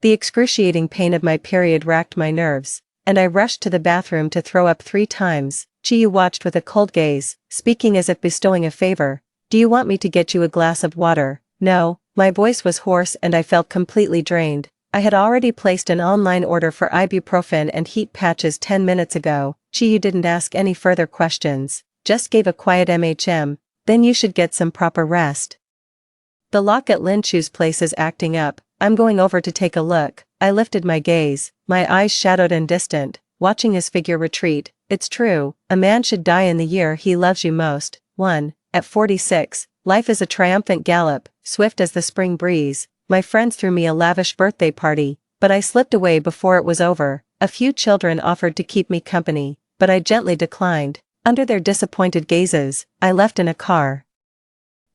The excruciating pain of my period racked my nerves, and I rushed to the bathroom to throw up 3 times. Chiyu watched with a cold gaze, speaking as if bestowing a favor. Do you want me to get you a glass of water? No. My voice was hoarse and I felt completely drained. I had already placed an online order for ibuprofen and heat patches 10 minutes ago. Chiyu didn't ask any further questions, just gave a quiet then you should get some proper rest. The lock at Lin Chu's place is acting up. I'm going over to take a look. I lifted my gaze, my eyes shadowed and distant, watching his figure retreat. It's true, a man should die in the year he loves you most. 1. At 46, life is a triumphant gallop, swift as the spring breeze. My friends threw me a lavish birthday party, but I slipped away before it was over. A few children offered to keep me company, but I gently declined. Under their disappointed gazes, I left in a car.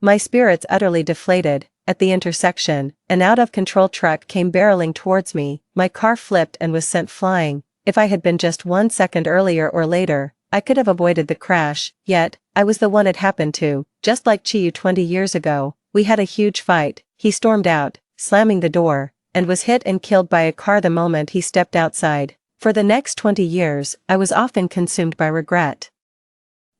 My spirits utterly deflated. At the intersection, an out-of-control truck came barreling towards me. My car flipped and was sent flying. If I had been just 1 second earlier or later, I could have avoided the crash, yet, I was the one it happened to. Just like Chiyu 20 years ago, we had a huge fight. He stormed out, slamming the door, and was hit and killed by a car the moment he stepped outside. For the next 20 years, I was often consumed by regret.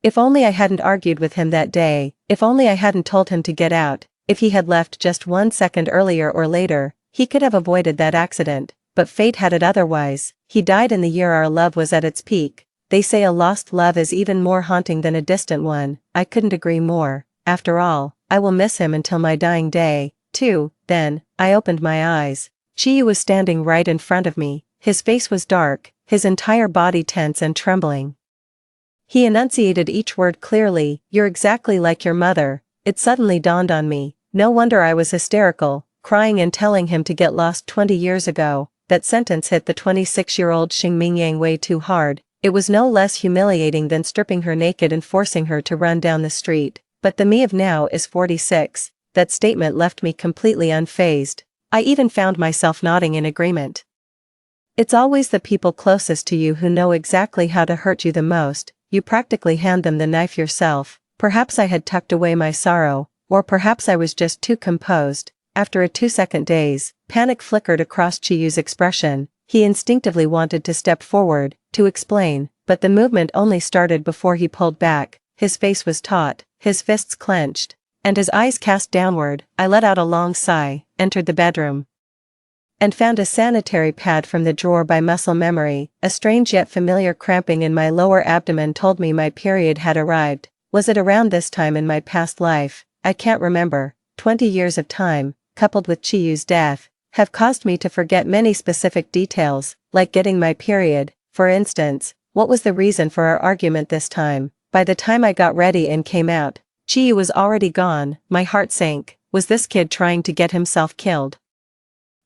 If only I hadn't argued with him that day, if only I hadn't told him to get out, if he had left just 1 second earlier or later, he could have avoided that accident, but fate had it otherwise. He died in the year our love was at its peak. They say a lost love is even more haunting than a distant one. I couldn't agree more. After all, I will miss him until my dying day, too. Then, I opened my eyes. Chiyu was standing right in front of me. His face was dark, his entire body tense and trembling. He enunciated each word clearly. You're exactly like your mother. It suddenly dawned on me. No wonder I was hysterical, crying and telling him to get lost 20 years ago. That sentence hit the 26-year-old Xing Mingyang way too hard. It was no less humiliating than stripping her naked and forcing her to run down the street. But the me of now is 46. That statement left me completely unfazed. I even found myself nodding in agreement. It's always the people closest to you who know exactly how to hurt you the most. You practically hand them the knife yourself. Perhaps I had tucked away my sorrow, or perhaps I was just too composed. After a 2-second daze, panic flickered across Chiyu's expression. He instinctively wanted to step forward, to explain, but the movement only started before he pulled back. His face was taut, his fists clenched, and his eyes cast downward. I let out a long sigh, entered the bedroom, and found a sanitary pad from the drawer by muscle memory. A strange yet familiar cramping in my lower abdomen told me my period had arrived. Was it around this time in my past life? I can't remember. 20 years of time, coupled with Chiyu's death, have caused me to forget many specific details, like getting my period. For instance, what was the reason for our argument this time? By the time I got ready and came out, Chiyu was already gone. My heart sank. Was this kid trying to get himself killed?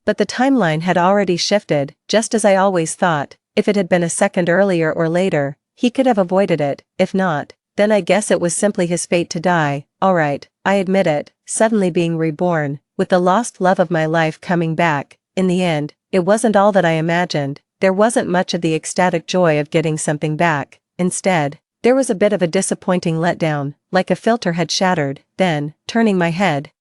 But the timeline had already shifted, just as I always thought. If it had been a second earlier or later, he could have avoided it. If not, then I guess it was simply his fate to die. Alright, I admit it, suddenly being reborn, with the lost love of my life coming back. In the end, it wasn't all that I imagined. There wasn't much of the ecstatic joy of getting something back. Instead, there was a bit of a disappointing letdown, like a filter had shattered. Then, turning my head,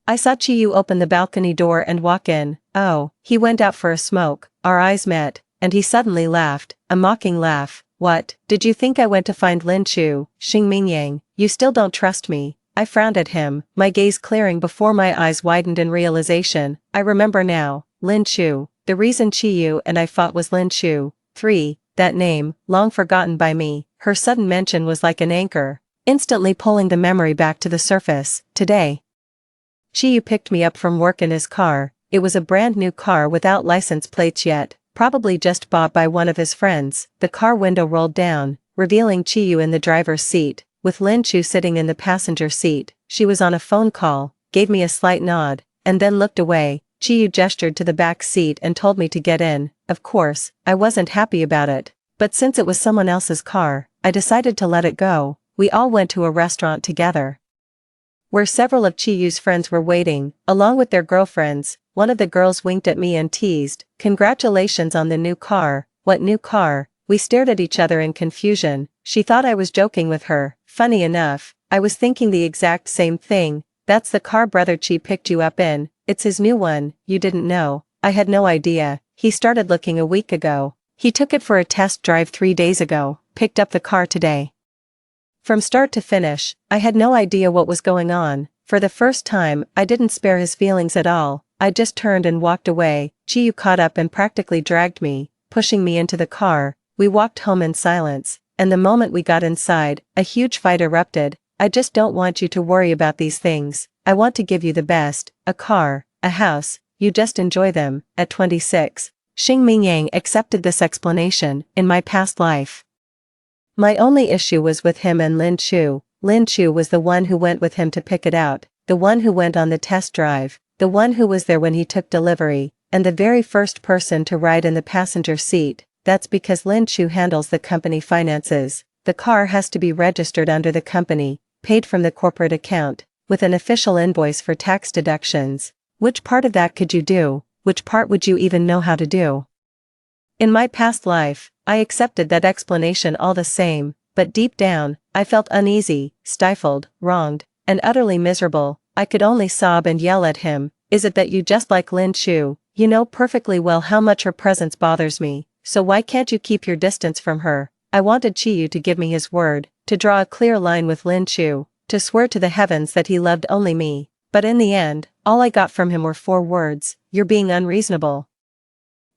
I saw Chiyu open the balcony door and walk in. Oh, he went out for a smoke. Our eyes met, and he suddenly laughed, a mocking laugh. What, did you think I went to find Lin Chu? Xing Mingyang, you still don't trust me. I frowned at him, my gaze clearing before my eyes widened in realization. I remember now. Lin Chu. The reason Chiyu and I fought was Lin Chu. 3. That name, long forgotten by me. Her sudden mention was like an anchor, instantly pulling the memory back to the surface. Today, Chiyu picked me up from work in his car. It was a brand new car without license plates yet, probably just bought by one of his friends. The car window rolled down, revealing Chiyu in the driver's seat, with Lin Chu sitting in the passenger seat. She was on a phone call, gave me a slight nod, and then looked away. Chiyu gestured to the back seat and told me to get in. Of course, I wasn't happy about it, but since it was someone else's car, I decided to let it go. We all went to a restaurant together, where several of Chiyu's friends were waiting, along with their girlfriends. One of the girls winked at me and teased, "Congratulations on the new car." What new car? We stared at each other in confusion. She thought I was joking with her. Funny enough, I was thinking the exact same thing. That's the car brother Chi picked you up in. It's his new one. You didn't know. I had no idea. He started looking a week ago. He took it for a test drive 3 days ago, picked up the car today. From start to finish, I had no idea what was going on. For the first time, I didn't spare his feelings at all. I just turned and walked away. Chiyu caught up and practically dragged me, pushing me into the car. We walked home in silence, and the moment we got inside, a huge fight erupted. I just don't want you to worry about these things. I want to give you the best, a car, a house, you just enjoy them. At 26, Xing Mingyang accepted this explanation. In my past life, my only issue was with him and Lin Chu. Lin Chu was the one who went with him to pick it out, the one who went on the test drive, the one who was there when he took delivery, and the very first person to ride in the passenger seat. That's because Lin Chu handles the company finances. The car has to be registered under the company, paid from the corporate account, with an official invoice for tax deductions. Which part of that could you do? Which part would you even know how to do? In my past life, I accepted that explanation all the same, but deep down, I felt uneasy, stifled, wronged, and utterly miserable. I could only sob and yell at him. Is it that you just like Lin Chu? You know perfectly well how much her presence bothers me, so why can't you keep your distance from her? I wanted Chiyu to give me his word, to draw a clear line with Lin Chu, to swear to the heavens that he loved only me. But in the end, all I got from him were 4 words: you're being unreasonable.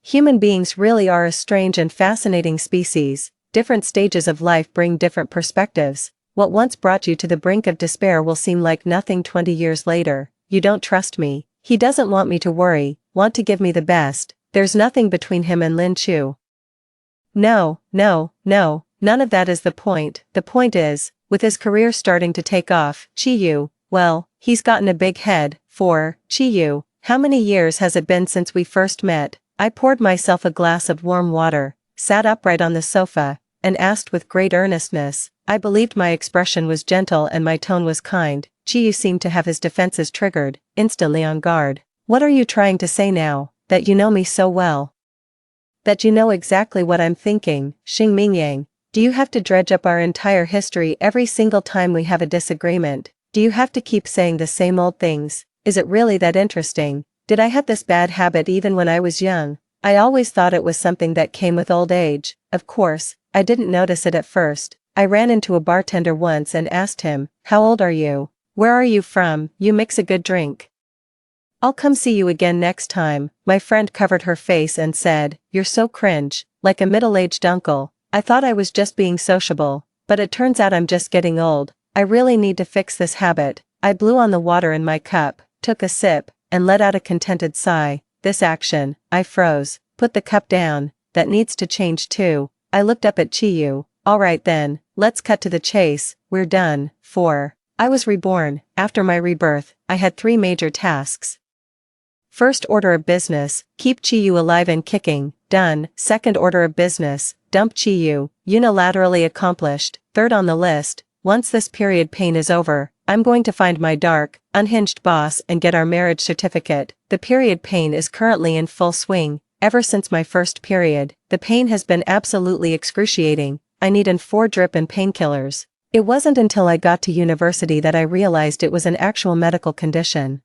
Human beings really are a strange and fascinating species. Different stages of life bring different perspectives. What once brought you to the brink of despair will seem like nothing 20 years later. You don't trust me. He doesn't want me to worry, want to give me the best. There's nothing between him and Lin Chu. No, none of that is the point. The point is, with his career starting to take off, Chiyu, well, he's gotten a big head. For Chiyu, how many years has it been since we first met? I poured myself a glass of warm water, sat upright on the sofa, and asked with great earnestness. I believed my expression was gentle and my tone was kind. Chiyu seemed to have his defenses triggered, instantly on guard. What are you trying to say now? That you know me so well? That you know exactly what I'm thinking? Xing Mingyang, do you have to dredge up our entire history every single time we have a disagreement? Do you have to keep saying the same old things? Is it really that interesting? Did I have this bad habit even when I was young? I always thought it was something that came with old age. Of course, I didn't notice it at first. I ran into a bartender once and asked him, "How old are you? Where are you from? You mix a good drink. I'll come see you again next time." My friend covered her face and said, "You're so cringe, like a middle-aged uncle." I thought I was just being sociable, but it turns out I'm just getting old. I really need to fix this habit. I blew on the water in my cup, took a sip, and let out a contented sigh. This action, I froze, put the cup down. That needs to change too. I looked up at Chiyu. Alright then, let's cut to the chase. We're done. 4. I was reborn. After my rebirth, I had 3 major tasks. First order of business, keep Chiyu alive and kicking. Done. Second order of business, dump Chiyu. Unilaterally accomplished. Third on the list, once this period pain is over, I'm going to find my dark, unhinged boss and get our marriage certificate. The period pain is currently in full swing. Ever since my first period, the pain has been absolutely excruciating. I need an 4 drip and painkillers. It wasn't until I got to university that I realized it was an actual medical condition.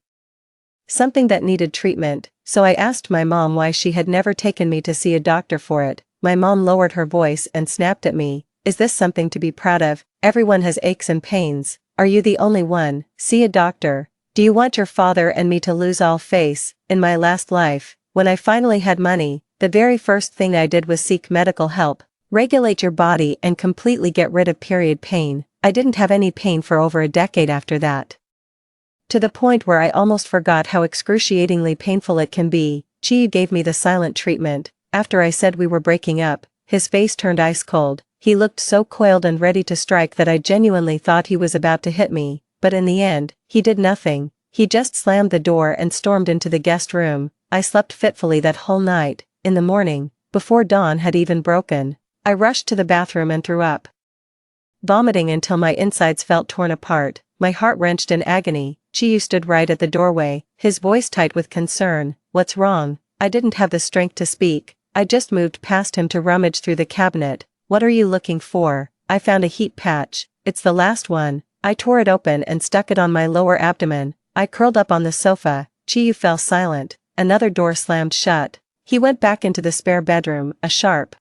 Something that needed treatment, so I asked my mom why she had never taken me to see a doctor for it. My mom lowered her voice and snapped at me. Is this something to be proud of? Everyone has aches and pains. Are you the only one? See a doctor. Do you want your father and me to lose all face? In my last life, when I finally had money, the very first thing I did was seek medical help. Regulate your body and completely get rid of period pain. I didn't have any pain for over a decade after that. To the point where I almost forgot how excruciatingly painful it can be. Chiyu gave me the silent treatment. After I said we were breaking up, his face turned ice cold. He looked so coiled and ready to strike that I genuinely thought he was about to hit me, but in the end, he did nothing. He just slammed the door and stormed into the guest room. I slept fitfully that whole night. In the morning, before dawn had even broken, I rushed to the bathroom and threw up, vomiting until my insides felt torn apart, my heart wrenched in agony. Chiyu stood right at the doorway, his voice tight with concern. What's wrong? I didn't have the strength to speak. I just moved past him to rummage through the cabinet. What are you looking for? I found a heat patch. It's the last one. I tore it open and stuck it on my lower abdomen. I curled up on the sofa. Chiyu fell silent. another door slammed shut. He went back into the spare bedroom, a sharp,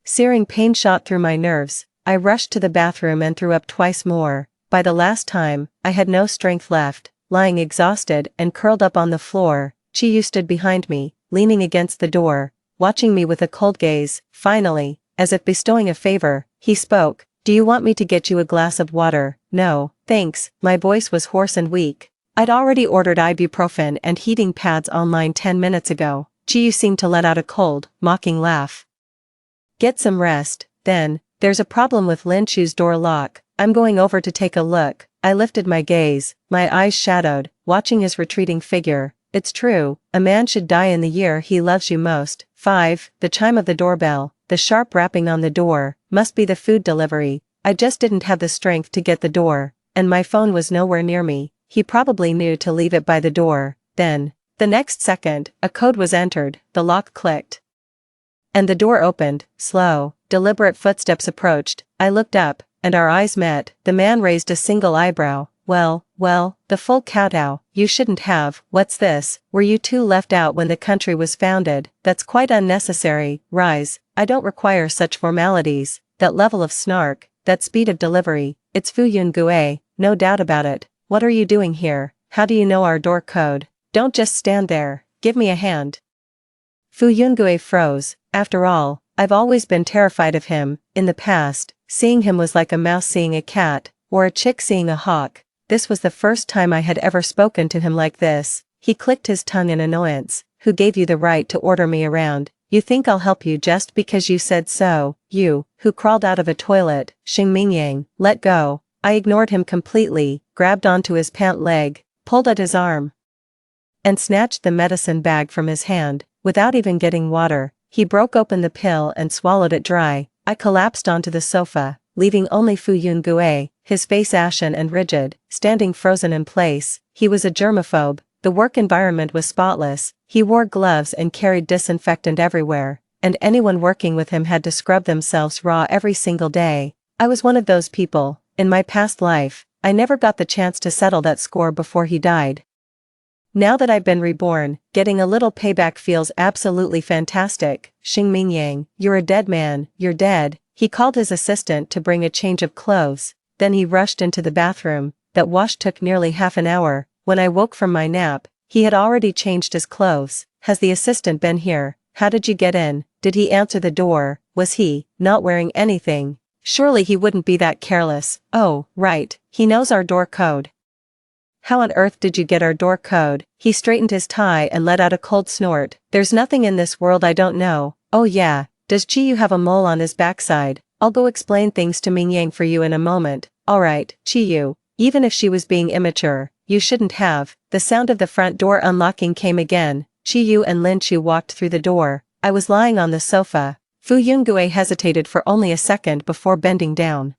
searing pain shot through my nerves. I rushed to the bathroom and threw up twice more. By the last time, I had no strength left. Lying exhausted and curled up on the floor, Chiyu stood behind me, leaning against the door, watching me with a cold gaze. Finally, as if bestowing a favor, he spoke. "Do you want me to get you a glass of water?" "No, thanks." My voice was hoarse and weak. I'd already ordered ibuprofen and heating pads online 10 minutes ago. Chiyu seemed to let out a cold, mocking laugh. "Get some rest, then. There's a problem with Lin Chu's door lock. I'm going over to take a look." I lifted my gaze, my eyes shadowed, watching his retreating figure. It's true, a man should die in the year he loves you most. 5. The chime of the doorbell, the sharp rapping on the door, must be the food delivery. I just didn't have the strength to get the door, and my phone was nowhere near me. He probably knew to leave it by the door. Then, the next second, a code was entered, the lock clicked, and the door opened. Slow, deliberate footsteps approached. I looked up, and our eyes met. The man raised a single eyebrow. Well, the full kowtow. "You shouldn't have." "What's this? Were you two left out when the country was founded?" "That's quite unnecessary." "Rise. I don't require such formalities." That level of snark, that speed of delivery, it's Fu Yungue, no doubt about it. "What are you doing here? How do you know our door code? Don't just stand there. Give me a hand." Fu Yungue froze. After all, I've always been terrified of him. In the past, seeing him was like a mouse seeing a cat, or a chick seeing a hawk. This was the first time I had ever spoken to him like this. He clicked his tongue in annoyance. "Who gave you the right to order me around? You think I'll help you just because you said so? You, who crawled out of a toilet." Xing Mingyang, let go. I ignored him completely, grabbed onto his pant leg, pulled at his arm, and snatched the medicine bag from his hand. Without even getting water, he broke open the pill and swallowed it dry. I collapsed onto the sofa, leaving only Fu Yungue, his face ashen and rigid, standing frozen in place. He was a germaphobe. The work environment was spotless. He wore gloves and carried disinfectant everywhere, and anyone working with him had to scrub themselves raw every single day. I was one of those people. In my past life, I never got the chance to settle that score before he died. Now that I've been reborn, getting a little payback feels absolutely fantastic. "Xing Mingyang, you're a dead man, you're dead." He called his assistant to bring a change of clothes, then he rushed into the bathroom. That wash took nearly half an hour. When I woke from my nap, he had already changed his clothes. "Has the assistant been here? How did you get in? Did he answer the door? Was he not wearing anything? Surely he wouldn't be that careless." "Oh, right, he knows our door code." "How on earth did you get our door code?" He straightened his tie and let out a cold snort. "There's nothing in this world I don't know." "Oh yeah, does Chiyu have a mole on his backside? I'll go explain things to Mingyang for you in a moment." "Alright, Chiyu, even if she was being immature, you shouldn't have." The sound of the front door unlocking came again. Chiyu and Lin Chu walked through the door. I was lying on the sofa. Fu Yungue hesitated for only a second before bending down.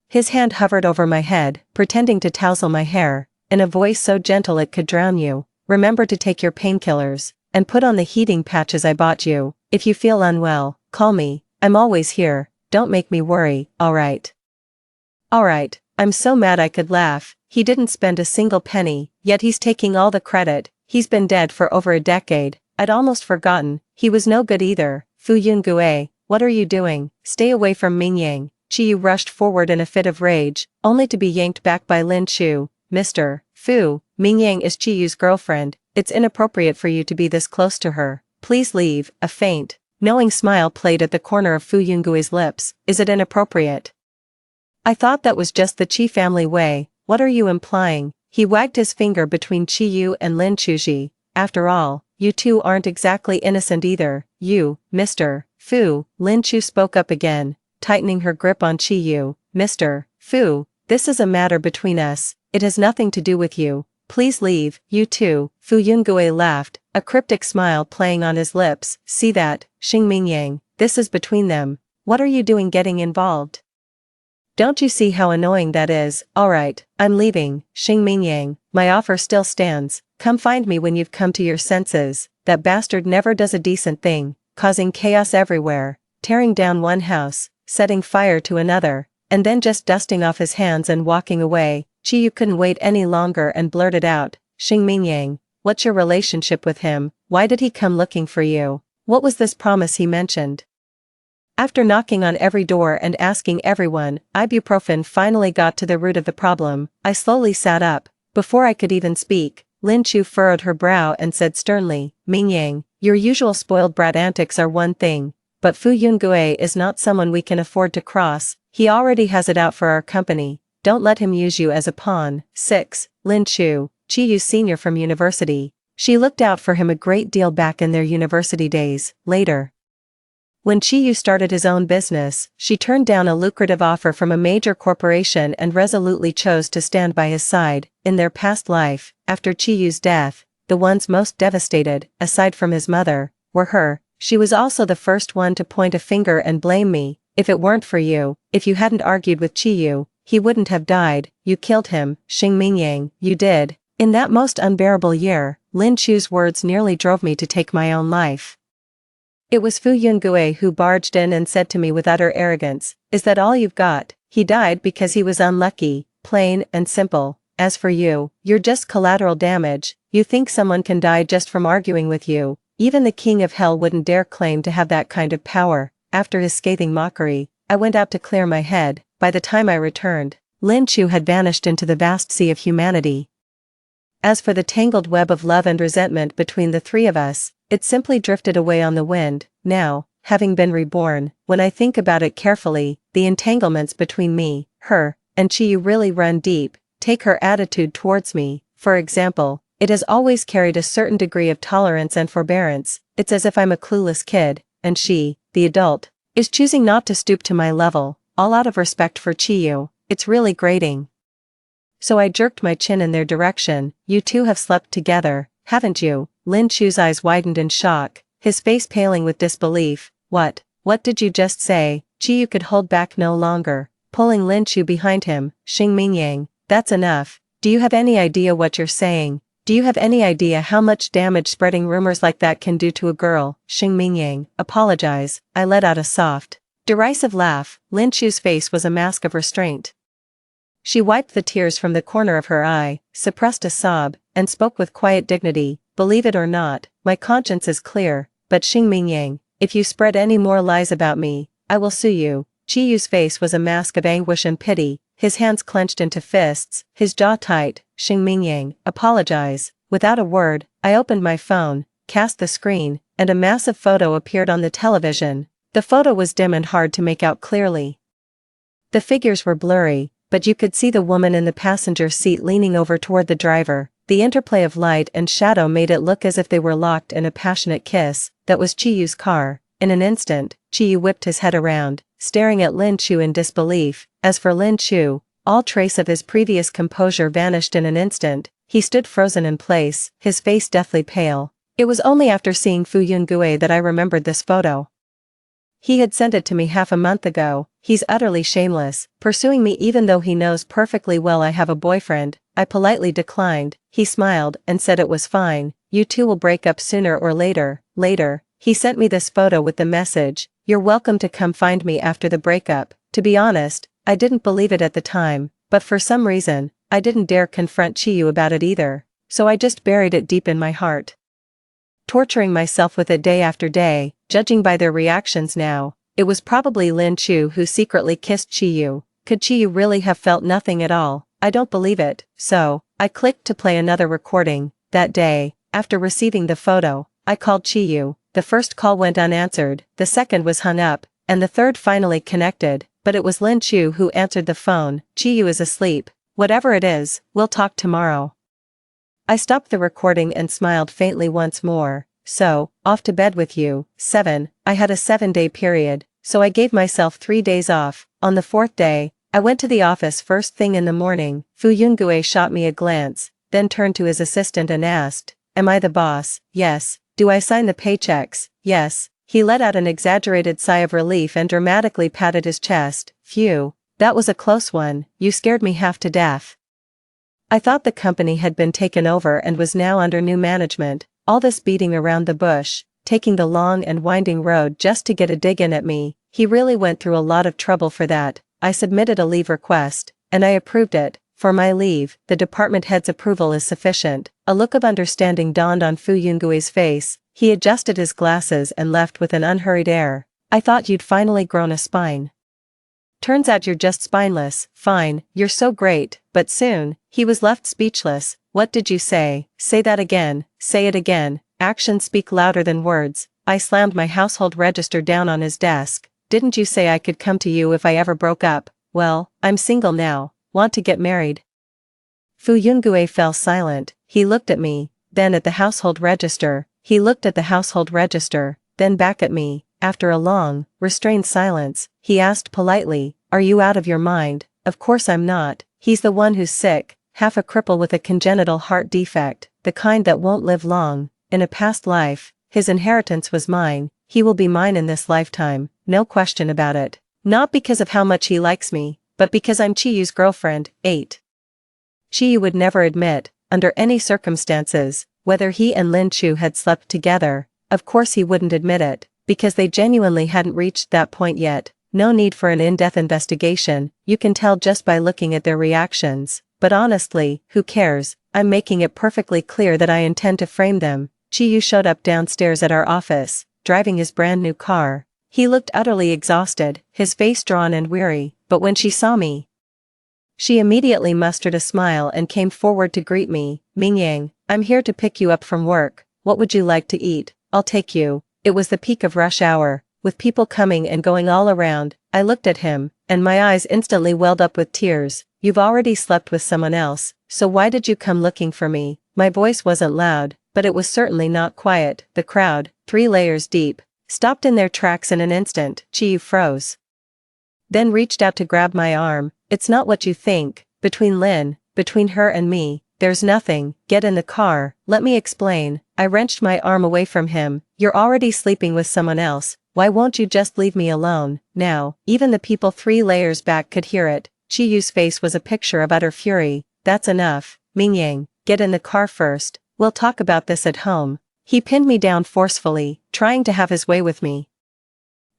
His hand hovered over my head, pretending to tousle my hair. In a voice so gentle it could drown you. "Remember to take your painkillers, and put on the heating patches I bought you. If you feel unwell, call me. I'm always here. Don't make me worry, alright?" "Alright." I'm so mad I could laugh. He didn't spend a single penny, yet he's taking all the credit. He's been dead for over a decade. I'd almost forgotten. He was no good either. "Fu Yungue, what are you doing? Stay away from Mingyang." Chiyu rushed forward in a fit of rage, only to be yanked back by Lin Chu. "Mr. Fu, Mingyang is Chiyu's girlfriend. It's inappropriate for you to be this close to her. Please leave." A faint, knowing smile played at the corner of Fu Yungue's lips. "Is it inappropriate? I thought that was just the Chi family way. What are you implying?" He wagged his finger between Chiyu and Lin Chuji. "After all, you two aren't exactly innocent either." "You, Mr. Fu," Lin Chu spoke up again, tightening her grip on Chiyu. "Mr. Fu, this is a matter between us. It has nothing to do with you. Please leave." "You too." Fu Yungue laughed, a cryptic smile playing on his lips. "See that, Xing Mingyang, this is between them. What are you doing getting involved? Don't you see how annoying that is?" "Alright, I'm leaving, Xing Mingyang. My offer still stands. Come find me when you've come to your senses." That bastard never does a decent thing, causing chaos everywhere, tearing down one house, setting fire to another, and then just dusting off his hands and walking away. Chiyu couldn't wait any longer and blurted out, "Xing Mingyang, What's your relationship with him? Why did he come looking for you? What was this promise he mentioned? After knocking on every door and asking everyone, ibuprofen finally got to the root of the problem. I slowly sat up. Before I could even speak, Lin Chu furrowed her brow and said sternly, Ming Yang, your usual spoiled brat antics are one thing, but Fu Yungue is not someone we can afford to cross. He already has it out for our company. Don't let him use you as a pawn. 6. Lin Chu, Chi Yu Sr. from university. She looked out for him a great deal back in their university days. Later, when Chi Yu started his own business, she turned down a lucrative offer from a major corporation and resolutely chose to stand by his side. In their past life, after Chi Yu's death, the ones most devastated, aside from his mother, were her. She was also the first one to point a finger and blame me. If it weren't for you, if you hadn't argued with Chi Yu, he wouldn't have died. You killed him, Xing Mingyang, you did. In that most unbearable year, Lin Chu's words nearly drove me to take my own life. It was Fu Yungue who barged in and said to me with utter arrogance, is that all you've got? He died because he was unlucky, plain and simple. As for you, you're just collateral damage. You think someone can die just from arguing with you. Even the king of hell wouldn't dare claim to have that kind of power. After his scathing mockery, I went out to clear my head. By the time I returned, Lin Chu had vanished into the vast sea of humanity. As for the tangled web of love and resentment between the three of us, it simply drifted away on the wind. Now, having been reborn, when I think about it carefully, the entanglements between me, her, and Chi Yu really run deep. Take her attitude towards me, for example. It has always carried a certain degree of tolerance and forbearance. It's as if I'm a clueless kid, and she, the adult, is choosing not to stoop to my level, all out of respect for Chi Yu. It's really grating. So I jerked my chin in their direction. You two have slept together, haven't you? Lin Chu's eyes widened in shock, his face paling with disbelief. What did you just say? Chi Yu could hold back no longer, pulling Lin Chu behind him. Xing Mingyang, that's enough. Do you have any idea what you're saying? Do you have any idea how much damage spreading rumors like that can do to a girl? Xing Mingyang, apologize. I let out a soft, derisive laugh. Lin Chu's face was a mask of restraint. She wiped the tears from the corner of her eye, suppressed a sob, and spoke with quiet dignity. Believe it or not, my conscience is clear, but Xing Mingyang, if you spread any more lies about me, I will sue you. Chi Yu's face was a mask of anguish and pity, his hands clenched into fists, his jaw tight. Xing Mingyang, apologize. Without a word, I opened my phone, cast the screen, and a massive photo appeared on the television. The photo was dim and hard to make out clearly. The figures were blurry, but you could see the woman in the passenger seat leaning over toward the driver. The interplay of light and shadow made it look as if they were locked in a passionate kiss. That was Chi Yu's car. In an instant, Chi Yu whipped his head around, staring at Lin Chu in disbelief. As for Lin Chu, all trace of his previous composure vanished in an instant. He stood frozen in place, his face deathly pale. It was only after seeing Fu Yungue that I remembered this photo. He had sent it to me half a month ago. He's utterly shameless, pursuing me even though he knows perfectly well I have a boyfriend. I politely declined. He smiled and said it was fine. You two will break up sooner or later. Later, he sent me this photo with the message, you're welcome to come find me after the breakup. To be honest, I didn't believe it at the time, but for some reason, I didn't dare confront Chi Yu about it either, so I just buried it deep in my heart. Torturing myself with it day after day, judging by their reactions now, it was probably Lin Chu who secretly kissed Chi Yu. Could Chi Yu really have felt nothing at all? I don't believe it. So, I clicked to play another recording. That day, after receiving the photo, I called Chi Yu. The first call went unanswered, the second was hung up, and the third finally connected, but it was Lin Chu who answered the phone. Chi Yu is asleep. Whatever it is, we'll talk tomorrow. I stopped the recording and smiled faintly once more. So, off to bed with you. 7. I had a 7-day period, so I gave myself 3 days off. On the 4th day, I went to the office first thing in the morning. Fu Yungue shot me a glance, then turned to his assistant and asked, am I the boss? Yes. Do I sign the paychecks? Yes. He let out an exaggerated sigh of relief and dramatically patted his chest. Phew, that was a close one. You scared me half to death. I thought the company had been taken over and was now under new management. All this beating around the bush, taking the long and winding road just to get a dig in at me, he really went through a lot of trouble for that. I submitted a leave request, and I approved it. For my leave, the department head's approval is sufficient. A look of understanding dawned on Fu Yungui's face. He adjusted his glasses and left with an unhurried air. I thought you'd finally grown a spine. Turns out you're just spineless. Fine, you're so great, but soon. He was left speechless. What did you say? Say that again. Say it again. Actions speak louder than words. I slammed my household register down on his desk. Didn't you say I could come to you if I ever broke up? Well, I'm single now. Want to get married? Fu Yungue fell silent. He looked at me, then at the household register. He looked at the household register, then back at me. After a long, restrained silence, he asked politely, "Are you out of your mind?" Of course I'm not. He's the one who's sick, half a cripple with a congenital heart defect, the kind that won't live long. In a past life, his inheritance was mine. He will be mine in this lifetime, no question about it. Not because of how much he likes me, but because I'm Chiyu's girlfriend. 8. Chiyu would never admit, under any circumstances, whether he and Lin Chu had slept together. Of course he wouldn't admit it, because they genuinely hadn't reached that point yet. No need for an in-depth investigation, you can tell just by looking at their reactions. But honestly, who cares? I'm making it perfectly clear that I intend to frame them. Chiyu showed up downstairs at our office, driving his brand new car. He looked utterly exhausted, his face drawn and weary, but when she saw me, she immediately mustered a smile and came forward to greet me. Mingyang, I'm here to pick you up from work. What would you like to eat? I'll take you. It was the peak of rush hour, with people coming and going all around. I looked at him, and my eyes instantly welled up with tears. You've already slept with someone else, so why did you come looking for me? My voice wasn't loud, but it was certainly not quiet. The crowd, 3 layers deep, stopped in their tracks in an instant. Chiyu froze, then reached out to grab my arm. It's not what you think. Between her and me, there's nothing. Get in the car, let me explain. I wrenched my arm away from him. You're already sleeping with someone else. Why won't you just leave me alone? Now, even the people 3 layers back could hear it. Chiyu's face was a picture of utter fury. That's enough. Mingyang, get in the car first. We'll talk about this at home. He pinned me down forcefully, trying to have his way with me.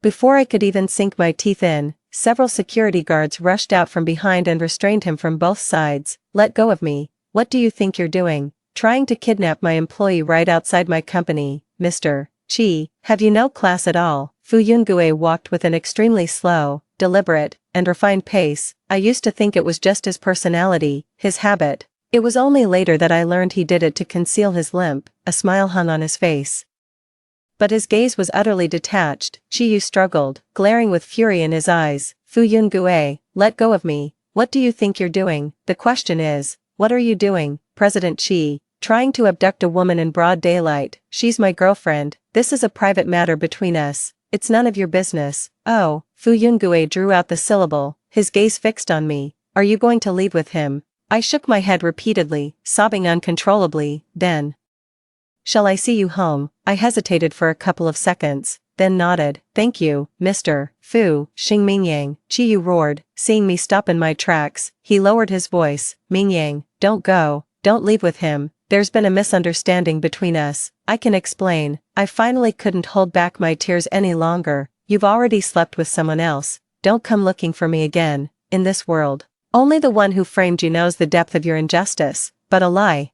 Before I could even sink my teeth in, several security guards rushed out from behind and restrained him from both sides. Let go of me. What do you think you're doing? Trying to kidnap my employee right outside my company, Mr. Chi, have you no class at all? Fu Yungue walked with an extremely slow, deliberate, and refined pace. I used to think it was just his personality, his habit. It was only later that I learned he did it to conceal his limp. A smile hung on his face, but his gaze was utterly detached. Chiyu struggled, glaring with fury in his eyes. Fu Yungue, let go of me. What do you think you're doing? The question is, what are you doing? President Chi, trying to abduct a woman in broad daylight. She's my girlfriend. This is a private matter between us. It's none of your business. Oh, Fu Yungue drew out the syllable, his gaze fixed on me. Are you going to leave with him? I shook my head repeatedly, sobbing uncontrollably. Then, shall I see you home? I hesitated for a couple of seconds, then nodded. Thank you, Mr. Fu. Xing Mingyang, Chiyu roared, seeing me stop in my tracks. He lowered his voice. Mingyang, don't go. Don't leave with him. There's been a misunderstanding between us. I can explain. I finally couldn't hold back my tears any longer. You've already slept with someone else. Don't come looking for me again. In this world, only the one who framed you knows the depth of your injustice. But a lie,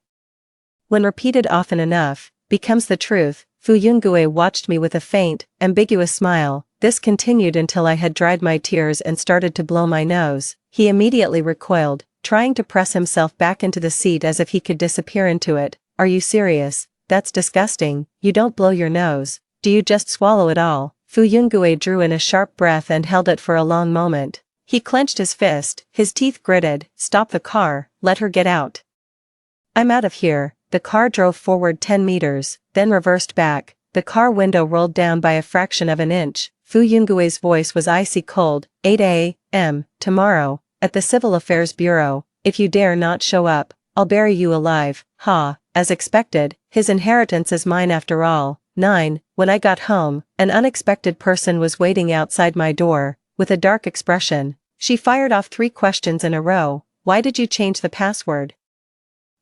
when repeated often enough, becomes the truth. Fu Yungue watched me with a faint, ambiguous smile. This continued until I had dried my tears and started to blow my nose. He immediately recoiled, trying to press himself back into the seat as if he could disappear into it. Are you serious? That's disgusting. You don't blow your nose. Do you just swallow it all? Fu Yungue drew in a sharp breath and held it for a long moment. He clenched his fist, his teeth gritted. Stop the car, let her get out. I'm out of here. The car drove forward 10 meters, then reversed back. The car window rolled down by a fraction of an inch. Fu Yungue's voice was icy cold. 8 a.m. tomorrow, at the Civil Affairs Bureau. If you dare not show up, I'll bury you alive. Ha, as expected, his inheritance is mine after all. 9. When I got home, an unexpected person was waiting outside my door, with a dark expression. She fired off 3 questions in a row. Why did you change the password?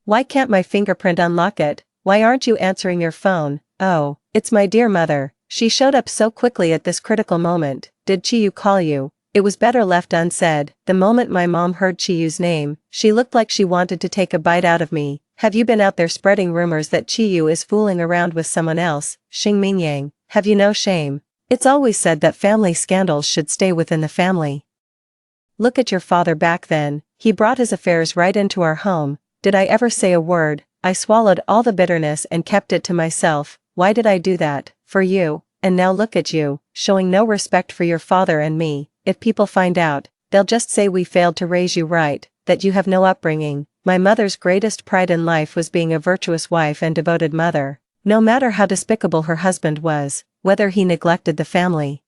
Why can't my fingerprint unlock it? Why aren't you answering your phone? Oh, it's my dear mother. She showed up so quickly at this critical moment. Did Chiyu call you? It was better left unsaid. The moment my mom heard Chiyu's name, she looked like she wanted to take a bite out of me. Have you been out there spreading rumors that Chiyu is fooling around with someone else? Xing Mingyang, have you no shame? It's always said that family scandals should stay within the family. Look at your father back then, he brought his affairs right into our home. Did I ever say a word? I swallowed all the bitterness and kept it to myself. Why did I do that? For you. And now look at you, showing no respect for your father and me. If people find out, they'll just say we failed to raise you right, that you have no upbringing. My mother's greatest pride in life was being a virtuous wife and devoted mother. No matter how despicable her husband was, whether he neglected the family,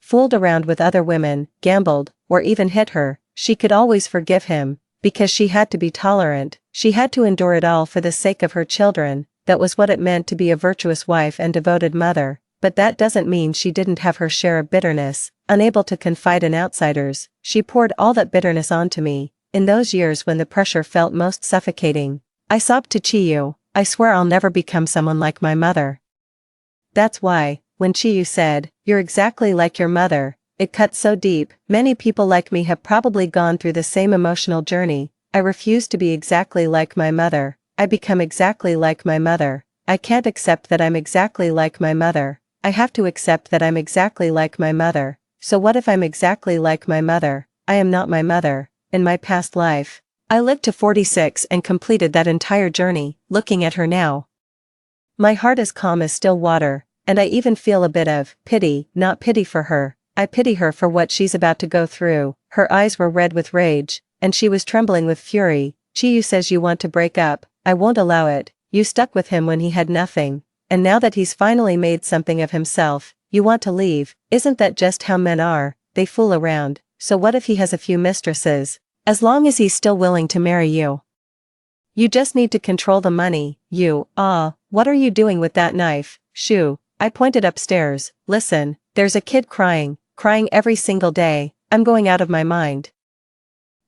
fooled around with other women, gambled, or even hit her, she could always forgive him, because she had to be tolerant. She had to endure it all for the sake of her children. That was what it meant to be a virtuous wife and devoted mother. But that doesn't mean she didn't have her share of bitterness. Unable to confide in outsiders, she poured all that bitterness onto me. In those years when the pressure felt most suffocating, I sobbed to Chiyu, I swear I'll never become someone like my mother. That's why, when Chiyu said, you're exactly like your mother, it cut so deep. Many people like me have probably gone through the same emotional journey. I refuse to be exactly like my mother. I become exactly like my mother. I can't accept that I'm exactly like my mother. I have to accept that I'm exactly like my mother. So what if I'm exactly like my mother? I am not my mother. In my past life, I lived to 46 and completed that entire journey. Looking at her now, my heart is calm as still water, and I even feel a bit of pity, not pity for her. I pity her for what she's about to go through. Her eyes were red with rage, and she was trembling with fury. Chiyu says you want to break up. I won't allow it. You stuck with him when he had nothing. And now that he's finally made something of himself, you want to leave. Isn't that just how men are? They fool around. So what if he has a few mistresses? As long as he's still willing to marry you. You just need to control the money. What are you doing with that knife? Shoo. I pointed upstairs. Listen, there's a kid crying every single day. I'm going out of my mind.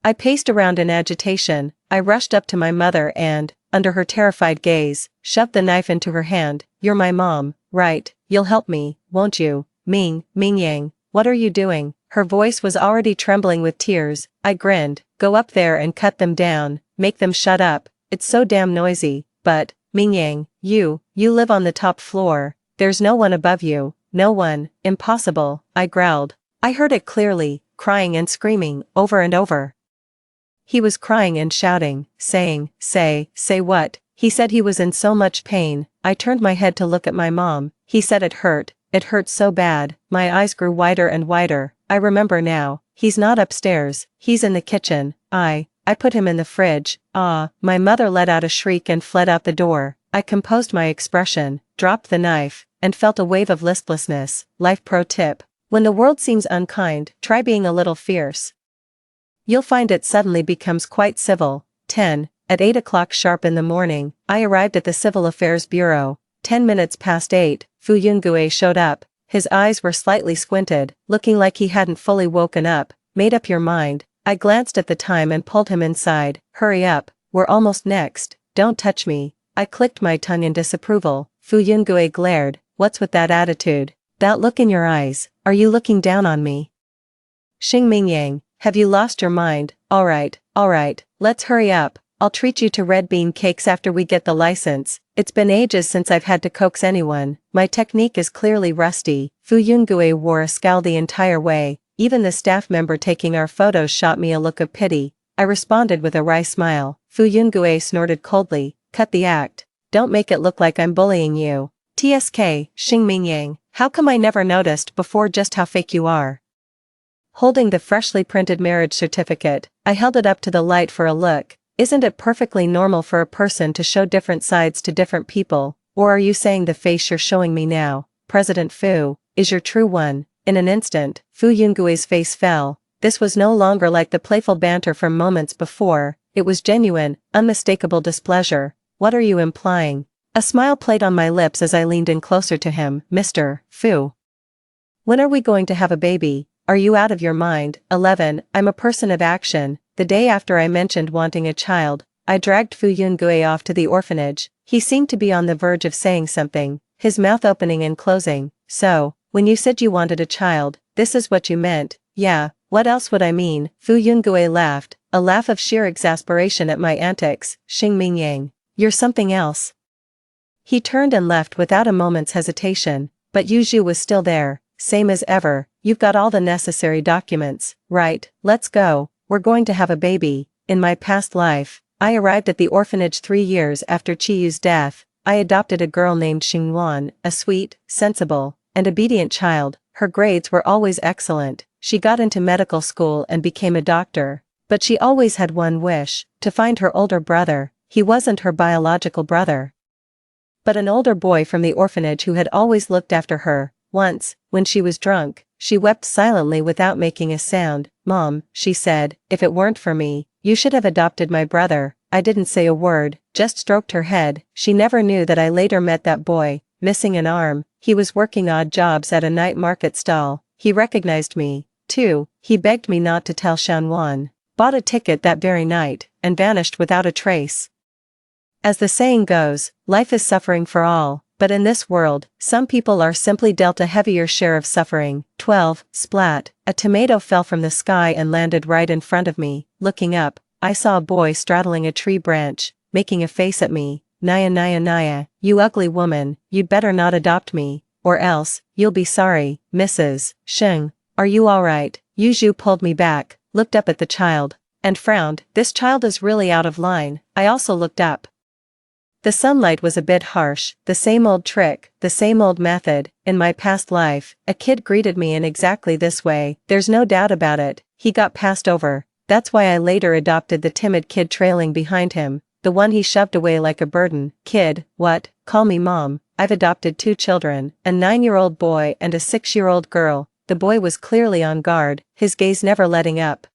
I paced around in agitation. I rushed up to my mother and, under her terrified gaze, shoved the knife into her hand. You're my mom, right? You'll help me, won't you? Mingyang, what are you doing? Her voice was already trembling with tears. I grinned. Go up there and cut them down. Make them shut up. It's so damn noisy. But, Mingyang, you live on the top floor. There's no one above you. No one. Impossible, I growled. I heard it clearly, crying and screaming, over and over. He was crying and shouting, saying, say what? He said he was in so much pain. I turned my head to look at my mom. He said it hurt so bad. My eyes grew wider and wider. I remember now. He's not upstairs. He's in the kitchen. I put him in the fridge. My mother let out a shriek and fled out the door. I composed my expression, dropped the knife, and felt a wave of listlessness. Life pro tip. When the world seems unkind, try being a little fierce. You'll find it suddenly becomes quite civil. 10. At 8 o'clock sharp in the morning, I arrived at the Civil Affairs Bureau. 10 minutes past 8, Fu Yungue showed up. His eyes were slightly squinted, looking like he hadn't fully woken up. Made up your mind. I glanced at the time and pulled him inside. Hurry up, we're almost next. Don't touch me. I clicked my tongue in disapproval. Fu Yungue glared. What's with that attitude? That look in your eyes, are you looking down on me? Xing Mingyang, have you lost your mind? Alright, let's hurry up. I'll treat you to red bean cakes after we get the license. It's been ages since I've had to coax anyone. My technique is clearly rusty. Fu Yungue wore a scowl the entire way. Even the staff member taking our photos shot me a look of pity. I responded with a wry smile. Fu Yungue snorted coldly. Cut the act. Don't make it look like I'm bullying you. TSK, Xing Mingyang, how come I never noticed before just how fake you are? Holding the freshly printed marriage certificate, I held it up to the light for a look. Isn't it perfectly normal for a person to show different sides to different people? Or are you saying the face you're showing me now, President Fu, is your true one? In an instant, Fu Yungui's face fell. This was no longer like the playful banter from moments before. It was genuine, unmistakable displeasure. What are you implying? A smile played on my lips as I leaned in closer to him. Mr. Fu, when are we going to have a baby? Are you out of your mind? 11. I'm a person of action. The day after I mentioned wanting a child, I dragged Fu Yungue off to the orphanage. He seemed to be on the verge of saying something, his mouth opening and closing. So, when you said you wanted a child, this is what you meant. Yeah, what else would I mean? Fu Yungue laughed, a laugh of sheer exasperation at my antics. Xing Mingyang, you're something else. He turned and left without a moment's hesitation, but Yu Zhu was still there, same as ever. You've got all the necessary documents, right? Let's go, we're going to have a baby. In my past life, I arrived at the orphanage 3 years after Qiyu's death. I adopted a girl named Xingwan, a sweet, sensible, and obedient child. Her grades were always excellent. She got into medical school and became a doctor. But she always had one wish, to find her older brother. He wasn't her biological brother, but an older boy from the orphanage who had always looked after her. Once, when she was drunk, she wept silently without making a sound. Mom, she said, if it weren't for me, you should have adopted my brother. I didn't say a word, just stroked her head. She never knew that I later met that boy, missing an arm. He was working odd jobs at a night market stall. He recognized me, too. He begged me not to tell Shanwan, bought a ticket that very night, and vanished without a trace. As the saying goes, life is suffering for all, but in this world, some people are simply dealt a heavier share of suffering. 12. Splat. A tomato fell from the sky and landed right in front of me. Looking up, I saw a boy straddling a tree branch, making a face at me. Naya Naya Naya, you ugly woman, you'd better not adopt me, or else, you'll be sorry. Mrs. Sheng, are you alright? Yu Zhu pulled me back, looked up at the child, and frowned. This child is really out of line. I also looked up. The sunlight was a bit harsh, the same old trick, the same old method. In my past life, a kid greeted me in exactly this way. There's no doubt about it, he got passed over. That's why I later adopted the timid kid trailing behind him, the one he shoved away like a burden. Kid, what? Call me mom. I've adopted 2 children, a 9-year-old boy and a 6-year-old girl. The boy was clearly on guard, his gaze never letting up.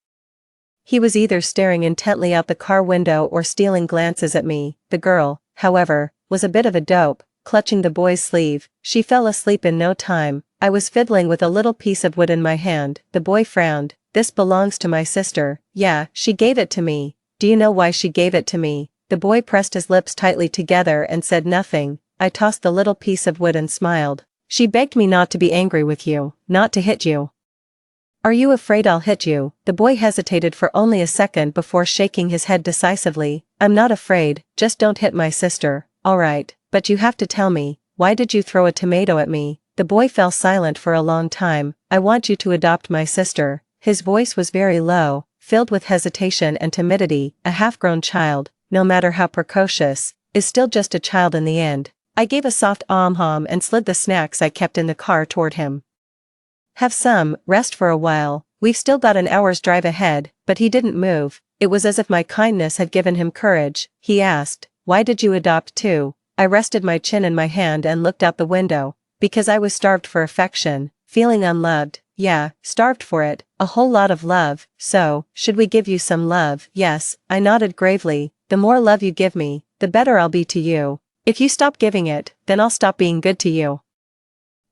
He was either staring intently out the car window or stealing glances at me. The girl, however, was a bit of a dope, clutching the boy's sleeve. She fell asleep in no time. I was fiddling with a little piece of wood in my hand. The boy frowned. This belongs to my sister. Yeah, she gave it to me. Do you know why she gave it to me? The boy pressed his lips tightly together and said nothing. I tossed the little piece of wood and smiled. She begged me not to be angry with you, not to hit you. Are you afraid I'll hit you? The boy hesitated for only a second before shaking his head decisively. I'm not afraid, just don't hit my sister. Alright, but you have to tell me, why did you throw a tomato at me? The boy fell silent for a long time. I want you to adopt my sister. His voice was very low, filled with hesitation and timidity. A half-grown child, no matter how precocious, is still just a child in the end. I gave a soft om-hom and slid the snacks I kept in the car toward him. Have some, rest for a while, we've still got an hour's drive ahead. But he didn't move. It was as if my kindness had given him courage. He asked, why did you adopt 2? I rested my chin in my hand and looked out the window. Because I was starved for affection, feeling unloved. Yeah, starved for it, a whole lot of love. So, should we give you some love? Yes, I nodded gravely. The more love you give me, the better I'll be to you. If you stop giving it, then I'll stop being good to you.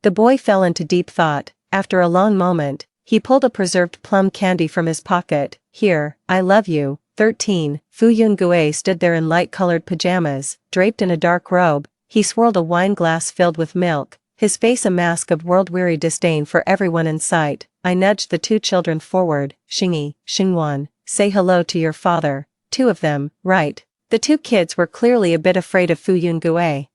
The boy fell into deep thought. After a long moment, he pulled a preserved plum candy from his pocket. Here, I love you. 13. Fu Yungue stood there in light-colored pajamas, draped in a dark robe. He swirled a wine glass filled with milk, his face a mask of world-weary disdain for everyone in sight. I nudged the 2 children forward. Xingyi, Xingwan, say hello to your father. 2 of them, right? The 2 kids were clearly a bit afraid of Fu Yungue,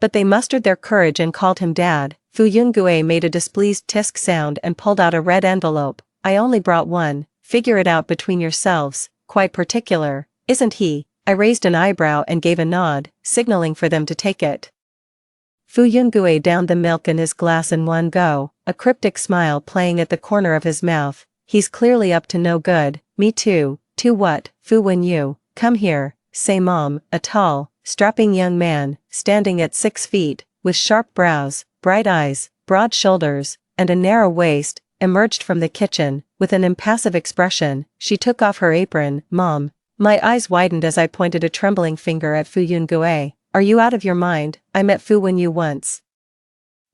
but they mustered their courage and called him Dad. Fu Yungue made a displeased tisk sound and pulled out a red envelope. I only brought one, figure it out between yourselves. Quite particular, isn't he? I raised an eyebrow and gave a nod, signaling for them to take it. Fu Yungue downed the milk in his glass in one go, a cryptic smile playing at the corner of his mouth. He's clearly up to no good. Me too. To what? Fu Wenyu, come here. Say Mom. A tall, strapping young man, standing at 6 feet, with sharp brows, bright eyes, broad shoulders, and a narrow waist, emerged from the kitchen. With an impassive expression, she took off her apron. Mom. My eyes widened as I pointed a trembling finger at Fu Yungue. Are you out of your mind? I met Fu Wenyu once.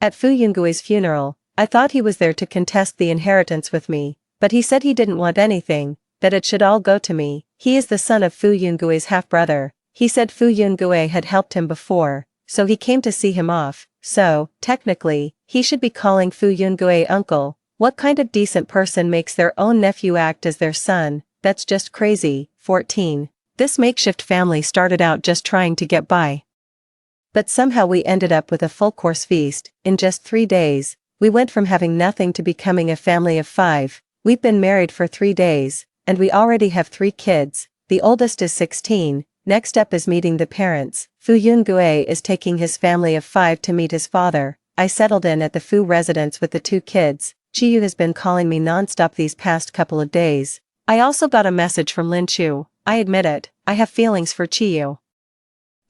At Fu Yungue's funeral. I thought he was there to contest the inheritance with me, but he said he didn't want anything, that it should all go to me. He is the son of Fu Yungue's half-brother. He said Fu Yungue had helped him before, so he came to see him off. So, technically, he should be calling Fu Yungue uncle. What kind of decent person makes their own nephew act as their son? That's just crazy. 14. This makeshift family started out just trying to get by. But somehow we ended up with a full-course feast. In just 3 days, we went from having nothing to becoming a family of 5. We've been married for 3 days, and we already have 3 kids. The oldest is 16. Next up is meeting the parents. Fu Yungue is taking his family of 5 to meet his father. I settled in at the Fu residence with the 2 kids. Chiyu has been calling me non-stop these past couple of days. I also got a message from Lin Chu. I admit it, I have feelings for Chiyu.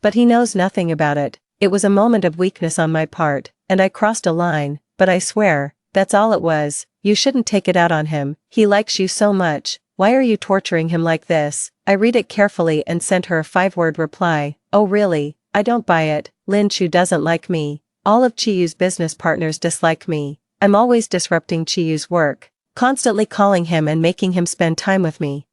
But he knows nothing about it. It was a moment of weakness on my part, and I crossed a line, but I swear, that's all it was. You shouldn't take it out on him. He likes you so much. Why are you torturing him like this? I read it carefully and sent her a 5-word reply. Oh really? I don't buy it. Lin Chu doesn't like me. All of Chiyu's business partners dislike me. I'm always disrupting Chiyu's work, constantly calling him and making him spend time with me.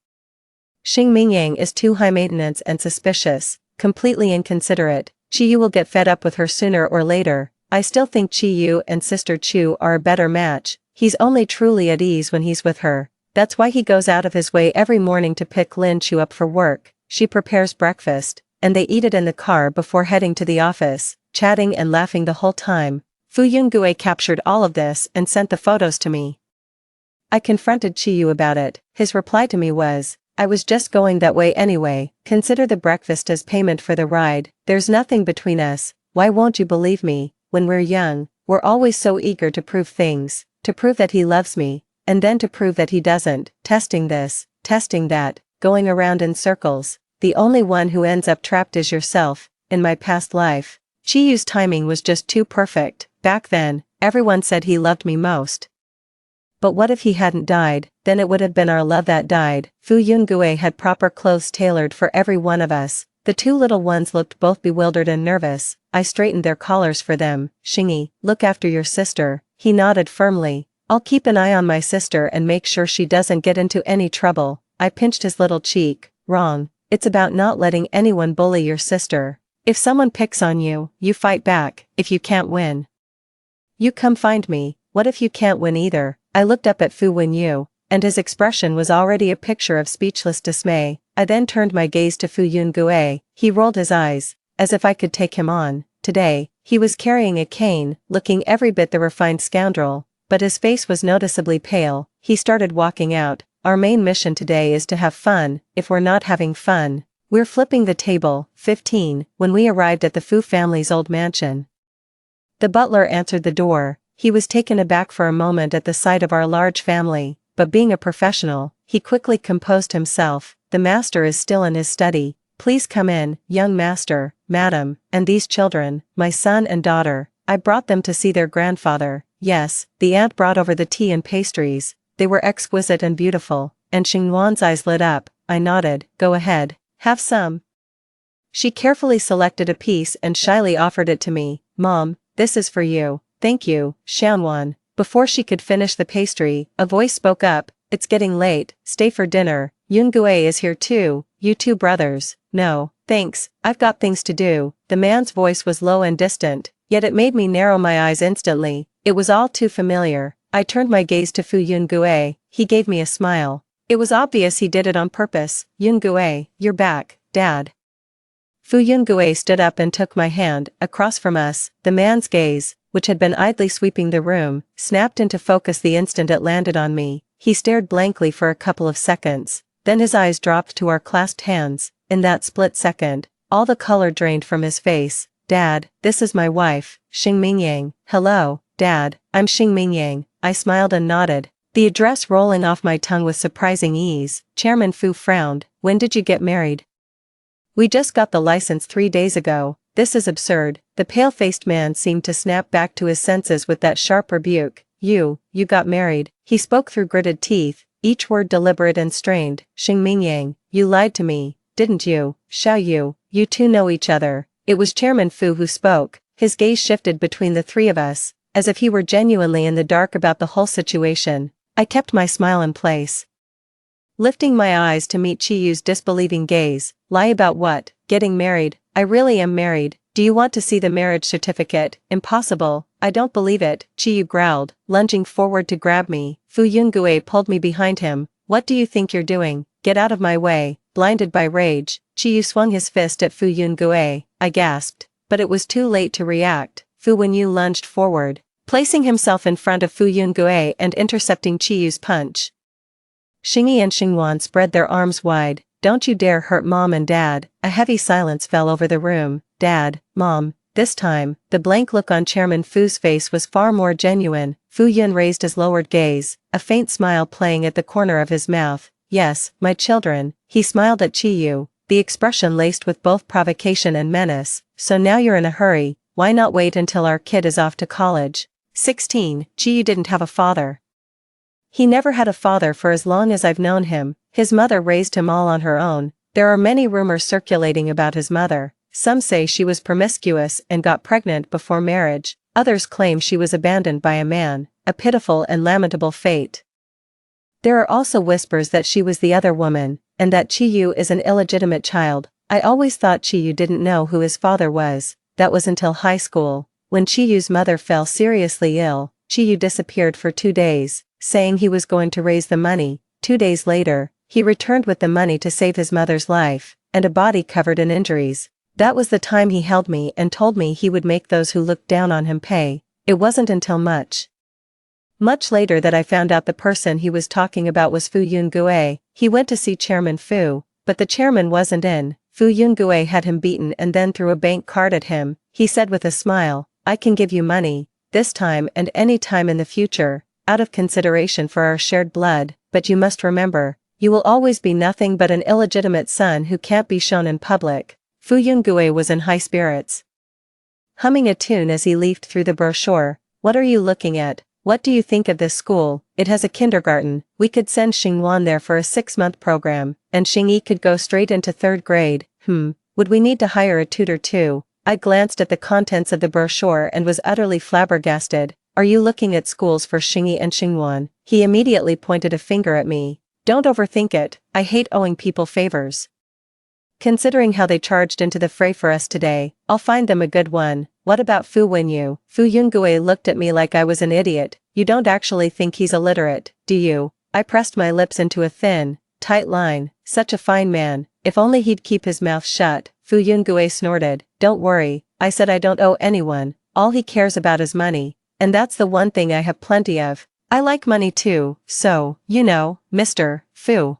Xing Mingyang is too high maintenance and suspicious, completely inconsiderate. Chiyu will get fed up with her sooner or later. I still think Chiyu and Sister Chu are a better match. He's only truly at ease when he's with her. That's why he goes out of his way every morning to pick Lin Chu up for work. She prepares breakfast, and they eat it in the car before heading to the office, chatting and laughing the whole time. Fu Yungue captured all of this and sent the photos to me. I confronted Chiyu about it. His reply to me was, I was just going that way anyway. Consider the breakfast as payment for the ride. There's nothing between us. Why won't you believe me? When we're young, we're always so eager to prove things, to prove that he loves me, and then to prove that he doesn't, testing this, testing that, going around in circles. The only one who ends up trapped is yourself. In my past life, Chiyu's timing was just too perfect. Back then, everyone said he loved me most. But what if he hadn't died? Then it would have been our love that died. Fu Yungue had proper clothes tailored for every one of us. The 2 little ones looked both bewildered and nervous. I straightened their collars for them. Xingyi, look after your sister. He nodded firmly. I'll keep an eye on my sister and make sure she doesn't get into any trouble. I pinched his little cheek. Wrong. It's about not letting anyone bully your sister. If someone picks on you, you fight back. If you can't win, you come find me. What if you can't win either? I looked up at Fu Wenyu, and his expression was already a picture of speechless dismay. I then turned my gaze to Fu Yungue. He rolled his eyes, as if I could take him on. Today, he was carrying a cane, looking every bit the refined scoundrel, but his face was noticeably pale. He started walking out. Our main mission today is to have fun. If we're not having fun, we're flipping the table. 15. When we arrived at the Fu family's old mansion, the butler answered the door. He was taken aback for a moment at the sight of our large family, but being a professional, he quickly composed himself. The master is still in his study. Please come in, young master, madam, and these children, my son and daughter. I brought them to see their grandfather. Yes, the aunt brought over the tea and pastries. They were exquisite and beautiful, and Xingnuan's eyes lit up. I nodded. Go ahead, have some. She carefully selected a piece and shyly offered it to me. Mom, this is for you. Thank you, Xianwan. Before she could finish the pastry, a voice spoke up. It's getting late, stay for dinner. Yungue is here too. You 2 brothers. No, thanks, I've got things to do. The man's voice was low and distant, yet it made me narrow my eyes instantly. It was all too familiar. I turned my gaze to Fu Yungue. He gave me a smile. It was obvious he did it on purpose. Yungue, you're back, Dad. Fu Yungue stood up and took my hand. Across from us, the man's gaze, which had been idly sweeping the room, snapped into focus the instant it landed on me. He stared blankly for a couple of seconds. Then his eyes dropped to our clasped hands. In that split second, all the color drained from his face. Dad, this is my wife, Xing Mingyang. Hello, Dad, I'm Xing Mingyang. I smiled and nodded, the address rolling off my tongue with surprising ease. Chairman Fu frowned. When did you get married? We just got the license 3 days ago. This is absurd. The pale-faced man seemed to snap back to his senses with that sharp rebuke. You got married. He spoke through gritted teeth, each word deliberate and strained. Xing Mingyang, you lied to me, didn't you? Xiao you 2 know each other. It was Chairman Fu who spoke. His gaze shifted between the 3 of us, as if he were genuinely in the dark about the whole situation. I kept my smile in place, lifting my eyes to meet Chiyu's disbelieving gaze. Lie about what? Getting married? I really am married. Do you want to see the marriage certificate? Impossible, I don't believe it, Chiyu growled, lunging forward to grab me. Fu Yungue pulled me behind him. What do you think you're doing? Get out of my way. Blinded by rage, Chiyu swung his fist at Fu Yungue. I gasped, but it was too late to react. Fu Wenyu lunged forward, placing himself in front of Fu Yungue and intercepting Chiyu's punch. Xingyi and Xingwan spread their arms wide. Don't you dare hurt Mom and Dad. A heavy silence fell over the room. Dad, Mom. This time, the blank look on Chairman Fu's face was far more genuine. Fu Yun raised his lowered gaze, a faint smile playing at the corner of his mouth. Yes, my children. He smiled at Chiyu, the expression laced with both provocation and menace. So now you're in a hurry. Why not wait until our kid is off to college? 16. Chiyu didn't have a father. He never had a father for as long as I've known him. His mother raised him all on her own. There are many rumors circulating about his mother. Some say she was promiscuous and got pregnant before marriage. Others claim she was abandoned by a man, a pitiful and lamentable fate. There are also whispers that she was the other woman, and that Chiyu is an illegitimate child. I always thought Chiyu didn't know who his father was. That was until high school. When Chiyu's mother fell seriously ill, Chiyu disappeared for 2 days, saying he was going to raise the money. 2 days later, he returned with the money to save his mother's life, and a body covered in injuries. That was the time he held me and told me he would make those who looked down on him pay. It wasn't until much later that I found out the person he was talking about was Fu Yungue. He went to see Chairman Fu, but the chairman wasn't in. Fu Yungue had him beaten and then threw a bank card at him. He said with a smile, I can give you money, this time and any time in the future, out of consideration for our shared blood, but you must remember, you will always be nothing but an illegitimate son who can't be shown in public. Fu Yungue was in high spirits, humming a tune as he leafed through the brochure. What are you looking at? What do you think of this school? It has a kindergarten. We could send Xingwan there for a 6-month program, and Xingyi could go straight into 3rd grade. Would we need to hire a tutor too? I glanced at the contents of the brochure and was utterly flabbergasted. Are you looking at schools for Xingyi and Xingwan? He immediately pointed a finger at me. Don't overthink it. I hate owing people favors. Considering how they charged into the fray for us today, I'll find them a good one. What about Fu Wenyu? Fu Yungue looked at me like I was an idiot. You don't actually think he's illiterate, do you? I pressed my lips into a thin, tight line. Such a fine man. If only he'd keep his mouth shut. Fu Yungue snorted. Don't worry, I said I don't owe anyone. All he cares about is money. And that's the one thing I have plenty of. I like money too, so, you know, Mr. Fu.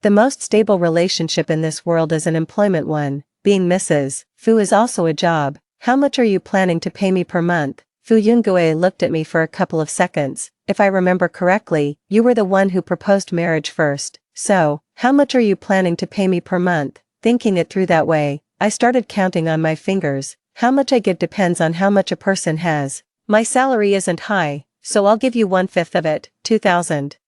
The most stable relationship in this world is an employment one. Being Mrs. Fu is also a job. How much are you planning to pay me per month? Fu Yungue looked at me for a couple of seconds. If I remember correctly, you were the one who proposed marriage first. So, how much are you planning to pay me per month? Thinking it through that way, I started counting on my fingers. How much I give depends on how much a person has. My salary isn't high, so I'll give you 1/5 of it, 2,000.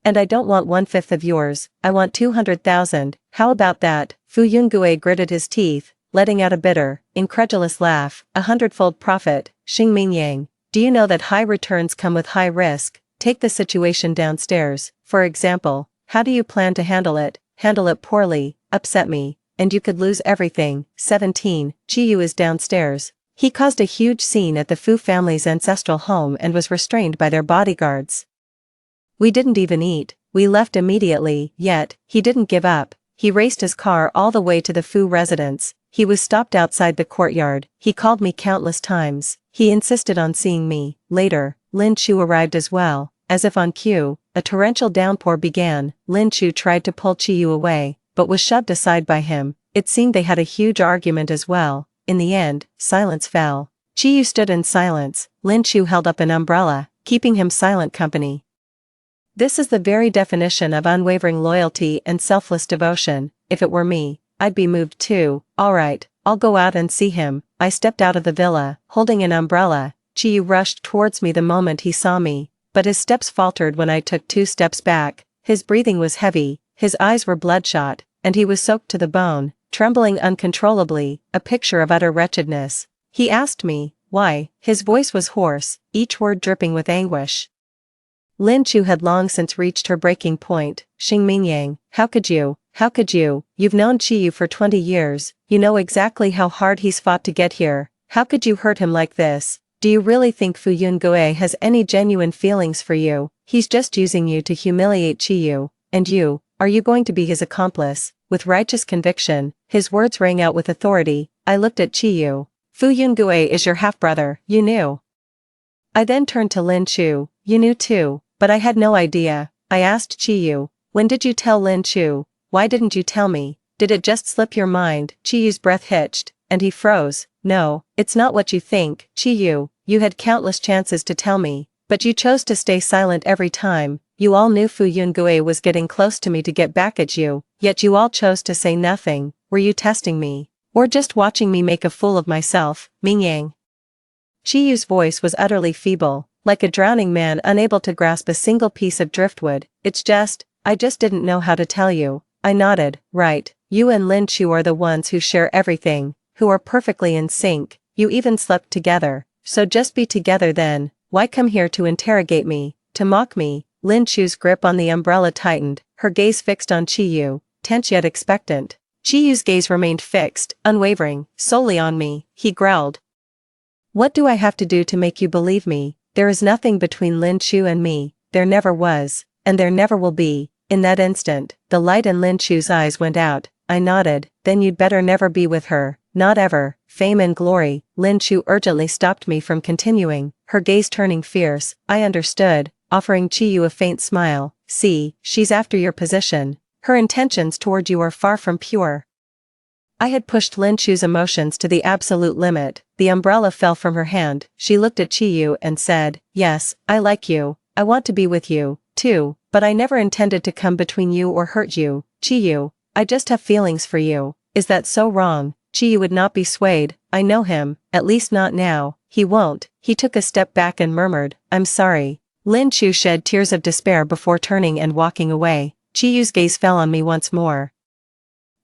And I don't want 1/5 of yours, I want 200,000, how about that? Fu Yungue gritted his teeth, letting out a bitter, incredulous laugh. 100-fold profit. Xing Mingyang, do you know that high returns come with high risk? Take the situation downstairs, for example. How do you plan to handle it? Handle it poorly, upset me, and you could lose everything. 17. Chiyu is downstairs. He caused a huge scene at the Fu family's ancestral home and was restrained by their bodyguards. We didn't even eat. We left immediately, yet, he didn't give up. He raced his car all the way to the Fu residence. He was stopped outside the courtyard. He called me countless times. He insisted on seeing me. Later, Lin Chu arrived as well. As if on cue, a torrential downpour began. Lin Chu tried to pull Chiyu away, but was shoved aside by him. It seemed they had a huge argument as well. In the end, silence fell. Chiyu stood in silence. Lin Chu held up an umbrella, keeping him silent company. This is the very definition of unwavering loyalty and selfless devotion. If it were me, I'd be moved too. Alright, I'll go out and see him. I stepped out of the villa, holding an umbrella. Chiyu rushed towards me the moment he saw me, but his steps faltered when I took 2 steps back. His breathing was heavy, his eyes were bloodshot, and he was soaked to the bone, trembling uncontrollably, a picture of utter wretchedness. He asked me, why? His voice was hoarse, each word dripping with anguish. Lin Chu had long since reached her breaking point. Xing Mingyang, how could you? how could you? You've known Chiyu for 20 years, you know exactly how hard he's fought to get here. How could you hurt him like this? Do you really think Fu Yungue has any genuine feelings for you? He's just using you to humiliate Chiyu. And you, are you going to be his accomplice? With righteous conviction, his words rang out with authority. I looked at Chiyu. Fu Yungue is your half-brother, you knew. I then turned to Lin Chu. You knew too, but I had no idea. I asked Chiyu, when did you tell Lin Chu? Why didn't you tell me? Did it just slip your mind? Chiyu's breath hitched, and he froze. No, it's not what you think, Chiyu. You had countless chances to tell me, but you chose to stay silent every time. You all knew Fu Yungue was getting close to me to get back at you, yet you all chose to say nothing. Were you testing me? Or just watching me make a fool of myself, Mingyang? Chiyu's voice was utterly feeble, like a drowning man unable to grasp a single piece of driftwood. I just didn't know how to tell you. I nodded. Right, you and Lin Chu are the ones who share everything, who are perfectly in sync. You even slept together. So just be together then. Why come here to interrogate me, to mock me? Lin Chu's grip on the umbrella tightened, her gaze fixed on Chiyu, tense yet expectant. Chiyu's gaze remained fixed, unwavering, solely on me. He growled. What do I have to do to make you believe me? There is nothing between Lin Chu and me. There never was, and there never will be. In that instant, the light in Lin Chu's eyes went out. I nodded. Then you'd better never be with her. Not ever. Fame and glory. Lin Chu urgently stopped me from continuing, her gaze turning fierce. I understood, offering Chiyu a faint smile. See, she's after your position. Her intentions toward you are far from pure. I had pushed Lin Chu's emotions to the absolute limit. The umbrella fell from her hand. She looked at Chiyu and said, yes, I like you. I want to be with you, too, but I never intended to come between you or hurt you. Chiyu, I just have feelings for you. Is that so wrong? Chiyu would not be swayed. I know him, at least not now. He won't. He took a step back and murmured, I'm sorry. Lin Chu shed tears of despair before turning and walking away. Chiyu's gaze fell on me once more.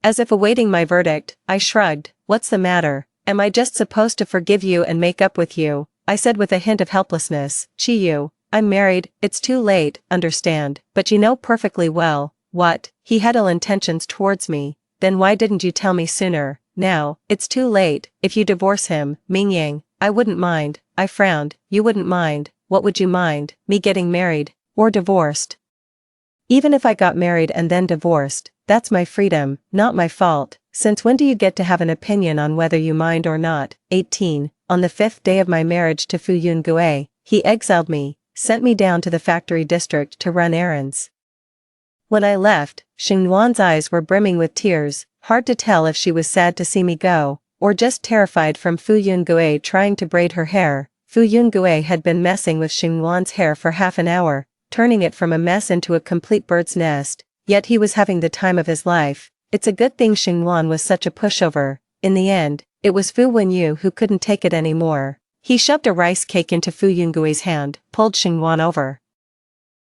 As if awaiting my verdict, I shrugged. What's the matter? Am I just supposed to forgive you and make up with you? I said with a hint of helplessness. Chiyu, I'm married, it's too late, understand, but you know perfectly well. What? He had ill intentions towards me. Then why didn't you tell me sooner? Now, it's too late. If you divorce him, Mingyang, I wouldn't mind. I frowned. You wouldn't mind. What would you mind? Me getting married? Or divorced? Even if I got married and then divorced, that's my freedom, not my fault. Since when do you get to have an opinion on whether you mind or not? 18. On the 5th day of my marriage to Fu Yungue, he exiled me, sent me down to the factory district to run errands. When I left, Xingwan's eyes were brimming with tears, hard to tell if she was sad to see me go, or just terrified from Fu Yungue trying to braid her hair. Fu Yungue had been messing with Xingwan's hair for half an hour, turning it from a mess into a complete bird's nest, yet he was having the time of his life. It's a good thing Xingwan was such a pushover. In the end, it was Fu Wenyu who couldn't take it anymore. He shoved a rice cake into Fu Yungui's hand, pulled Xingwan over,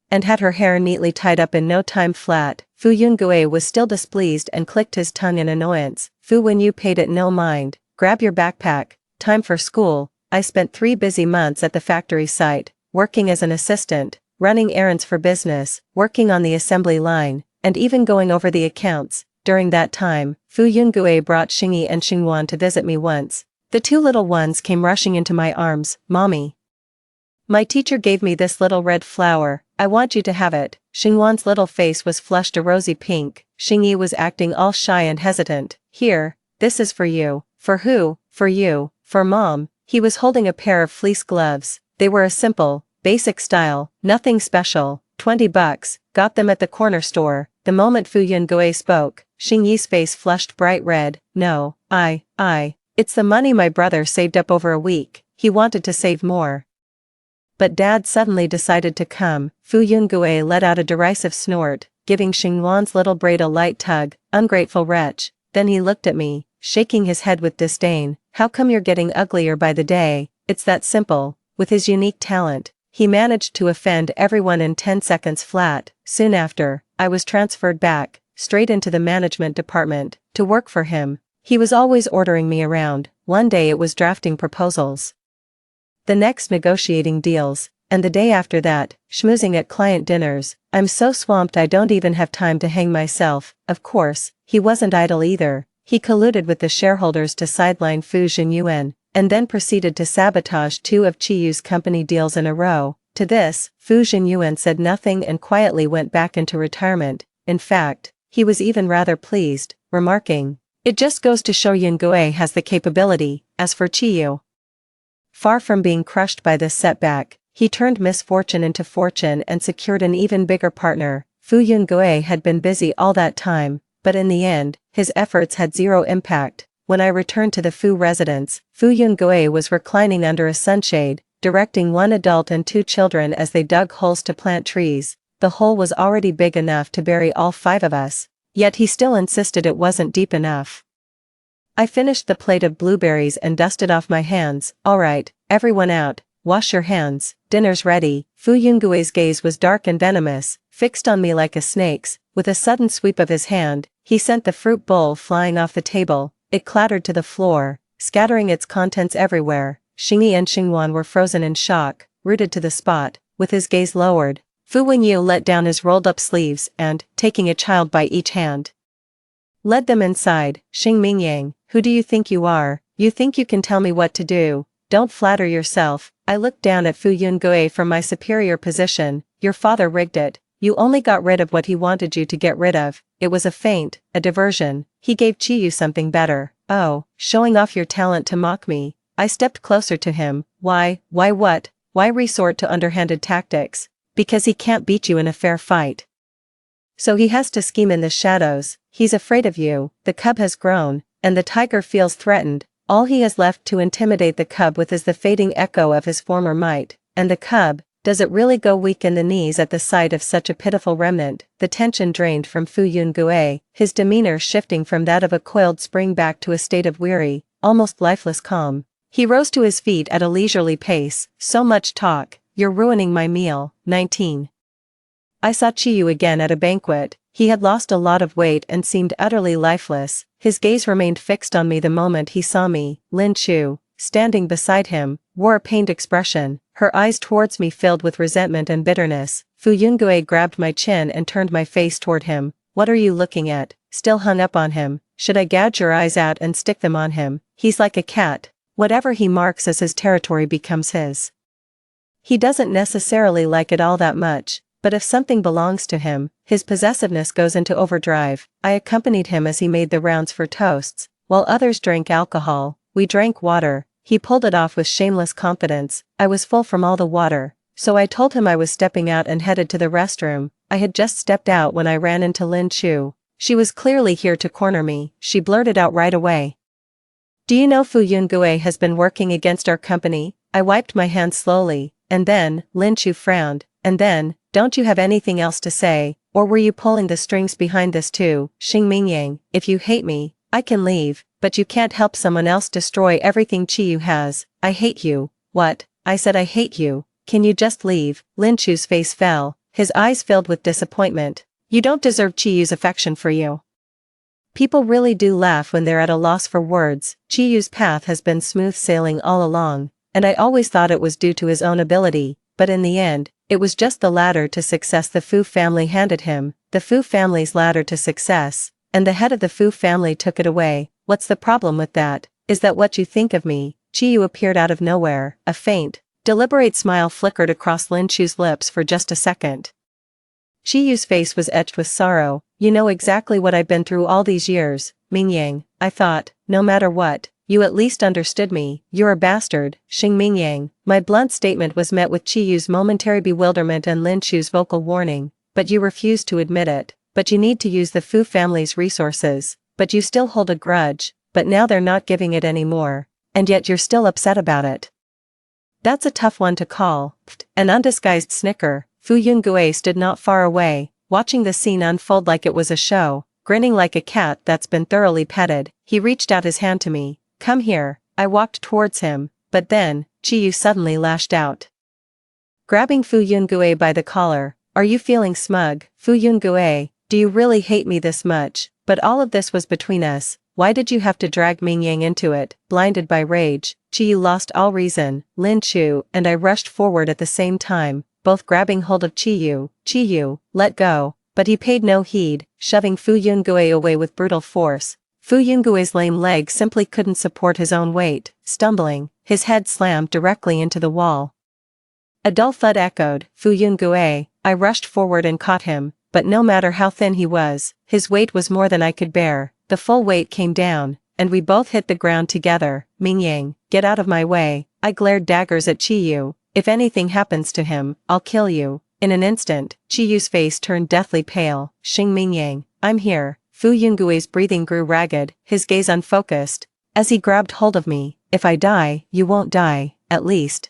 and had her hair neatly tied up in no time flat. Fu Yungue was still displeased and clicked his tongue in annoyance. Fu Wenyu paid it no mind. Grab your backpack. Time for school. I spent 3 busy months at the factory site, working as an assistant, running errands for business, working on the assembly line, and even going over the accounts. During that time, Fu Yungue brought Xingyi and Xingwan to visit me once. The 2 little ones came rushing into my arms. Mommy, my teacher gave me this little red flower. I want you to have it. Xingwan's little face was flushed a rosy pink. Xingyi was acting all shy and hesitant. Here, this is for you. For who? For you. For Mom. He was holding a pair of fleece gloves. They were a simple, basic style, nothing special. $20. Got them at the corner store. The moment Fu Yungue spoke, Xingyi's face flushed bright red. No, it's the money my brother saved up over a week. He wanted to save more. But Dad suddenly decided to come. Fu Yungue let out a derisive snort, giving Xingwan's little braid a light tug. Ungrateful wretch. Then he looked at me, shaking his head with disdain. How come you're getting uglier by the day? It's that simple. With his unique talent, he managed to offend everyone in 10 seconds flat. Soon after, I was transferred back, straight into the management department, to work for him. He was always ordering me around. One day it was drafting proposals, the next negotiating deals, and the day after that, schmoozing at client dinners. I'm so swamped I don't even have time to hang myself. Of course, he wasn't idle either. He colluded with the shareholders to sideline Fu Jinyuan, and then proceeded to sabotage 2 of Chiyu's company deals in a row. To this, Fu Jinyuan said nothing and quietly went back into retirement. In fact, he was even rather pleased, remarking, "It just goes to show Yungue has the capability." As for Chiyu, far from being crushed by this setback, he turned misfortune into fortune and secured an even bigger partner. Fu Yungue had been busy all that time, but in the end, his efforts had zero impact. When I returned to the Fu residence, Fu Yungue was reclining under a sunshade, directing 1 adult and 2 children as they dug holes to plant trees. The hole was already big enough to bury all 5 of us, yet he still insisted it wasn't deep enough. I finished the plate of blueberries and dusted off my hands. "All right, everyone out, wash your hands, dinner's ready." Fu Yungue's gaze was dark and venomous, fixed on me like a snake's. With a sudden sweep of his hand, he sent the fruit bowl flying off the table. It clattered to the floor, scattering its contents everywhere. Xingyi and Xingwan were frozen in shock, rooted to the spot. With his gaze lowered, Fu Wenyu let down his rolled-up sleeves and, taking a child by each hand, led them inside. "Xing Mingyang, who do you think you are? You think you can tell me what to do? Don't flatter yourself." I looked down at Fu Yungue from my superior position. "Your father rigged it. You only got rid of what he wanted you to get rid of. It was a feint, a diversion. He gave Chiyu something better." "Oh, showing off your talent to mock me." I stepped closer to him. Why what? Why resort to underhanded tactics? Because he can't beat you in a fair fight. So he has to scheme in the shadows. He's afraid of you. The cub has grown, and the tiger feels threatened. All he has left to intimidate the cub with is the fading echo of his former might. And the cub, does it really go weak in the knees at the sight of such a pitiful remnant? The tension drained from Fu Yungue, his demeanor shifting from that of a coiled spring back to a state of weary, almost lifeless calm. He rose to his feet at a leisurely pace. "So much talk, you're ruining my meal." 19. I saw Chiyu again at a banquet. He had lost a lot of weight and seemed utterly lifeless. His gaze remained fixed on me the moment he saw me. Lin Chu, standing beside him, wore a pained expression, her eyes towards me filled with resentment and bitterness. Fu Yungue grabbed my chin and turned my face toward him. "What are you looking at? Still hung up on him? Should I gouge your eyes out and stick them on him? He's like a cat. Whatever he marks as his territory becomes his. He doesn't necessarily like it all that much, but if something belongs to him, his possessiveness goes into overdrive." I accompanied him as he made the rounds for toasts. While others drank alcohol, we drank water. He pulled it off with shameless confidence. I was full from all the water, so I told him I was stepping out and headed to the restroom. I had just stepped out when I ran into Lin Chu. She was clearly here to corner me. She blurted out right away, "Do you know Fu Yungue has been working against our company?" I wiped my hands slowly, and then, Lin Chu frowned, "And then, don't you have anything else to say, or were you pulling the strings behind this too?" "Xing Mingyang, if you hate me, I can leave, but you can't help someone else destroy everything Chiyu has." "I hate you." "What?" I said. "I hate you. Can you just leave?" Lin Chu's face fell, his eyes filled with disappointment. "You don't deserve Chiyu's affection for you." People really do laugh when they're at a loss for words. Chiyu's path has been smooth sailing all along, and I always thought it was due to his own ability, but in the end, it was just the ladder to success the Fu family handed him, the Fu family's ladder to success, and the head of the Fu family took it away. What's the problem with that? Is that what you think of me? Chiyu appeared out of nowhere. A faint, deliberate smile flickered across Lin Chu's lips for just a second. Chiyu's face was etched with sorrow. "You know exactly what I've been through all these years, Mingyang." I thought, no matter what, you at least understood me. "You're a bastard, Xing Mingyang." My blunt statement was met with Chiyu's momentary bewilderment and Lin Chu's vocal warning. "But you refuse to admit it. But you need to use the Fu family's resources. But you still hold a grudge. But now they're not giving it anymore. And yet you're still upset about it. That's a tough one to call." An undisguised snicker. Fu Yungue stood not far away, watching the scene unfold like it was a show, grinning like a cat that's been thoroughly petted. He reached out his hand to me. "Come here." I walked towards him, but then, Chiyu suddenly lashed out, grabbing Fu Yungue by the collar. "Are you feeling smug, Fu Yungue? Do you really hate me this much? But all of this was between us. Why did you have to drag Mingyang into it?" Blinded by rage, Chiyu lost all reason. Lin Chu and I rushed forward at the same time, both grabbing hold of Chiyu. Chiyu, let go. But he paid no heed, shoving Fu Yungue away with brutal force. Fu Yungue's lame leg simply couldn't support his own weight. Stumbling, his head slammed directly into the wall. A dull thud echoed. Fu Yungue. I rushed forward and caught him, but no matter how thin he was, his weight was more than I could bear. The full weight came down, and we both hit the ground together. Mingyang, get out of my way. I glared daggers at Chiyu. If anything happens to him, I'll kill you. In an instant, Chiyu's face turned deathly pale. Xing Mingyang, I'm here. Fu Yungue's breathing grew ragged, his gaze unfocused. As he grabbed hold of me, if I die, you won't die, at least.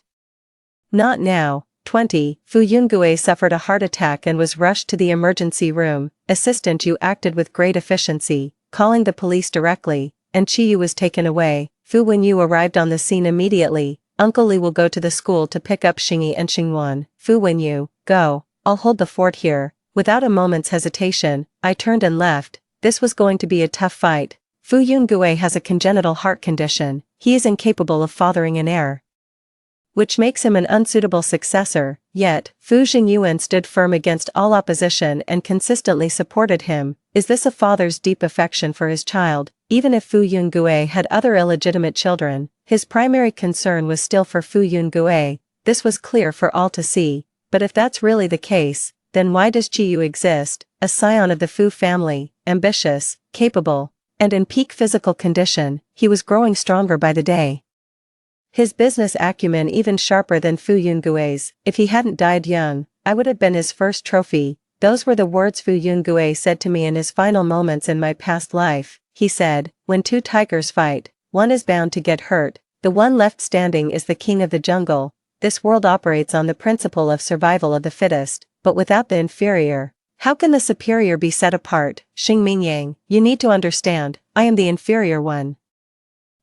Not now. 20. Fu Yungue suffered a heart attack and was rushed to the emergency room. Assistant Yu acted with great efficiency, calling the police directly, and Chiyu was taken away. Fu Wenyu arrived on the scene immediately. Uncle Li will go to the school to pick up Xingyi and Xingwan. Fu Wenyu, go. I'll hold the fort here. Without a moment's hesitation, I turned and left. This was going to be a tough fight. Fu Yungue has a congenital heart condition. He is incapable of fathering an heir, which makes him an unsuitable successor. Yet, Fu Xingyuan stood firm against all opposition and consistently supported him. Is this a father's deep affection for his child? Even if Fu Yungue had other illegitimate children, his primary concern was still for Fu Yungue. This was clear for all to see. But if that's really the case, then why does Chiyu exist? A scion of the Fu family, ambitious, capable, and in peak physical condition, he was growing stronger by the day. His business acumen even sharper than Fu Yungue's. If he hadn't died young, I would have been his first trophy. Those were the words Fu Yungue said to me in his final moments in my past life. He said, when two tigers fight, one is bound to get hurt. The one left standing is the king of the jungle. This world operates on the principle of survival of the fittest, but without the inferior. How can the superior be set apart? Xing Mingyang, you need to understand, I am the inferior one.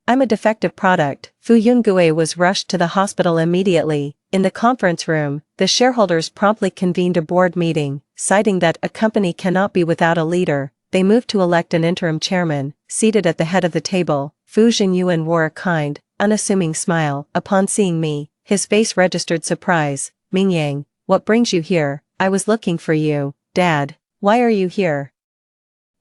I'm a defective product. Fu Yungue was rushed to the hospital immediately. In the conference room, the shareholders promptly convened a board meeting, citing that a company cannot be without a leader. They moved to elect an interim chairman. Seated at the head of the table, Fu Xingyuan wore a kind, unassuming smile. Upon seeing me, his face registered surprise. Mingyang, what brings you here? I was looking for you, Dad. Why are you here?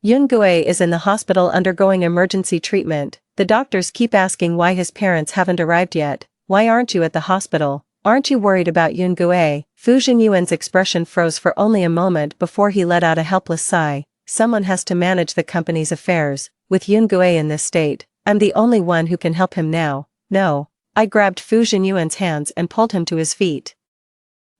Yungue is in the hospital undergoing emergency treatment. The doctors keep asking why his parents haven't arrived yet. Why aren't you at the hospital? Aren't you worried about Yungue? Fu Xingyuan's expression froze for only a moment before he let out a helpless sigh. Someone has to manage the company's affairs. With Yungue in this state, I'm the only one who can help him now. No. I grabbed Fu Xingyuan's hands and pulled him to his feet.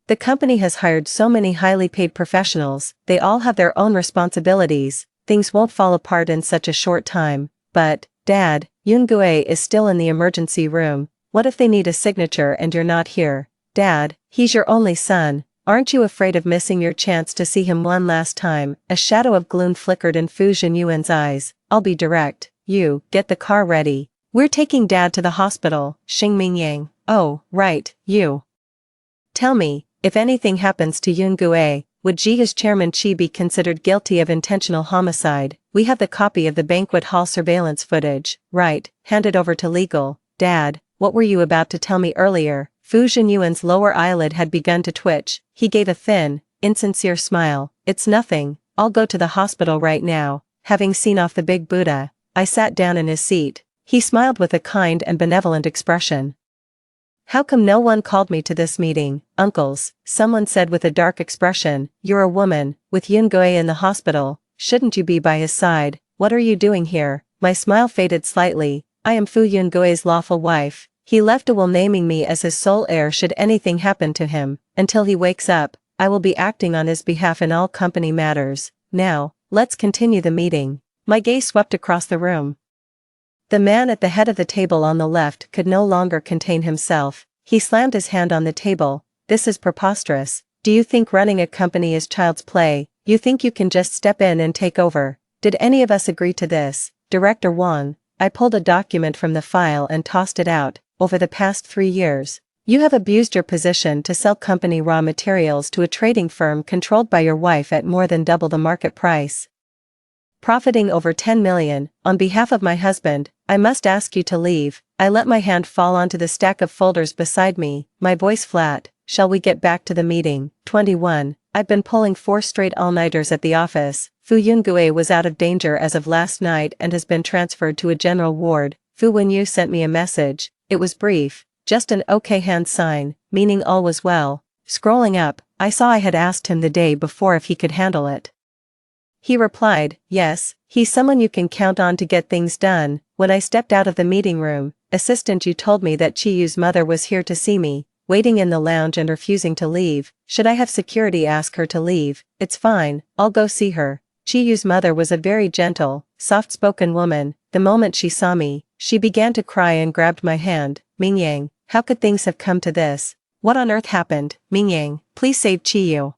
The company has hired so many highly paid professionals, they all have their own responsibilities. Things won't fall apart in such a short time. But, Dad, Yungue is still in the emergency room. What if they need a signature and you're not here? Dad, he's your only son. Aren't you afraid of missing your chance to see him one last time? A shadow of gloom flickered in Fu Xingyuan's eyes. I'll be direct. You, get the car ready. We're taking Dad to the hospital. Xing Mingyang. Oh, right, you. Tell me, if anything happens to Yungue, would Jia's chairman Qi be considered guilty of intentional homicide? We have the copy of the banquet hall surveillance footage. Right, hand it over to legal. Dad, what were you about to tell me earlier? Fu Xingyuan's lower eyelid had begun to twitch. He gave a thin, insincere smile. It's nothing. I'll go to the hospital right now. Having seen off the big Buddha, I sat down in his seat. He smiled with a kind and benevolent expression. How come no one called me to this meeting? Uncles, someone said with a dark expression. You're a woman, with Yungue in the hospital. Shouldn't you be by his side? What are you doing here? My smile faded slightly. I am Fu Yungue's lawful wife. He left a will naming me as his sole heir should anything happen to him. Until he wakes up, I will be acting on his behalf in all company matters. Now, let's continue the meeting. My gaze swept across the room. The man at the head of the table on the left could no longer contain himself. He slammed his hand on the table. This is preposterous. Do you think running a company is child's play? You think you can just step in and take over? Did any of us agree to this? Director Wang, I pulled a document from the file and tossed it out. Over the past 3 years, you have abused your position to sell company raw materials to a trading firm controlled by your wife at more than double the market price, profiting over 10 million. On behalf of my husband, I must ask you to leave. I let my hand fall onto the stack of folders beside me, my voice flat. Shall we get back to the meeting? 21. I've been pulling 4 straight all-nighters at the office. Fu Yungue was out of danger as of last night and has been transferred to a general ward. Fu Wenyu sent me a message. It was brief, just an okay hand sign, meaning all was well. Scrolling up, I saw I had asked him the day before if he could handle it. He replied, yes, he's someone you can count on to get things done. When I stepped out of the meeting room, assistant, you told me that Chiyu's mother was here to see me, waiting in the lounge and refusing to leave. Should I have security ask her to leave? It's fine, I'll go see her. Chiyu's mother was a very gentle, soft-spoken woman. The moment she saw me, she began to cry and grabbed my hand. Mingyang, how could things have come to this? What on earth happened? Mingyang, please save Chiyu.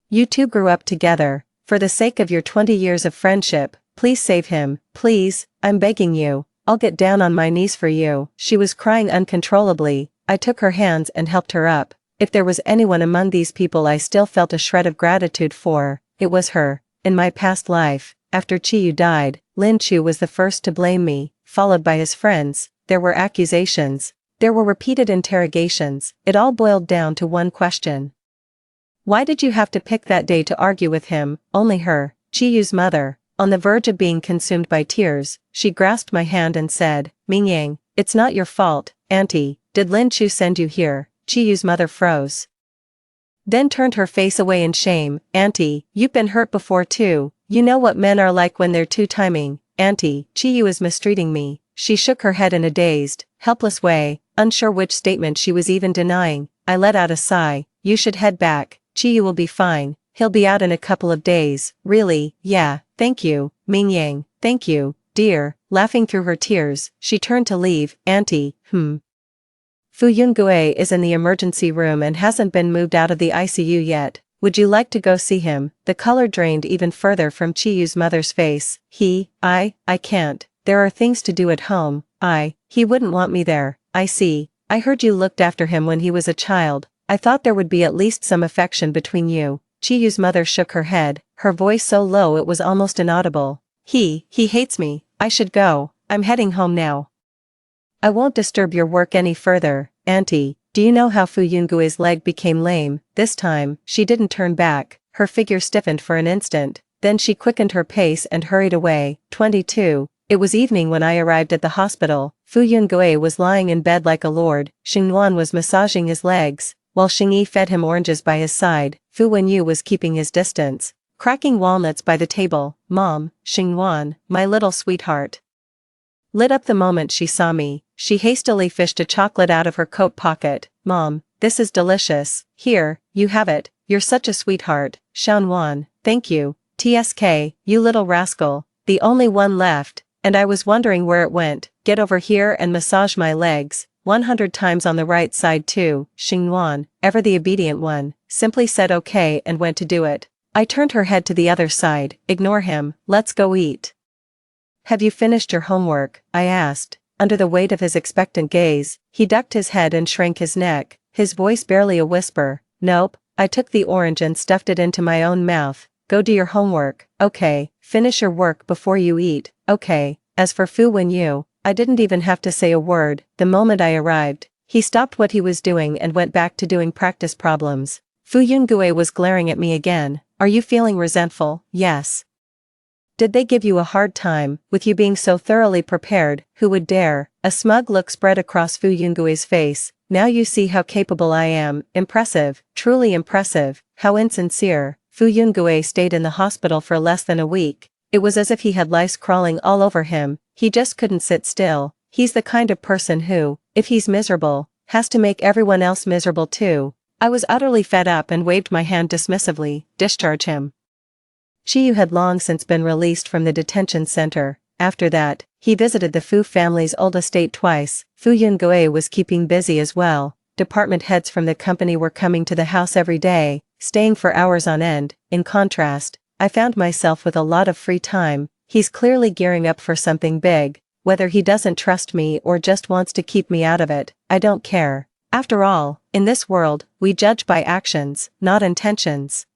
You two grew up together. For the sake of your 20 years of friendship, please save him, please, I'm begging you. I'll get down on my knees for you. She was crying uncontrollably. I took her hands and helped her up. If there was anyone among these people I still felt a shred of gratitude for, it was her. In my past life, after Chiyu died, Lin Chu was the first to blame me, followed by his friends. There were accusations. There were repeated interrogations. It all boiled down to one question. Why did you have to pick that day to argue with him? Only her, Chiyu's mother. On the verge of being consumed by tears, she grasped my hand and said, Mingyang, it's not your fault, auntie. Did Lin Chu send you here? Chiyu's mother froze. Then turned her face away in shame. Auntie, you've been hurt before too. You know what men are like when they're two-timing. Auntie, Chiyu is mistreating me. She shook her head in a dazed, helpless way, unsure which statement she was even denying. I let out a sigh. You should head back. Chiyu will be fine. He'll be out in a couple of days. Really? Yeah, thank you, Mingyang, thank you, dear. Laughing through her tears, she turned to leave. Auntie, Fu Yungue is in the emergency room and hasn't been moved out of the ICU yet. Would you like to go see him? The color drained even further from Chiyu's mother's face. I can't. There are things to do at home. He wouldn't want me there. I see. I heard you looked after him when he was a child. I thought there would be at least some affection between you. Chiyu's mother shook her head, her voice so low it was almost inaudible. He hates me. I should go. I'm heading home now. I won't disturb your work any further. Auntie, do you know how Fu Yungui's leg became lame? This time, she didn't turn back. Her figure stiffened for an instant. Then she quickened her pace and hurried away. 22. It was evening when I arrived at the hospital. Fu Yungue was lying in bed like a lord. Xingnuan was massaging his legs, while Xingyi fed him oranges by his side. Fu Wenyu was keeping his distance, cracking walnuts by the table. Mom, Xingnuan, my little sweetheart, lit up the moment she saw me. She hastily fished a chocolate out of her coat pocket. Mom, this is delicious. Here, you have it. You're such a sweetheart. Xiaonuan, thank you. TSK, you little rascal, the only one left, and I was wondering where it went. Get over here and massage my legs, 100 times on the right side too. Xingnuan, ever the obedient one, simply said okay and went to do it. I turned her head to the other side. Ignore him, let's go eat. Have you finished your homework? I asked. Under the weight of his expectant gaze, he ducked his head and shrank his neck, his voice barely a whisper. Nope. I took the orange and stuffed it into my own mouth. Go do your homework. Okay. Finish your work before you eat. Okay. As for Fu Wenyu, I didn't even have to say a word. The moment I arrived, he stopped what he was doing and went back to doing practice problems. Fu Yungue was glaring at me again. Are you feeling resentful? Yes. Did they give you a hard time, with you being so thoroughly prepared? Who would dare? A smug look spread across Fu Yungui's face. Now you see how capable I am. Impressive, truly impressive. How insincere. Fu Yungue stayed in the hospital for less than a week. It was as if he had lice crawling all over him. He just couldn't sit still. He's the kind of person who, if he's miserable, has to make everyone else miserable too. I was utterly fed up and waved my hand dismissively. Discharge him. Chiyu had long since been released from the detention center. After that, he visited the Fu family's old estate twice. Fu Yungue was keeping busy as well. Department heads from the company were coming to the house every day, staying for hours on end. In contrast, I found myself with a lot of free time. He's clearly gearing up for something big. Whether he doesn't trust me or just wants to keep me out of it, I don't care. After all, in this world, we judge by actions, not intentions.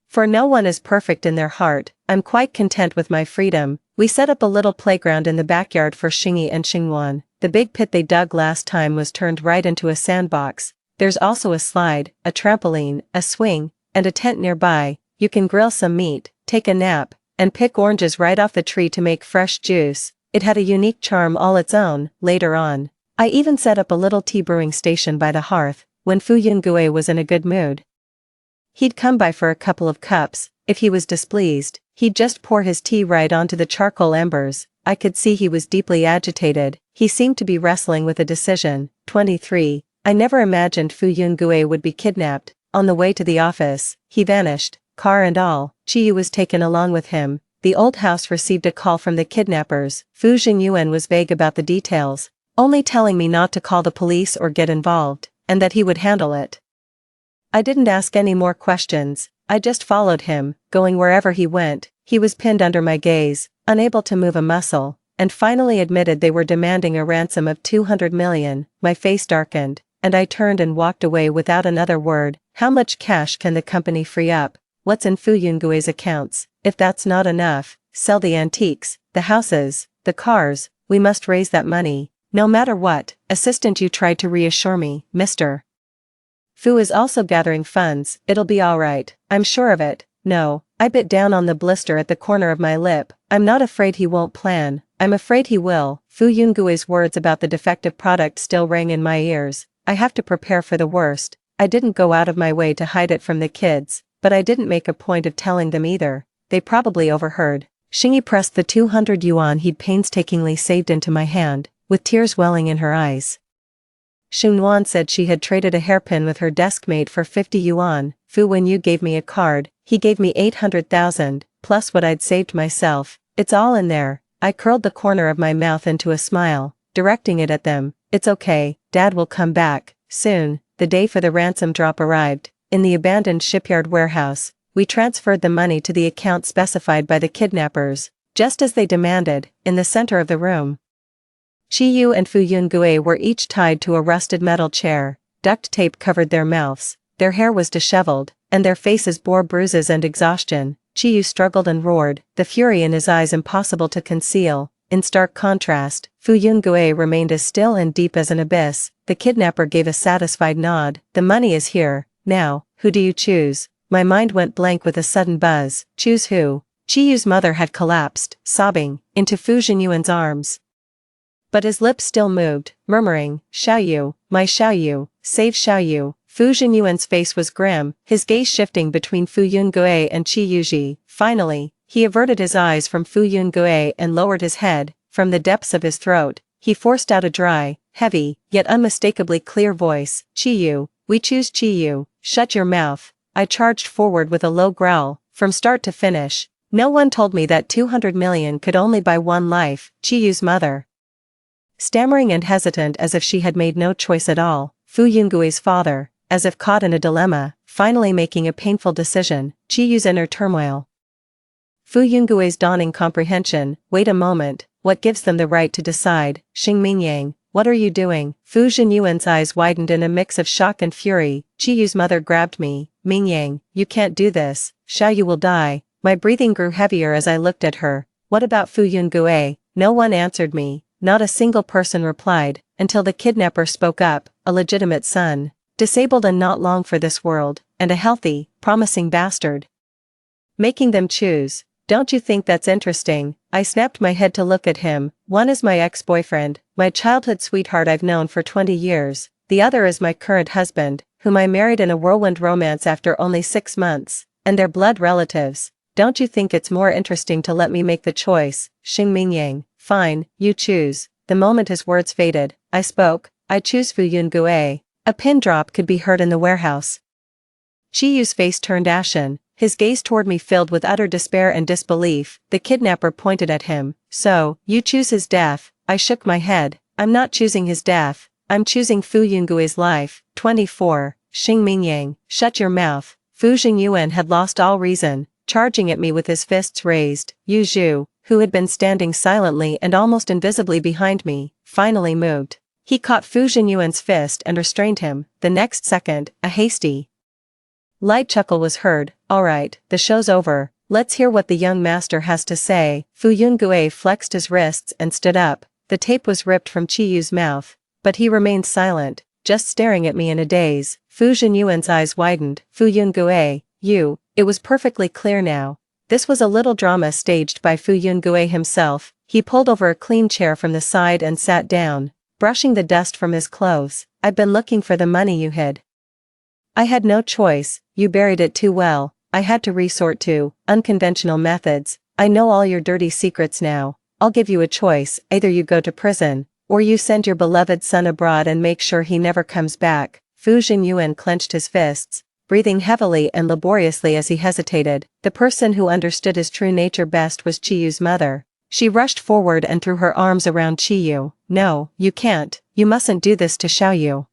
For no one is perfect in their heart, I'm quite content with my freedom. We set up a little playground in the backyard for Xingyi and Xingwan. The big pit they dug last time was turned right into a sandbox. There's also a slide, a trampoline, a swing, and a tent nearby. You can grill some meat, take a nap, and pick oranges right off the tree to make fresh juice. It had a unique charm all its own. Later on, I even set up a little tea brewing station by the hearth. When Fu Yungue was in a good mood, he'd come by for a couple of cups. If he was displeased, he'd just pour his tea right onto the charcoal embers. I could see he was deeply agitated. He seemed to be wrestling with a decision. 23. I never imagined Fu Yungue would be kidnapped. On the way to the office, he vanished, car and all. Qiyu was taken along with him. The old house received a call from the kidnappers. Fu Jingyuan was vague about the details, only telling me not to call the police or get involved, and that he would handle it. I didn't ask any more questions. I just followed him, going wherever he went. He was pinned under my gaze, unable to move a muscle, and finally admitted they were demanding a ransom of 200 million. My face darkened, and I turned and walked away without another word. How much cash can the company free up? What's in Fu Yungui's accounts? If that's not enough, sell the antiques, the houses, the cars. We must raise that money, no matter what. Assistant Yu tried to reassure me. Mr. Fu is also gathering funds. It'll be alright, I'm sure of it. No, I bit down on the blister at the corner of my lip. I'm not afraid he won't plan. I'm afraid he will. Fu Yungui's words about the defective product still rang in my ears. I have to prepare for the worst. I didn't go out of my way to hide it from the kids, but I didn't make a point of telling them either. They probably overheard. Xingyi pressed the 200 yuan he'd painstakingly saved into my hand, with tears welling in her eyes. Xingwan said she had traded a hairpin with her desk mate for 50 yuan. Fu Wenyu gave me a card. He gave me 800,000, plus what I'd saved myself. It's all in there. I curled the corner of my mouth into a smile, directing it at them. It's okay, Dad will come back soon. The day for the ransom drop arrived. In the abandoned shipyard warehouse, we transferred the money to the account specified by the kidnappers, just as they demanded. In the center of the room, Qiyu and Fu Yungue were each tied to a rusted metal chair. Duct tape covered their mouths, their hair was disheveled, and their faces bore bruises and exhaustion. Qiyu struggled and roared, the fury in his eyes impossible to conceal. In stark contrast, Fu Yungue remained as still and deep as an abyss. The kidnapper gave a satisfied nod. The money is here. Now, who do you choose? My mind went blank with a sudden buzz. Choose who? Qiyu's mother had collapsed, sobbing, into Fu Jinyuan's arms. But his lips still moved, murmuring, Xiaoyu, my Xiaoyu, save Xiaoyu. Fu Jinyuan's face was grim, his gaze shifting between Fu Yungue and Qiyuji. Finally, he averted his eyes from Fu Yungue and lowered his head. From the depths of his throat, he forced out a dry, heavy, yet unmistakably clear voice. Qiyu, we choose Qiyu. Shut your mouth. I charged forward with a low growl. From start to finish, no one told me that 200 million could only buy one life. Qiyu's mother, stammering and hesitant as if she had made no choice at all. Fu Yungui's father, as if caught in a dilemma, finally making a painful decision. Qiyu's inner turmoil. Fu Yungui's dawning comprehension. Wait a moment, what gives them the right to decide? Xing Mingyang, what are you doing? Fu Jinyuan's eyes widened in a mix of shock and fury. Qiyu's mother grabbed me. Mingyang, you can't do this. Xiaoyu will die. My breathing grew heavier as I looked at her. What about Fu Yungue? No one answered me. Not a single person replied, until the kidnapper spoke up. A legitimate son, disabled and not long for this world, and a healthy, promising bastard. Making them choose. Don't you think that's interesting? I snapped my head to look at him. One is my ex-boyfriend, my childhood sweetheart I've known for 20 years. The other is my current husband, whom I married in a whirlwind romance after only 6 months, and they're blood relatives. Don't you think it's more interesting to let me make the choice? Xing Mingyang, fine, you choose. The moment his words faded, I spoke. I choose Fu Yungue. A pin drop could be heard in the warehouse. Qiyu's face turned ashen, his gaze toward me filled with utter despair and disbelief. The kidnapper pointed at him. So, you choose his death? I shook my head. I'm not choosing his death. I'm choosing Fu Yungui's life. 24. Xing Mingyang, shut your mouth. Fu Jingyuan had lost all reason, charging at me with his fists raised. Yu Zhu, who had been standing silently and almost invisibly behind me, finally moved. He caught Fu Jinyuan's fist and restrained him. The next second, a hasty Light chuckle was heard. Alright, the show's over, let's hear what the young master has to say. Fu Yungue flexed his wrists and stood up. The tape was ripped from Chiyu's mouth, but he remained silent, just staring at me in a daze. Fu Zhenyuan's eyes widened. Fu Yungue, you. It was perfectly clear now. This was a little drama staged by Fu Yungue himself. He pulled over a clean chair from the side and sat down, brushing the dust from his clothes. I've been looking for the money you hid. I had no choice, you buried it too well. I had to resort to unconventional methods. I know all your dirty secrets now. I'll give you a choice, either you go to prison, or you send your beloved son abroad and make sure he never comes back. Fu Zhenyuan clenched his fists, breathing heavily and laboriously as he hesitated. The person who understood his true nature best was Chiyu's mother. She rushed forward and threw her arms around Chiyu. No, you can't, you mustn't do this to Xiaoyu.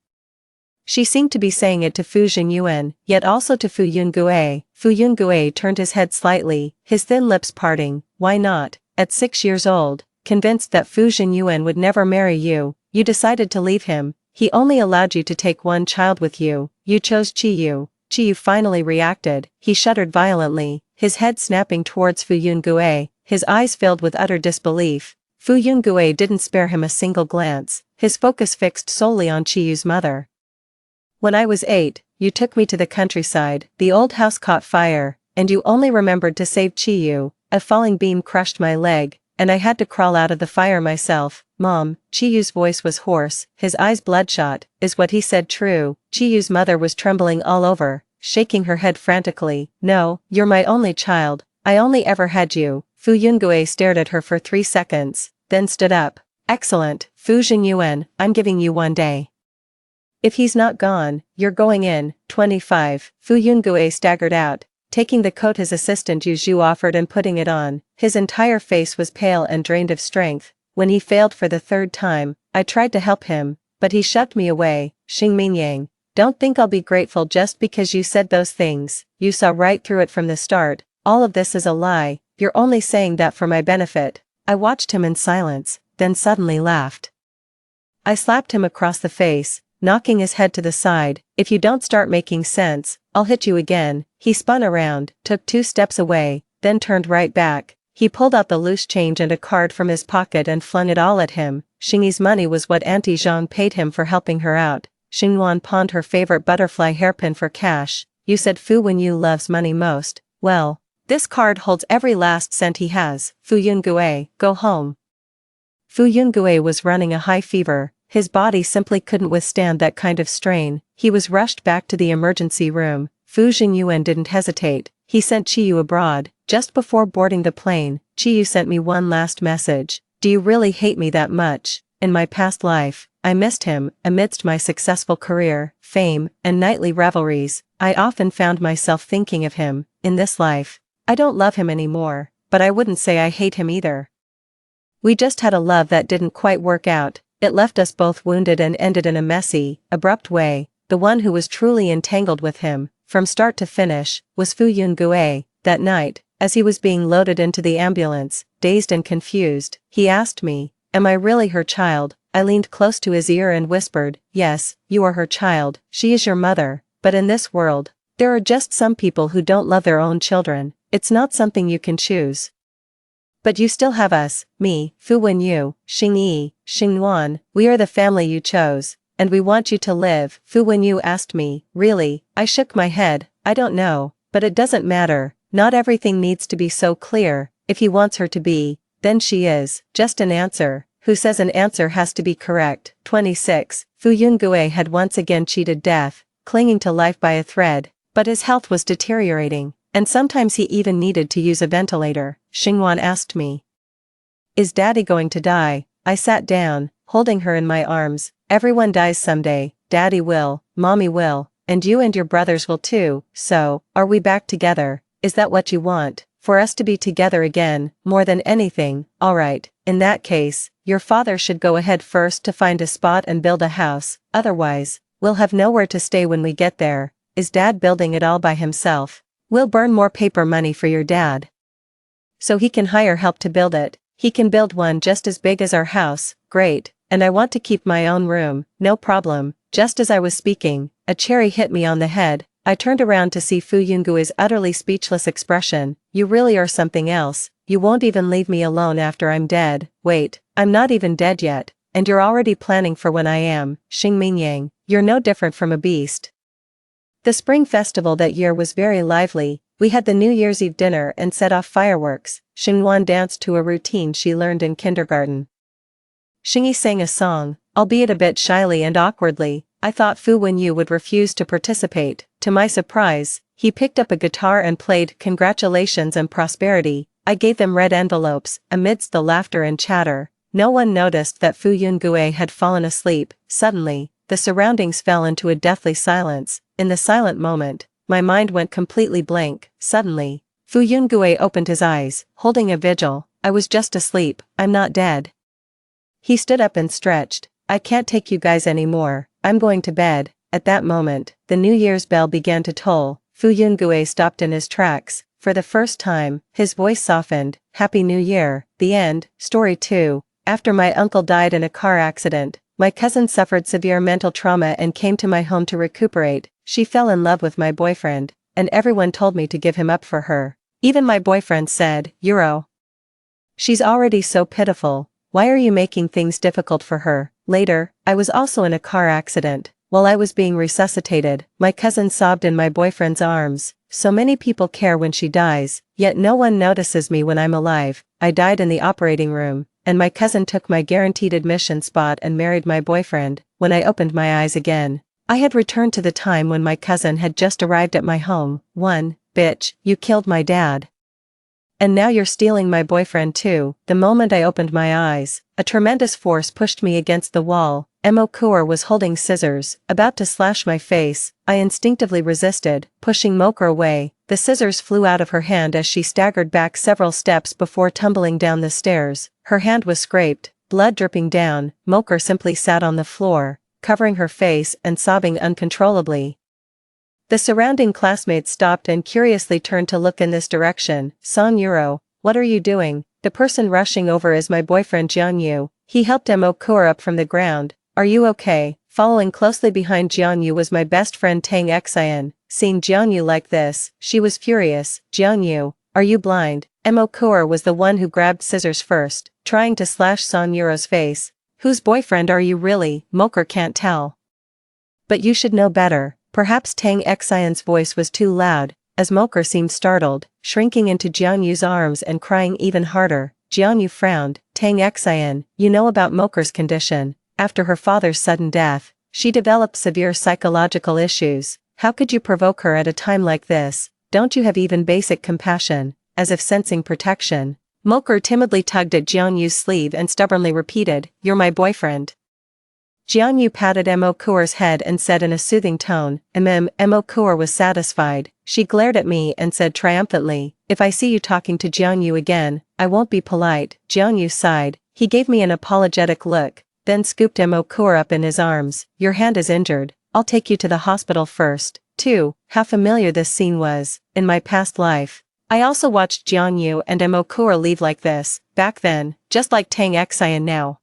She seemed to be saying it to Fu Zhenyuan, yet also to Fu Yungue. Fu Yungue turned his head slightly, his thin lips parting. Why not? At 6 years old, convinced that Fu Zhenyuan would never marry you, you decided to leave him. He only allowed you to take one child with you. You chose Chiyu. Chiyu finally reacted. He shuddered violently, his head snapping towards Fu Yungue, his eyes filled with utter disbelief. Fu Yungue didn't spare him a single glance, his focus fixed solely on Chiyu's mother. When I was 8, you took me to the countryside. The old house caught fire, and you only remembered to save Chiyu. A falling beam crushed my leg, and I had to crawl out of the fire myself. Mom, Chiyu's voice was hoarse, his eyes bloodshot. Is what he said true? Chiyu's mother was trembling all over, shaking her head frantically. No, you're my only child. I only ever had you. Fu Yungue stared at her for 3 seconds, then stood up. Excellent, Fu Zhenyuan, I'm giving you 1 day. If he's not gone, you're going in. 25. Fu Yungue staggered out, taking the coat his assistant Yu Zhu offered and putting it on. His entire face was pale and drained of strength. When he failed for the 3rd time, I tried to help him, but he shoved me away. Xing Mingyang, don't think I'll be grateful just because you said those things. You saw right through it from the start. All of this is a lie. You're only saying that for my benefit. I watched him in silence, then suddenly laughed. I slapped him across the face, knocking his head to the side. If you don't start making sense, I'll hit you again. He spun around, took 2 steps away, then turned right back. He pulled out the loose change and a card from his pocket and flung it all at him. Xingyi's money was what Auntie Zhang paid him for helping her out. Xingluan pawned her favorite butterfly hairpin for cash. You said Fu Wenyu loves money most. Well, this card holds every last cent he has. Fu Yungue, go home. Fu Yungue was running a high fever. His body simply couldn't withstand that kind of strain. He was rushed back to the emergency room. Fu Zhenyuan didn't hesitate. He sent Chiyu abroad. Just before boarding the plane, Chiyu sent me one last message. Do you really hate me that much? In my past life, I missed him. Amidst my successful career, fame, and nightly revelries, I often found myself thinking of him. In this life, I don't love him anymore, but I wouldn't say I hate him either. We just had a love that didn't quite work out. It left us both wounded and ended in a messy, abrupt way. The one who was truly entangled with him, from start to finish, was Fu Yungue. That night, as he was being loaded into the ambulance, dazed and confused, he asked me, am I really her child? I leaned close to his ear and whispered, yes, you are her child, she is your mother, but in this world, there are just some people who don't love their own children. It's not something you can choose. But you still have us, me, Fu Wenyu, Xingyi, Xingluan, we are the family you chose, and we want you to live. Fu Wenyu asked me, really? I shook my head, I don't know, but it doesn't matter, not everything needs to be so clear. If he wants her to be, then she is, just an answer. Who says an answer has to be correct? 26. Fu Yungue had once again cheated death, clinging to life by a thread, but his health was deteriorating, and sometimes he even needed to use a ventilator. Xingluan asked me, is Daddy going to die? I sat down, holding her in my arms. Everyone dies someday. Daddy will, Mommy will, and you and your brothers will too. So, are we back together? Is that what you want? For us to be together again, more than anything? Alright, in that case, your father should go ahead first to find a spot and build a house, otherwise, we'll have nowhere to stay when we get there. Is Dad building it all by himself? We'll burn more paper money for your dad, so he can hire help to build it. He can build one just as big as our house. Great, and I want to keep my own room. No problem. Just as I was speaking, a cherry hit me on the head. I turned around to see Fu Yungui's utterly speechless expression. You really are something else. You won't even leave me alone after I'm dead. Wait, I'm not even dead yet, and you're already planning for when I am. Xing Mingyang, you're no different from a beast. The spring festival that year was very lively. We had the New Year's Eve dinner and set off fireworks. Xingwan danced to a routine she learned in kindergarten. Xingyi sang a song, albeit a bit shyly and awkwardly. I thought Fu Wenyu would refuse to participate. To my surprise, he picked up a guitar and played "Congratulations and Prosperity." I gave them red envelopes. Amidst the laughter and chatter, no one noticed that Fu Yungue had fallen asleep. Suddenly, the surroundings fell into a deathly silence. In the silent moment, my mind went completely blank. Suddenly, Fu Yungue opened his eyes, holding a vigil. I was just asleep, I'm not dead. He stood up and stretched. I can't take you guys anymore, I'm going to bed. At that moment, the New Year's bell began to toll. Fu Yungue stopped in his tracks. For the first time, his voice softened. Happy New Year. The end. Story 2. After my uncle died in a car accident, my cousin suffered severe mental trauma and came to my home to recuperate. She fell in love with my boyfriend, and everyone told me to give him up for her. Even my boyfriend said, Euro. She's already so pitiful. Why are you making things difficult for her? Later, I was also in a car accident. While I was being resuscitated, my cousin sobbed in my boyfriend's arms. So many people care when she dies, yet no one notices me when I'm alive. I died in the operating room, and my cousin took my guaranteed admission spot and married my boyfriend. When I opened my eyes again, I had returned to the time when my cousin had just arrived at my home. Bitch, you killed my dad. And now you're stealing my boyfriend too. The moment I opened my eyes, a tremendous force pushed me against the wall. Mo Kuer was holding scissors, about to slash my face. I instinctively resisted, pushing Mokur away. The scissors flew out of her hand as she staggered back several steps before tumbling down the stairs. Her hand was scraped, blood dripping down. Mokur simply sat on the floor, covering her face and sobbing uncontrollably. The surrounding classmates stopped and curiously turned to look in this direction. Son Euro, what are you doing? The person rushing over is my boyfriend Jianyu. He helped Mo Kuer up from the ground. Are you okay? Following closely behind Jianyu was my best friend Tang Xian. Seeing Jianyu like this, she was furious. Jianyu, are you blind? Mo Kuer was the one who grabbed scissors first, trying to slash Son Euro's face. Whose boyfriend are you really? Mokur can't tell. But you should know better. Perhaps Tang Xian's voice was too loud, as Mokur seemed startled, shrinking into Jianyu's arms and crying even harder. Jianyu frowned. Tang Xian, you know about Mokur's condition. After her father's sudden death, she developed severe psychological issues. How could you provoke her at a time like this? Don't you have even basic compassion? As if sensing protection, Mokur timidly tugged at Jianyu's sleeve and stubbornly repeated, You're my boyfriend. Jianyu patted Mo Kuer's head and said in a soothing tone, Mo Kuer was satisfied. She glared at me and said triumphantly, If I see you talking to Jianyu again, I won't be polite. Jianyu sighed. He gave me an apologetic look, then scooped Mo Kuer up in his arms. Your hand is injured. I'll take you to the hospital first. 2. How familiar this scene was. In my past life, I also watched Jianyu and Mo Kuer leave like this, back then, just like Tang Xian now.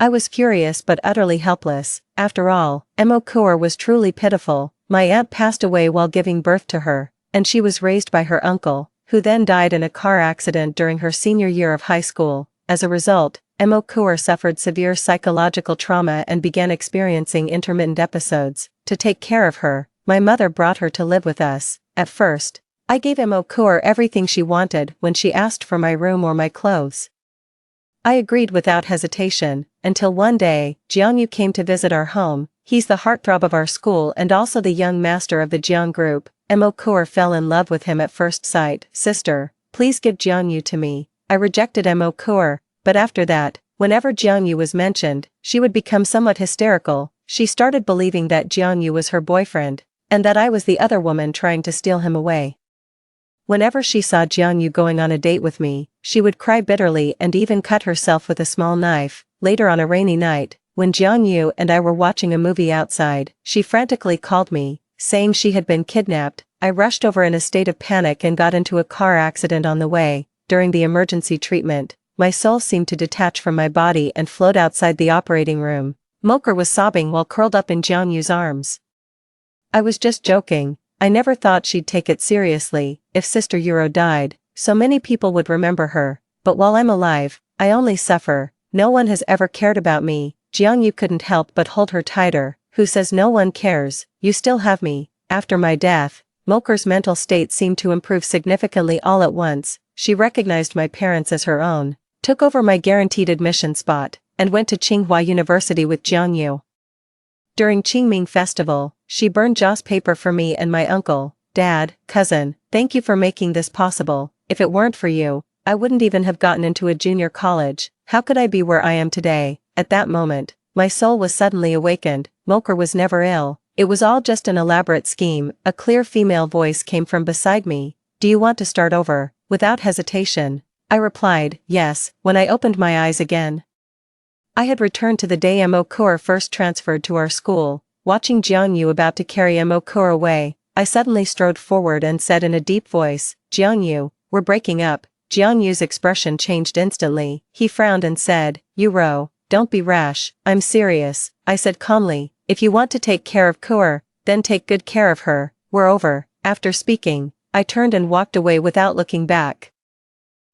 I was furious but utterly helpless. After all, Mo Kuer was truly pitiful. My aunt passed away while giving birth to her, and she was raised by her uncle, who then died in a car accident during her senior year of high school. As a result, Mo Kuer suffered severe psychological trauma and began experiencing intermittent episodes. To take care of her, my mother brought her to live with us. At first, I gave Mo Kuer everything she wanted when she asked for my room or my clothes. I agreed without hesitation, until one day, Jianyu came to visit our home. He's the heartthrob of our school and also the young master of the Jiang group. Mo Kuer fell in love with him at first sight. Sister, please give Jianyu to me. I rejected Mo Kuer, but after that, whenever Jianyu was mentioned, she would become somewhat hysterical. She started believing that Jianyu was her boyfriend, and that I was the other woman trying to steal him away. Whenever she saw Jianyu going on a date with me, she would cry bitterly and even cut herself with a small knife. Later on a rainy night, when Jianyu and I were watching a movie outside, she frantically called me, saying she had been kidnapped. I rushed over in a state of panic and got into a car accident on the way. During the emergency treatment, my soul seemed to detach from my body and float outside the operating room. Mokur was sobbing while curled up in Jianyu's arms. I was just joking, I never thought she'd take it seriously. If Sister Euro died, so many people would remember her, but while I'm alive, I only suffer. No one has ever cared about me. Jiangyu couldn't help but hold her tighter. Who says no one cares? You still have me. After my death, Moker's mental state seemed to improve significantly all at once. She recognized my parents as her own, took over my guaranteed admission spot, and went to Tsinghua University with Jiangyu. During Qingming Festival, she burned joss paper for me and my uncle. Dad, cousin, thank you for making this possible. If it weren't for you, I wouldn't even have gotten into a junior college. How could I be where I am today? At that moment, my soul was suddenly awakened. Moker was never ill. It was all just an elaborate scheme. A clear female voice came from beside me. Do you want to start over? Without hesitation, I replied, yes. When I opened my eyes again, I had returned to the day Moker first transferred to our school. Watching Jiangyu about to carry Moker away, I suddenly strode forward and said in a deep voice, Jiangyu, we're breaking up. Jiangyu's expression changed instantly. He frowned and said, Euro, don't be rash. I'm serious, I said calmly. If you want to take care of Kuer, then take good care of her. We're over. After speaking, I turned and walked away without looking back,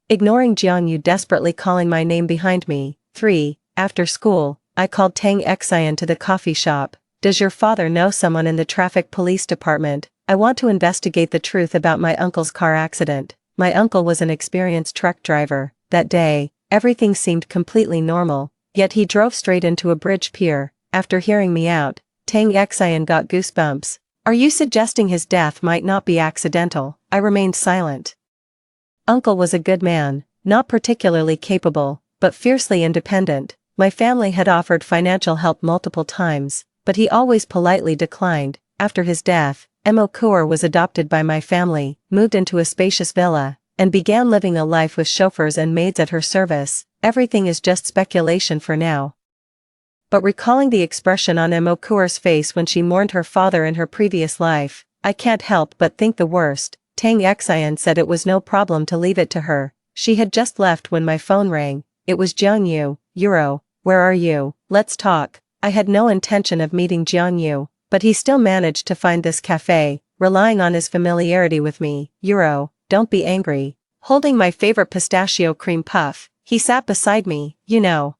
ignoring Jiangyu desperately calling my name behind me. 3. After school, I called Tang Xian to the coffee shop. Does your father know someone in the traffic police department? I want to investigate the truth about my uncle's car accident. My uncle was an experienced truck driver. That day, everything seemed completely normal, yet he drove straight into a bridge pier. After hearing me out, Tang Xian got goosebumps. Are you suggesting his death might not be accidental? I remained silent. Uncle was a good man, not particularly capable, but fiercely independent. My family had offered financial help multiple times, but he always politely declined. After his death, Moker was adopted by my family, moved into a spacious villa, and began living a life with chauffeurs and maids at her service. Everything is just speculation for now. But recalling the expression on Moker's face when she mourned her father in her previous life, I can't help but think the worst. Tang Xian said it was no problem to leave it to her. She had just left when my phone rang. It was Jiangyu. Euro, where are you? Let's talk. I had no intention of meeting Jiangyu, but he still managed to find this cafe, relying on his familiarity with me. Euro, don't be angry. Holding my favorite pistachio cream puff, he sat beside me. You know,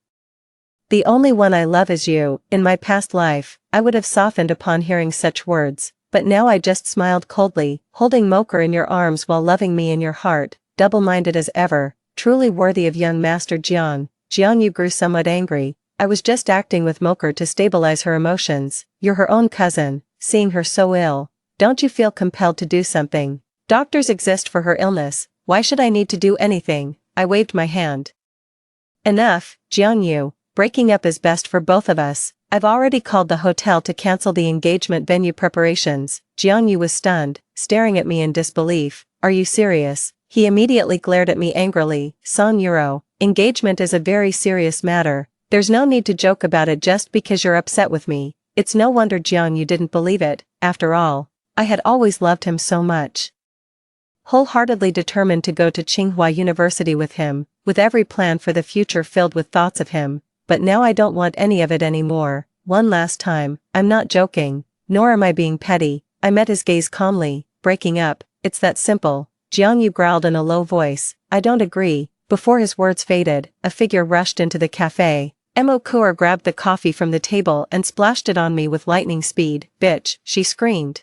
the only one I love is you. In my past life, I would have softened upon hearing such words, but now I just smiled coldly, holding Moker in your arms while loving me in your heart, double-minded as ever, truly worthy of young Master Jiang. Jiangyu grew somewhat angry. I was just acting with Moker to stabilize her emotions. You're her own cousin. Seeing her so ill, don't you feel compelled to do something? Doctors exist for her illness. Why should I need to do anything? I waved my hand. Enough, Jiangyu. Breaking up is best for both of us. I've already called the hotel to cancel the engagement venue preparations. Jiangyu was stunned, staring at me in disbelief. Are you serious? He immediately glared at me angrily. Son Euro, engagement is a very serious matter. There's no need to joke about it just because you're upset with me. It's no wonder Jiangyu didn't believe it. After all, I had always loved him so much. Wholeheartedly determined to go to Tsinghua University with him, with every plan for the future filled with thoughts of him. But now I don't want any of it anymore. One last time, I'm not joking, nor am I being petty. I met his gaze calmly. Breaking up, it's that simple. Jiangyu growled in a low voice. I don't agree. Before his words faded, a figure rushed into the cafe. Moker grabbed the coffee from the table and splashed it on me with lightning speed. Bitch, she screamed.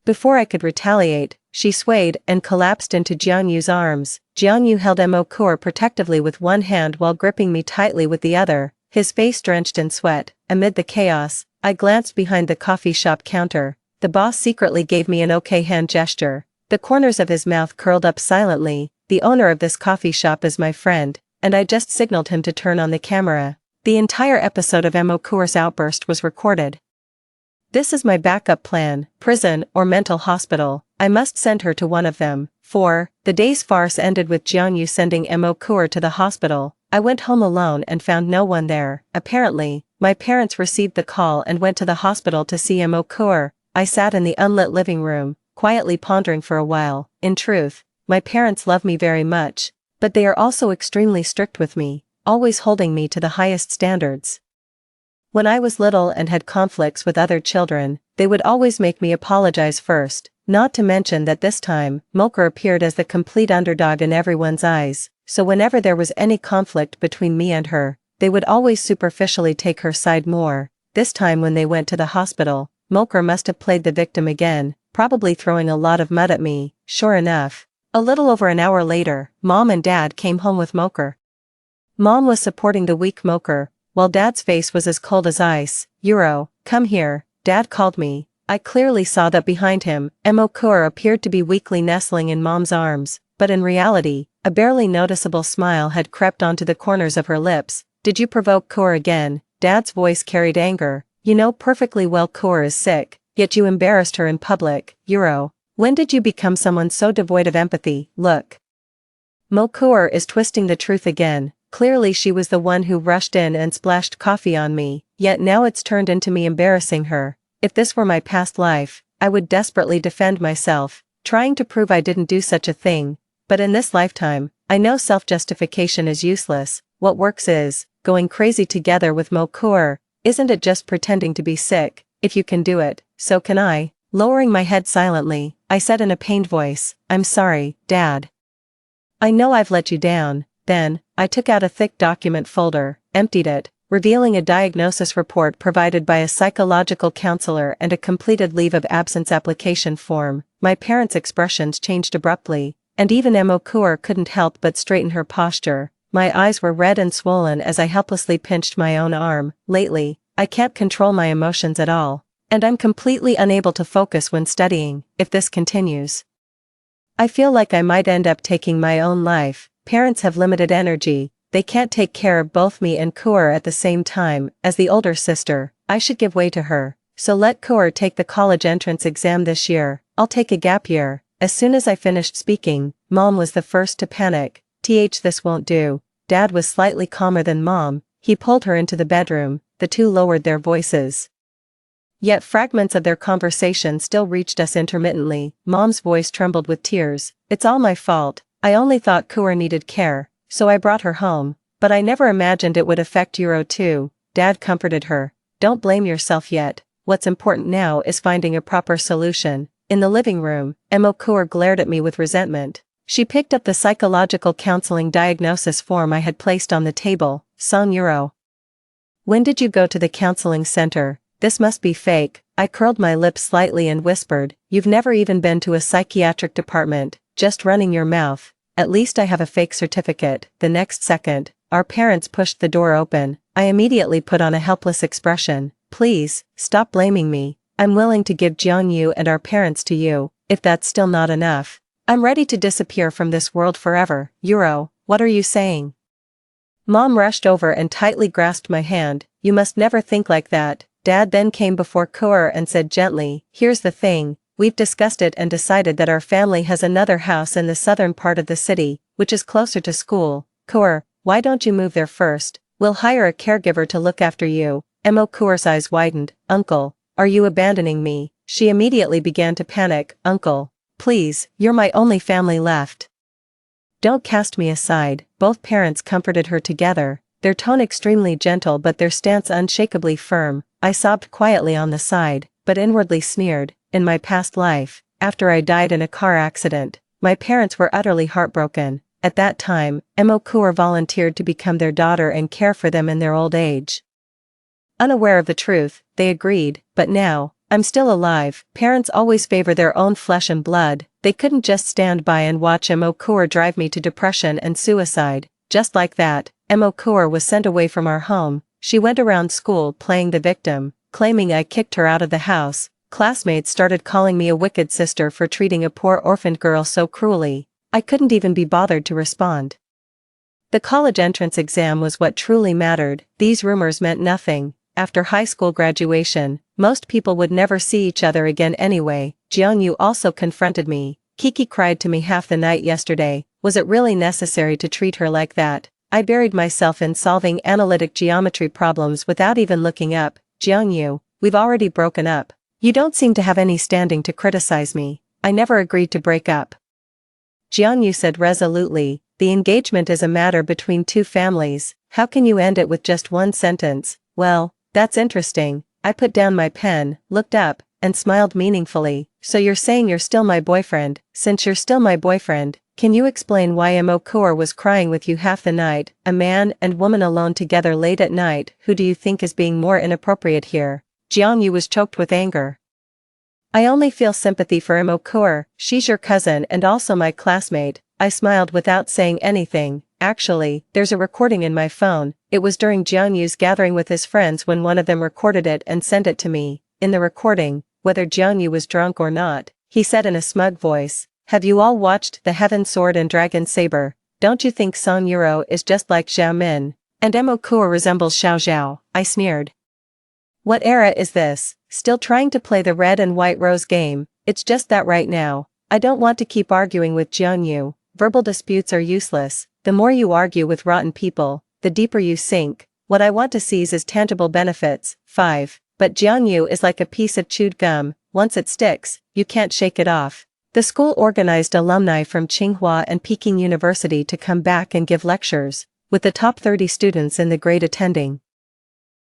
Before I could retaliate, she swayed and collapsed into Jiangyu's arms. Jiangyu held Moker protectively with one hand while gripping me tightly with the other, his face drenched in sweat. Amid the chaos, I glanced behind the coffee shop counter. The boss secretly gave me an okay hand gesture. The corners of his mouth curled up silently. The owner of this coffee shop is my friend, and I just signaled him to turn on the camera. The entire episode of Moker's outburst was recorded. This is my backup plan, prison or mental hospital. I must send her to one of them. 4. The day's farce ended with Jiangyu sending Moker to the hospital. I went home alone and found no one there. Apparently, my parents received the call and went to the hospital to see Moker. I sat in the unlit living room, quietly pondering for a while. In truth, my parents love me very much, but they are also extremely strict with me, always holding me to the highest standards. When I was little and had conflicts with other children, they would always make me apologize first, not to mention that this time, Mocha appeared as the complete underdog in everyone's eyes, so whenever there was any conflict between me and her, they would always superficially take her side more. This time when they went to the hospital, Mocha must have played the victim again, probably throwing a lot of mud at me. Sure enough, a little over an hour later, Mom and Dad came home with Mocha. Mom was supporting the weak Mocha, while Dad's face was as cold as ice. Euro, come here, Dad called me. I clearly saw that behind him, Mocha appeared to be weakly nestling in Mom's arms, but in reality, a barely noticeable smile had crept onto the corners of her lips. Did you provoke Cora again? Dad's voice carried anger. You know perfectly well Cora is sick, yet you embarrassed her in public. Euro, when did you become someone so devoid of empathy? Look. Mocha is twisting the truth again. Clearly she was the one who rushed in and splashed coffee on me, yet now it's turned into me embarrassing her. If this were my past life, I would desperately defend myself, trying to prove I didn't do such a thing, but in this lifetime, I know self-justification is useless. What works is going crazy together with Mocha. Isn't it just pretending to be sick? If you can do it, so can I. Lowering my head silently, I said in a pained voice, I'm sorry, Dad. I know I've let you down. Then, I took out a thick document folder, emptied it, revealing a diagnosis report provided by a psychological counselor and a completed leave of absence application form. My parents' expressions changed abruptly, and even Mocha couldn't help but straighten her posture. My eyes were red and swollen as I helplessly pinched my own arm. Lately, I can't control my emotions at all, and I'm completely unable to focus when studying. If this continues, I feel like I might end up taking my own life. Parents have limited energy, they can't take care of both me and Cora at the same time. As the older sister, I should give way to her, so let Cora take the college entrance exam this year. I'll take a gap year. As soon as I finished speaking, Mom was the first to panic. This won't do. Dad was slightly calmer than Mom. He pulled her into the bedroom. The two lowered their voices. Yet fragments of their conversation still reached us intermittently. Mom's voice trembled with tears. It's all my fault. I only thought Cora needed care, so I brought her home, but I never imagined it would affect Euro too. Dad comforted her. Don't blame yourself yet. What's important now is finding a proper solution. In the living room, Mocha glared at me with resentment. She picked up the psychological counseling diagnosis form I had placed on the table. Son Euro. When did you go to the counseling center? This must be fake. I curled my lips slightly and whispered, you've never even been to a psychiatric department, just running your mouth. At least I have a fake certificate. The next second, our parents pushed the door open. I immediately put on a helpless expression. Please, stop blaming me. I'm willing to give Jiangyu and our parents to you. If that's still not enough, I'm ready to disappear from this world forever. Euro, what are you saying? Mom rushed over and tightly grasped my hand. You must never think like that. Dad then came before Cora and said gently, here's the thing, we've discussed it and decided that our family has another house in the southern part of the city, which is closer to school. Cora, why don't you move there first? We'll hire a caregiver to look after you. Mocha's eyes widened. Uncle, are you abandoning me? She immediately began to panic. Uncle, please, you're my only family left. Don't cast me aside. Both parents comforted her together, their tone extremely gentle but their stance unshakably firm. I sobbed quietly on the side, but inwardly sneered. In my past life, after I died in a car accident, my parents were utterly heartbroken. At that time, Mocha volunteered to become their daughter and care for them in their old age. Unaware of the truth, they agreed, but now, I'm still alive. Parents always favor their own flesh and blood. They couldn't just stand by and watch Mocha drive me to depression and suicide. Just like that, Mocha was sent away from our home. She went around school playing the victim, claiming I kicked her out of the house. Classmates started calling me a wicked sister for treating a poor orphaned girl so cruelly. I couldn't even be bothered to respond. The college entrance exam was what truly mattered. These rumors meant nothing. After high school graduation, most people would never see each other again anyway. Jiangyu also confronted me. Kiki cried to me half the night yesterday. Was it really necessary to treat her like that? I buried myself in solving analytic geometry problems without even looking up. Jiangyu, we've already broken up. You don't seem to have any standing to criticize me. I never agreed to break up. Jiangyu said resolutely, the engagement is a matter between two families. How can you end it with just one sentence? Well, That's interesting. I put down my pen, looked up, and smiled meaningfully. So you're saying you're still my boyfriend? Since you're still my boyfriend, can you explain why Imokur was crying with you half the night, a man and woman alone together late at night? Who do you think is being more inappropriate here? Jiangyu was choked with anger. I only feel sympathy for Imokur, she's your cousin and also my classmate. I smiled without saying anything. Actually, there's a recording in my phone. It was during Jiangyu's gathering with his friends when one of them recorded it and sent it to me. In the recording, whether Jiangyu was drunk or not, he said in a smug voice, "Have you all watched The Heaven Sword and Dragon Saber? Don't you think Song Yuro is just like Xiao Min? And Imokur resembles Xiao Zhao?" I sneered. What era is this? Still trying to play the red and white rose game? It's just that right now, I don't want to keep arguing with Jiangyu. Verbal disputes are useless. The more you argue with rotten people, the deeper you sink. What I want to seize is tangible benefits. 5. But Jiangyu is like a piece of chewed gum. Once it sticks, you can't shake it off. The school organized alumni from Tsinghua and Peking University to come back and give lectures, with the top 30 students in the grade attending.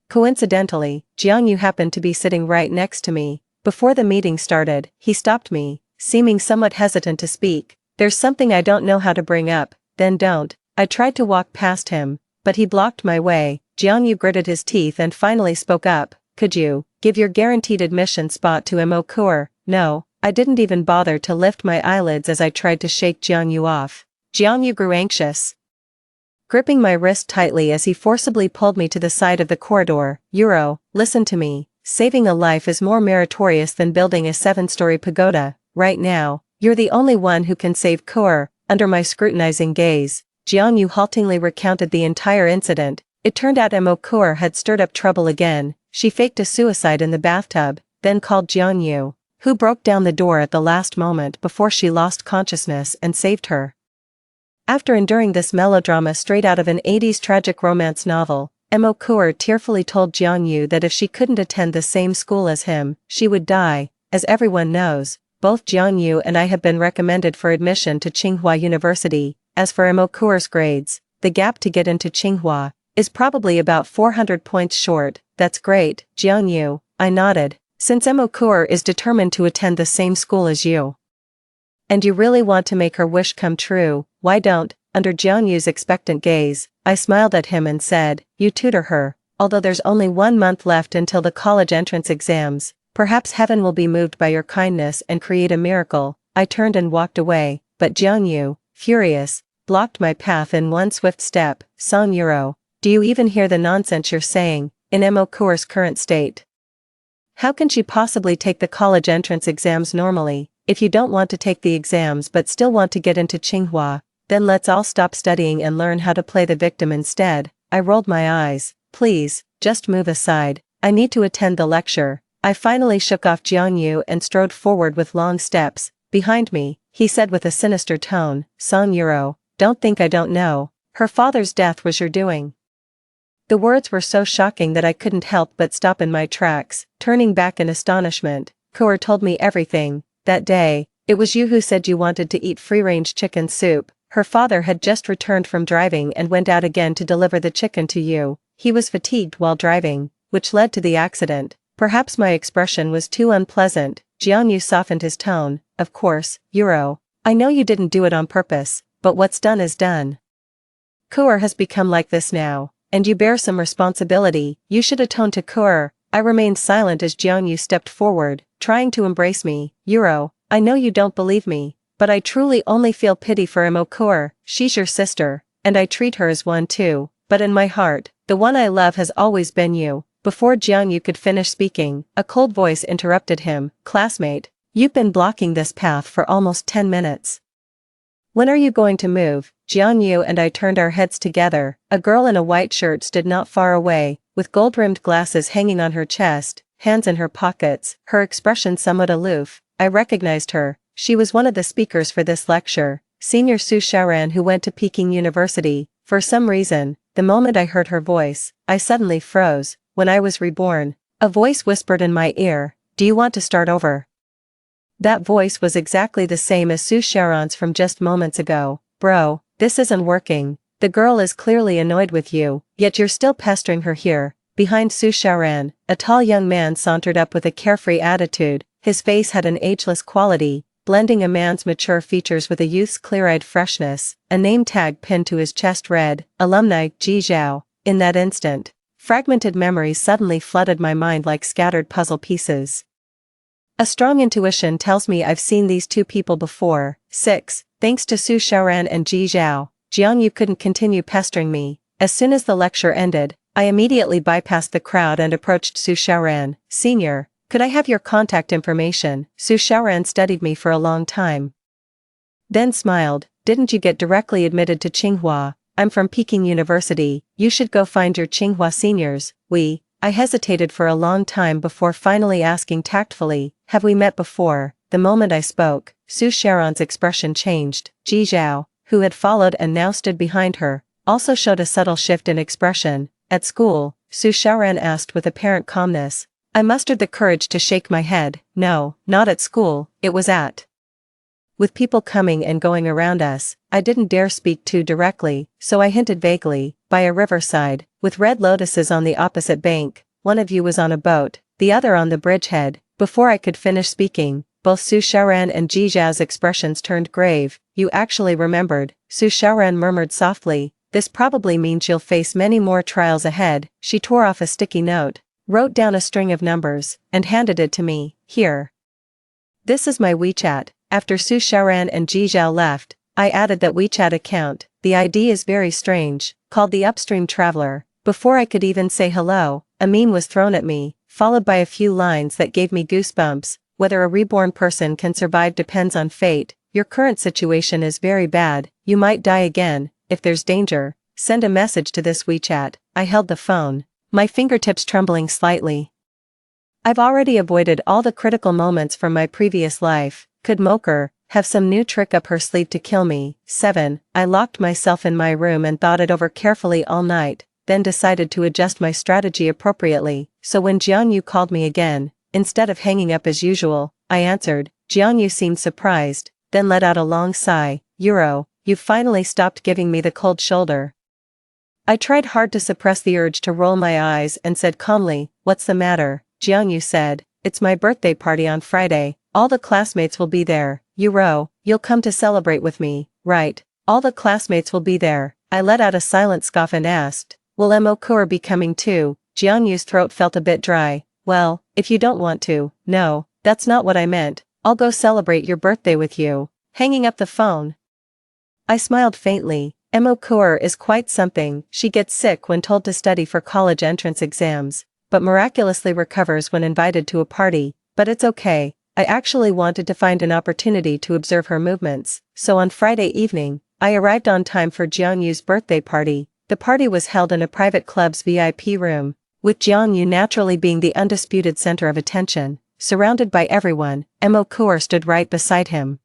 Coincidentally, Jiangyu happened to be sitting right next to me. Before the meeting started, he stopped me, seeming somewhat hesitant to speak. "There's something I don't know how to bring up." "Then don't." I tried to walk past him, but he blocked my way. Jiangyu gritted his teeth and finally spoke up. "Could you give your guaranteed admission spot to Imokur?" "No." I didn't even bother to lift my eyelids as I tried to shake Jiangyu off. Jiangyu grew anxious, gripping my wrist tightly as he forcibly pulled me to the side of the corridor. "Yuro, listen to me. Saving a life is more meritorious than building a 7-story pagoda. Right now, you're the only one who can save Kur." Under my scrutinizing gaze, Jiangyu haltingly recounted the entire incident. It turned out Imokur had stirred up trouble again. She faked a suicide in the bathtub, then called Jiangyu, who broke down the door at the last moment before she lost consciousness and saved her. After enduring this melodrama straight out of an 80s tragic romance novel, Imokur tearfully told Jiangyu that if she couldn't attend the same school as him, she would die. As everyone knows, both Jiangyu and I have been recommended for admission to Tsinghua University. As for Imokur's grades, the gap to get into Tsinghua is probably about 400 points short. "That's great, Jiangyu," I nodded. "Since Imokur is determined to attend the same school as you, and you really want to make her wish come true, why don't?" Under Jiangyu's expectant gaze, I smiled at him and said, "You tutor her. Although there's only 1 month left until the college entrance exams, perhaps heaven will be moved by your kindness and create a miracle." I turned and walked away, but Jiangyu, furious, blocked my path in one swift step. "Song Yuro, do you even hear the nonsense you're saying? In Imokur's current state, how can she possibly take the college entrance exams normally? If you don't want to take the exams but still want to get into Tsinghua, then let's all stop studying and learn how to play the victim instead." I rolled my eyes. "Please, just move aside. I need to attend the lecture." I finally shook off Jiangyu and strode forward with long steps. "Behind me," he said with a sinister tone, "Song Yuro, don't think I don't know. Her father's death was your doing." The words were so shocking that I couldn't help but stop in my tracks, turning back in astonishment. "Kur told me everything. That day, it was you who said you wanted to eat free-range chicken soup. Her father had just returned from driving and went out again to deliver the chicken to you. He was fatigued while driving, which led to the accident." Perhaps my expression was too unpleasant. Jiangyu softened his tone. "Of course, Yuro, I know you didn't do it on purpose, but what's done is done. Kur has become like this now, and you bear some responsibility. You should atone to Kur." I remained silent as Jiangyu stepped forward, trying to embrace me. "Yuro, I know you don't believe me, but I truly only feel pity for Imokur. She's your sister, and I treat her as one too, but in my heart, the one I love has always been you." Before Jiangyu could finish speaking, a cold voice interrupted him. "Classmate, you've been blocking this path for almost 10 minutes. When are you going to move?" Jiangyu and I turned our heads together. A girl in a white shirt stood not far away, with gold-rimmed glasses hanging on her chest, hands in her pockets, her expression somewhat aloof. I recognized her. She was one of the speakers for this lecture, Senior Su Shaoran, who went to Peking University. For some reason, the moment I heard her voice, I suddenly froze. "When I was reborn," a voice whispered in my ear, "Do you want to start over?" That voice was exactly the same as Su Shaoran's from just moments ago. "Bro, this isn't working. The girl is clearly annoyed with you, yet you're still pestering her here. Behind Su Xiaoran, a tall young man sauntered up with a carefree attitude. His face had an ageless quality, blending a man's mature features with a youth's clear-eyed freshness. A name tag pinned to his chest read, Alumni, Ji Zhao. In that instant, fragmented memories suddenly flooded my mind like scattered puzzle pieces. A strong intuition tells me I've seen these two people before. 6. Thanks to Su Xiaoran and Ji Zhao, Jiangyu couldn't continue pestering me. As soon as the lecture ended, I immediately bypassed the crowd and approached Su Xiaoran. Senior, could I have your contact information? Su Xiaoran studied me for a long time. Then smiled. Didn't you get directly admitted to Tsinghua? I'm from Peking University. You should go find your Tsinghua seniors. I hesitated for a long time before finally asking tactfully, have we met before? The moment I spoke, Su Xiaoran's expression changed. Ji Zhao, who had followed and now stood behind her, also showed a subtle shift in expression. At school, Su Xiaoran asked with apparent calmness. I mustered the courage to shake my head. No, not at school, it was at. With people coming and going around us, I didn't dare speak too directly, so I hinted vaguely, by a riverside, with red lotuses on the opposite bank. One of you was on a boat, the other on the bridgehead. Before I could finish speaking, both Su Xiaoran and Ji Zhao's expressions turned grave. You actually remembered, Su Xiaoran murmured softly. This probably means you'll face many more trials ahead. She tore off a sticky note, wrote down a string of numbers, and handed it to me. Here. This is my WeChat. After Su Xiaoran and Ji Zhao left, I added that WeChat account. The ID is very strange, called the Upstream Traveler. Before I could even say hello, a meme was thrown at me, followed by a few lines that gave me goosebumps. Whether a reborn person can survive depends on fate. Your current situation is very bad. You might die again. If there's danger, send a message to this WeChat. I held the phone, my fingertips trembling slightly. I've already avoided all the critical moments from my previous life. Could Moker have some new trick up her sleeve to kill me? 7. I locked myself in my room and thought it over carefully all night, then decided to adjust my strategy appropriately. So when Jiangyu called me again, instead of hanging up as usual, I answered. Jiangyu seemed surprised, then let out a long sigh. You've finally stopped giving me the cold shoulder. I tried hard to suppress the urge to roll my eyes and said calmly, what's the matter? Jiangyu said, it's my birthday party on Friday. All the classmates will be there. You'll come to celebrate with me, right? All the classmates will be there. I let out a silent scoff and asked, will Mokur be coming too? Jiangyu's throat felt a bit dry. Well, if you don't want to. No, that's not what I meant. I'll go celebrate your birthday with you. Hanging up the phone, I smiled faintly. Mokur is quite something. She gets sick when told to study for college entrance exams, but miraculously recovers when invited to a party. But it's okay. I actually wanted to find an opportunity to observe her movements, so on Friday evening, I arrived on time for Jiangyu's birthday party. The party was held in a private club's VIP room, with Jiangyu naturally being the undisputed center of attention. Surrounded by everyone, Mokur stood right beside him.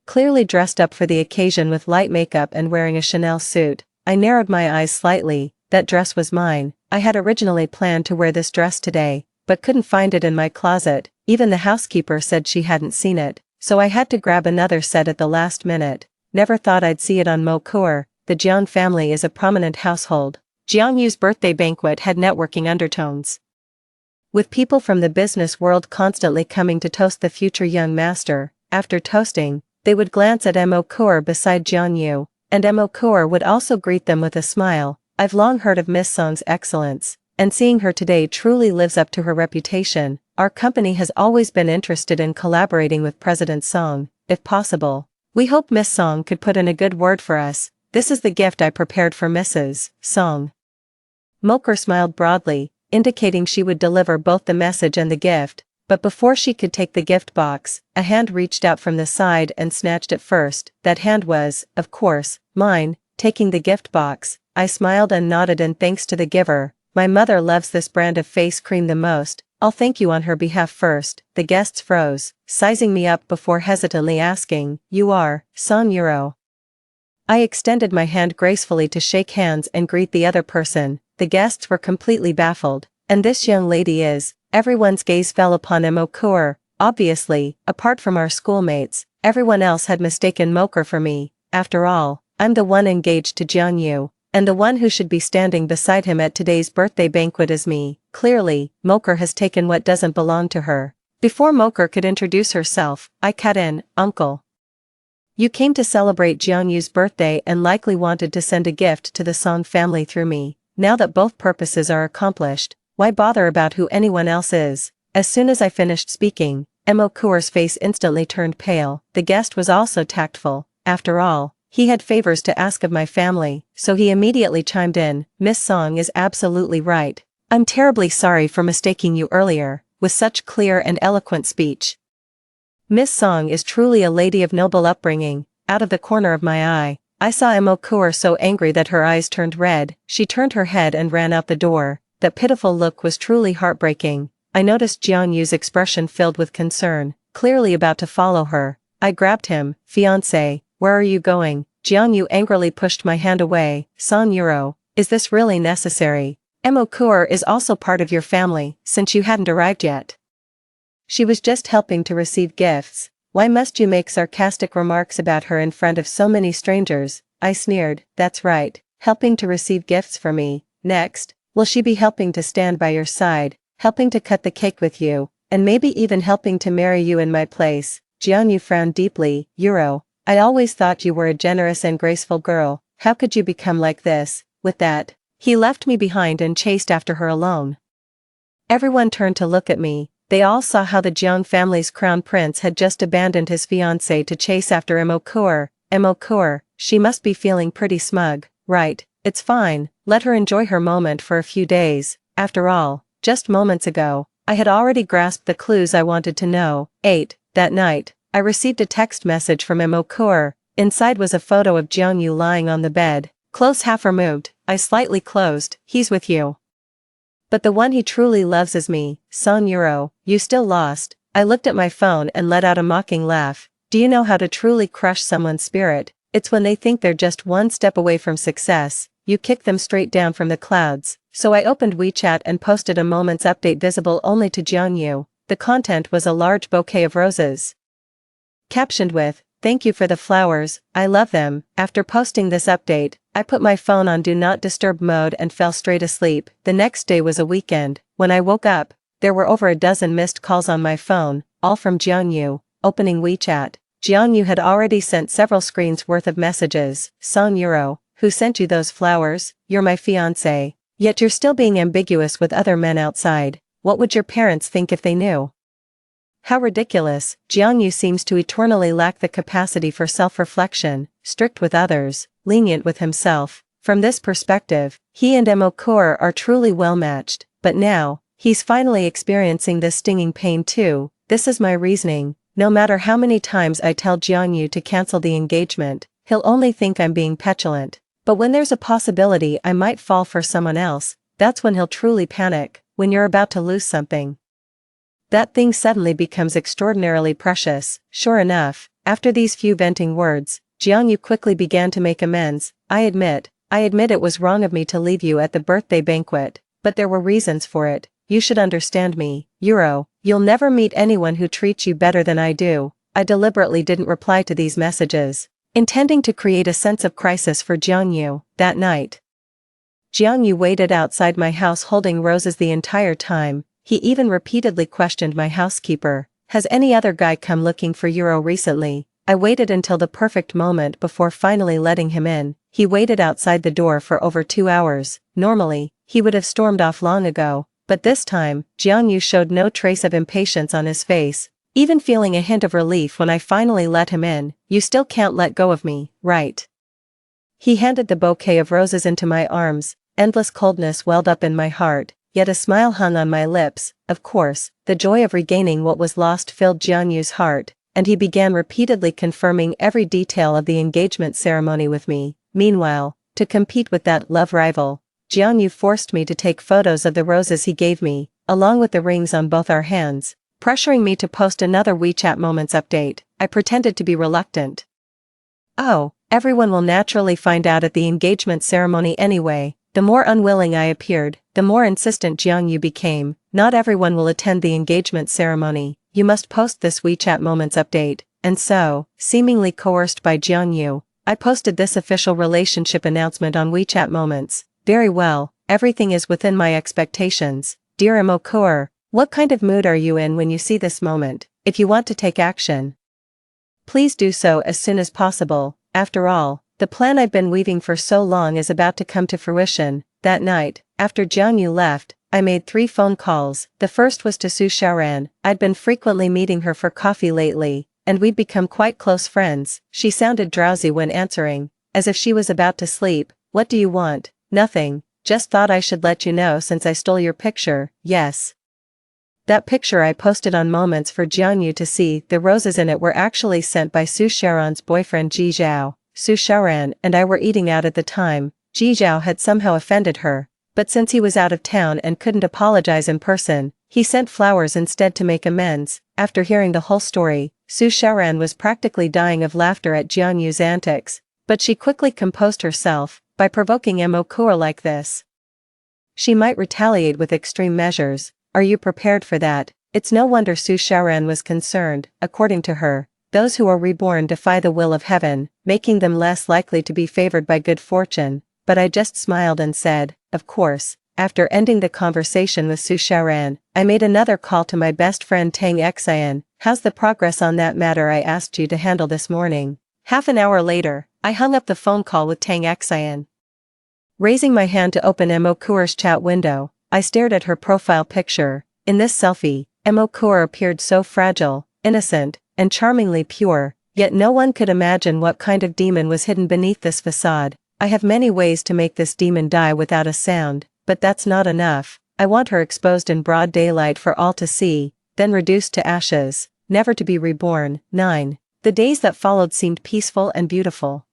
Clearly dressed up for the occasion with light makeup and wearing a Chanel suit, I narrowed my eyes slightly. That dress was mine. I had originally planned to wear this dress today, but couldn't find it in my closet. Even the housekeeper said she hadn't seen it, so I had to grab another set at the last minute. Never thought I'd see it on Mokur. The Jiang family is a prominent household. Jiangyu's birthday banquet had networking undertones, with people from the business world constantly coming to toast the future young master. After toasting, they would glance at Mokur beside Jiangyu, and Mokur would also greet them with a smile. I've long heard of Miss Song's excellence, and seeing her today truly lives up to her reputation. Our company has always been interested in collaborating with President Song, if possible. We hope Miss Song could put in a good word for us. This is the gift I prepared for Mrs. Song. Mokur smiled broadly, indicating she would deliver both the message and the gift. But before she could take the gift box, a hand reached out from the side and snatched it first. That hand was, of course, mine. Taking the gift box, I smiled and nodded in thanks to the giver. My mother loves this brand of face cream the most. I'll thank you on her behalf first. The guests froze, sizing me up before hesitantly asking, you are, Song Euro. I extended my hand gracefully to shake hands and greet the other person. The guests were completely baffled. And this young lady is. Everyone's gaze fell upon Mokur. Obviously, apart from our schoolmates, everyone else had mistaken Mokur for me. After all, I'm the one engaged to Jiangyu, And the one who should be standing beside him at today's birthday banquet is me. Clearly, Moker has taken what doesn't belong to her. Before Moker could introduce herself, I cut in, "Uncle. You came to celebrate Jianyu's birthday and likely wanted to send a gift to the Song family through me. Now that both purposes are accomplished, why bother about who anyone else is?" As soon as I finished speaking, Moker's face instantly turned pale. The guest was also tactful. After all, he had favors to ask of my family, so he immediately chimed in, "Miss Song is absolutely right. I'm terribly sorry for mistaking you earlier," with such clear and eloquent speech. Miss Song is truly a lady of noble upbringing. Out of the corner of my eye, I saw Moker so angry that her eyes turned red. She turned her head and ran out the door. That pitiful look was truly heartbreaking. I noticed Jianyu's expression filled with concern, clearly about to follow her. I grabbed him. "Fiancé, where are you going?" Jianyu angrily pushed my hand away. "Son Euro, is this really necessary? Moker is also part of your family, since you hadn't arrived yet. She was just helping to receive gifts. Why must you make sarcastic remarks about her in front of so many strangers?" I sneered. "That's right, helping to receive gifts for me. Next, will she be helping to stand by your side, helping to cut the cake with you, and maybe even helping to marry you in my place?" Jianyu frowned deeply. "Euro, I always thought you were a generous and graceful girl. How could you become like this?" With that, he left me behind and chased after her alone. Everyone turned to look at me. They all saw how the Jiang family's crown prince had just abandoned his fiancée to chase after Moker. Moker, she must be feeling pretty smug, right? It's fine, let her enjoy her moment for a few days. After all, just moments ago, I had already grasped the clues I wanted to know. 8. That night, I received a text message from Moker. Inside was a photo of Jiangyu lying on the bed, clothes half removed, eyes slightly closed. "He's with you. But the one he truly loves is me. Son Euro, you still lost." I looked at my phone and let out a mocking laugh. Do you know how to truly crush someone's spirit? It's when they think they're just one step away from success, you kick them straight down from the clouds. So I opened WeChat and posted a moment's update visible only to Jiangyu. The content was a large bouquet of roses, captioned with, "Thank you for the flowers, I love them." After posting this update, I put my phone on Do Not Disturb mode and fell straight asleep. The next day was a weekend. When I woke up, there were over a dozen missed calls on my phone, all from Jiangyu. Opening WeChat, Jiangyu had already sent several screens worth of messages. "Son Euro, who sent you those flowers? You're my fiancé. Yet you're still being ambiguous with other men outside. What would your parents think if they knew?" How ridiculous. Jiangyu seems to eternally lack the capacity for self-reflection, strict with others, lenient with himself. From this perspective, he and Moker are truly well matched, but now, he's finally experiencing this stinging pain too. This is my reasoning. No matter how many times I tell Jiangyu to cancel the engagement, he'll only think I'm being petulant. But when there's a possibility I might fall for someone else, that's when he'll truly panic. When you're about to lose something, that thing suddenly becomes extraordinarily precious. Sure enough, after these few venting words, Jiangyu quickly began to make amends. I admit it was wrong of me to leave you at the birthday banquet, but there were reasons for it. You should understand me. Euro, you'll never meet anyone who treats you better than I do." I deliberately didn't reply to these messages, intending to create a sense of crisis for Jiangyu. That night, Jiangyu waited outside my house holding roses the entire time. He even repeatedly questioned my housekeeper. "Has any other guy come looking for Euro recently?" I waited until the perfect moment before finally letting him in. He waited outside the door for over 2 hours. Normally, he would have stormed off long ago, but this time, Jiangyu showed no trace of impatience on his face, even feeling a hint of relief when I finally let him in. "You still can't let go of me, right?" He handed the bouquet of roses into my arms. Endless coldness welled up in my heart, yet a smile hung on my lips. Of course, the joy of regaining what was lost filled Jianyu's heart, and he began repeatedly confirming every detail of the engagement ceremony with me. Meanwhile, to compete with that love rival, Jianyu forced me to take photos of the roses he gave me, along with the rings on both our hands, pressuring me to post another WeChat Moments update. I pretended to be reluctant. "Oh, everyone will naturally find out at the engagement ceremony anyway." The more unwilling I appeared, the more insistent Jiangyu became. "Not everyone will attend the engagement ceremony. You must post this WeChat Moments update." And so, seemingly coerced by Jiangyu, I posted this official relationship announcement on WeChat Moments. Very well, everything is within my expectations. Dear Mokur, what kind of mood are you in when you see this moment? If you want to take action, please do so as soon as possible. After all, the plan I've been weaving for so long is about to come to fruition. That night, after Jiangyu left, I made 3 phone calls. The first was to Su Xiaoran. I'd been frequently meeting her for coffee lately, and we'd become quite close friends. She sounded drowsy when answering, as if she was about to sleep. What do you want? Nothing. Just thought I should let you know since I stole your picture. Yes. That picture I posted on Moments for Jiangyu to see. The roses in it were actually sent by Su Xiaoran's boyfriend Ji Zhao. Su Xiaoran and I were eating out at the time. Ji Zhao had somehow offended her, but since he was out of town and couldn't apologize in person, he sent flowers instead to make amends. After hearing the whole story, Su Xiaoran was practically dying of laughter at Jiangyu's antics, but she quickly composed herself. By provoking Mokur like this, she might retaliate with extreme measures. Are you prepared for that? It's no wonder Su Xiaoran was concerned. According to her, those who are reborn defy the will of heaven, making them less likely to be favored by good fortune. But I just smiled and said, of course. After ending the conversation with Su Xiaoran, I made another call to my best friend Tang Xian. How's the progress on that matter I asked you to handle this morning? Half an hour later, I hung up the phone call with Tang Xian. Raising my hand to open Mokur's chat window, I stared at her profile picture. In this selfie, Mokur appeared so fragile, innocent, and charmingly pure, yet no one could imagine what kind of demon was hidden beneath this facade. I have many ways to make this demon die without a sound, but that's not enough. I want her exposed in broad daylight for all to see, then reduced to ashes, never to be reborn. 9. The days that followed seemed peaceful and beautiful.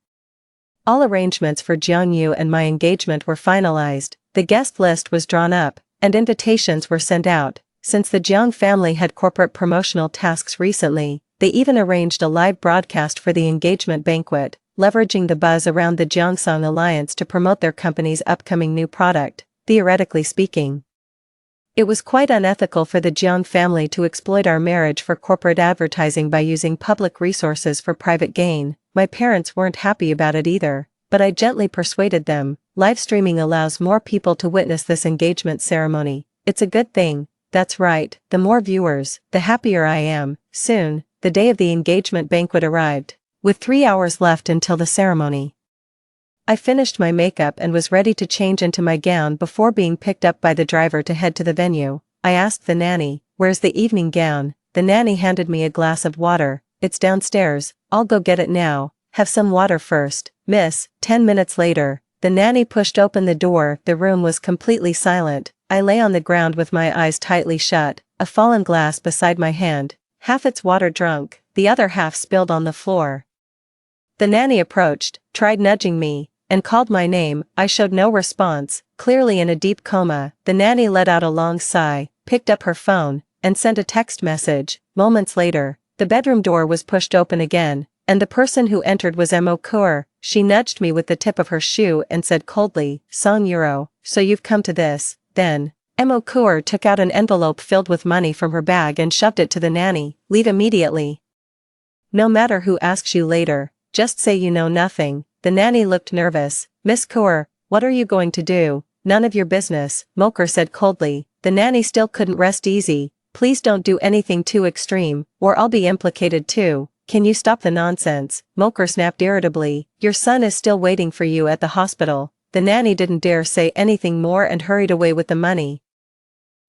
All arrangements for Jiangyu and my engagement were finalized, the guest list was drawn up, and invitations were sent out. Since the Jiang family had corporate promotional tasks recently, they even arranged a live broadcast for the engagement banquet, leveraging the buzz around the Jiangsong Alliance to promote their company's upcoming new product. Theoretically speaking, it was quite unethical for the Jiang family to exploit our marriage for corporate advertising by using public resources for private gain. My parents weren't happy about it either, but I gently persuaded them. Live streaming allows more people to witness this engagement ceremony. It's a good thing. That's right, the more viewers, the happier I am. Soon, the day of the engagement banquet arrived. With 3 hours left until the ceremony, I finished my makeup and was ready to change into my gown before being picked up by the driver to head to the venue. I asked the nanny, "Where's the evening gown?" The nanny handed me a glass of water. "It's downstairs, I'll go get it now." "Have some water first, miss." 10 minutes later, the nanny pushed open the door. The room was completely silent. I lay on the ground with my eyes tightly shut, a fallen glass beside my hand. Half its water drunk, the other half spilled on the floor. The nanny approached, tried nudging me, and called my name. I showed no response, clearly in a deep coma. The nanny let out a long sigh, picked up her phone, and sent a text message. Moments later, the bedroom door was pushed open again, and the person who entered was Mokur. She nudged me with the tip of her shoe and said coldly, "Song Euro, so you've come to this." Then, Mokur took out an envelope filled with money from her bag and shoved it to the nanny. "Leave immediately. No matter who asks you later, just say you know nothing." The nanny looked nervous. "Miss Kaur, what are you going to do?" "None of your business," Mokur said coldly. The nanny still couldn't rest easy. "Please don't do anything too extreme, or I'll be implicated too. Can you stop the nonsense?" Mokur snapped irritably. "Your son is still waiting for you at the hospital." The nanny didn't dare say anything more and hurried away with the money.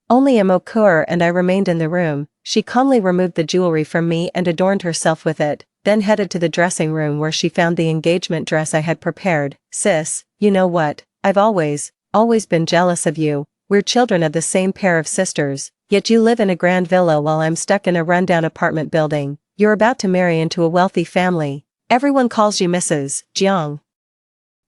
Only Mokur and I remained in the room. She calmly removed the jewelry from me and adorned herself with it, then headed to the dressing room where she found the engagement dress I had prepared. "Sis, you know what? I've always been jealous of you. We're children of the same pair of sisters, yet you live in a grand villa while I'm stuck in a rundown apartment building. You're about to marry into a wealthy family. Everyone calls you Mrs. Jiang,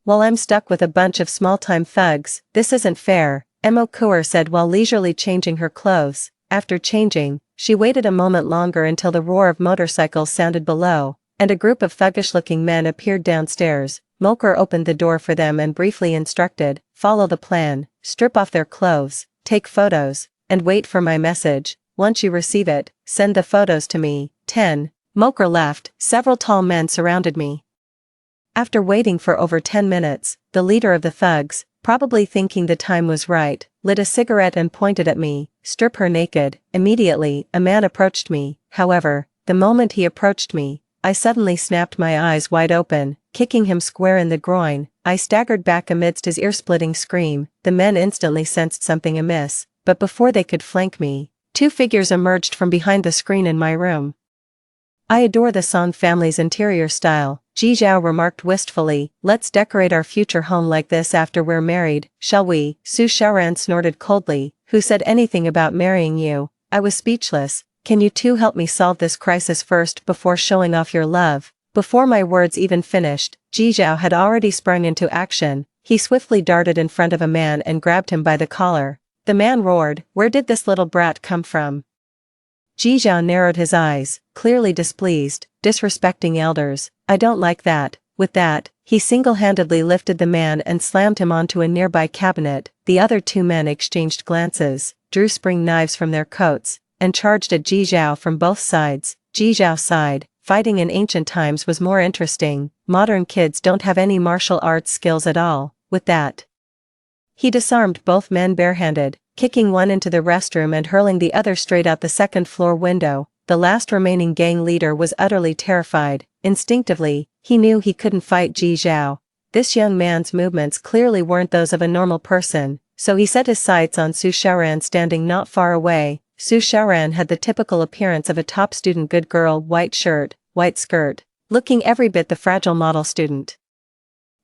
while I'm stuck with a bunch of small-time thugs. This isn't fair," Mokur said while leisurely changing her clothes. After changing, she waited a moment longer until the roar of motorcycles sounded below, and a group of thuggish-looking men appeared downstairs. Mokur opened the door for them and briefly instructed, "Follow the plan, strip off their clothes, take photos, and wait for my message. Once you receive it, send the photos to me." 10. Mokur left. Several tall men surrounded me. After waiting for over 10 minutes, the leader of the thugs, probably thinking the time was right, lit a cigarette and pointed at me. "Strip her naked." Immediately, a man approached me. However, the moment he approached me, I suddenly snapped my eyes wide open, kicking him square in the groin. I staggered back amidst his ear-splitting scream. The men instantly sensed something amiss, but before they could flank me, two figures emerged from behind the screen in my room. "I adore the Song family's interior style," Ji Zhao remarked wistfully. "Let's decorate our future home like this after we're married, shall we?" Su Xiaoran snorted coldly. "Who said anything about marrying you?" I was speechless. "Can you two help me solve this crisis first before showing off your love?" Before my words even finished, Ji Zhao had already sprung into action. He swiftly darted in front of a man and grabbed him by the collar. The man roared, "Where did this little brat come from?" Ji Zhao narrowed his eyes, clearly displeased. "Disrespecting elders, I don't like that." With that, he single-handedly lifted the man and slammed him onto a nearby cabinet. The other two men exchanged glances, drew spring knives from their coats, and charged at Ji Zhao from both sides. Ji Zhao sighed. Fighting in ancient times was more interesting. Modern kids don't have any martial arts skills at all. With that, he disarmed both men barehanded, kicking one into the restroom and hurling the other straight out the second-floor window. The last remaining gang leader was utterly terrified. Instinctively, he knew he couldn't fight Ji Zhao. This young man's movements clearly weren't those of a normal person, so he set his sights on Su Xiaoran standing not far away. Su Xiaoran had the typical appearance of a top student good girl: white shirt, white skirt, looking every bit the fragile model student.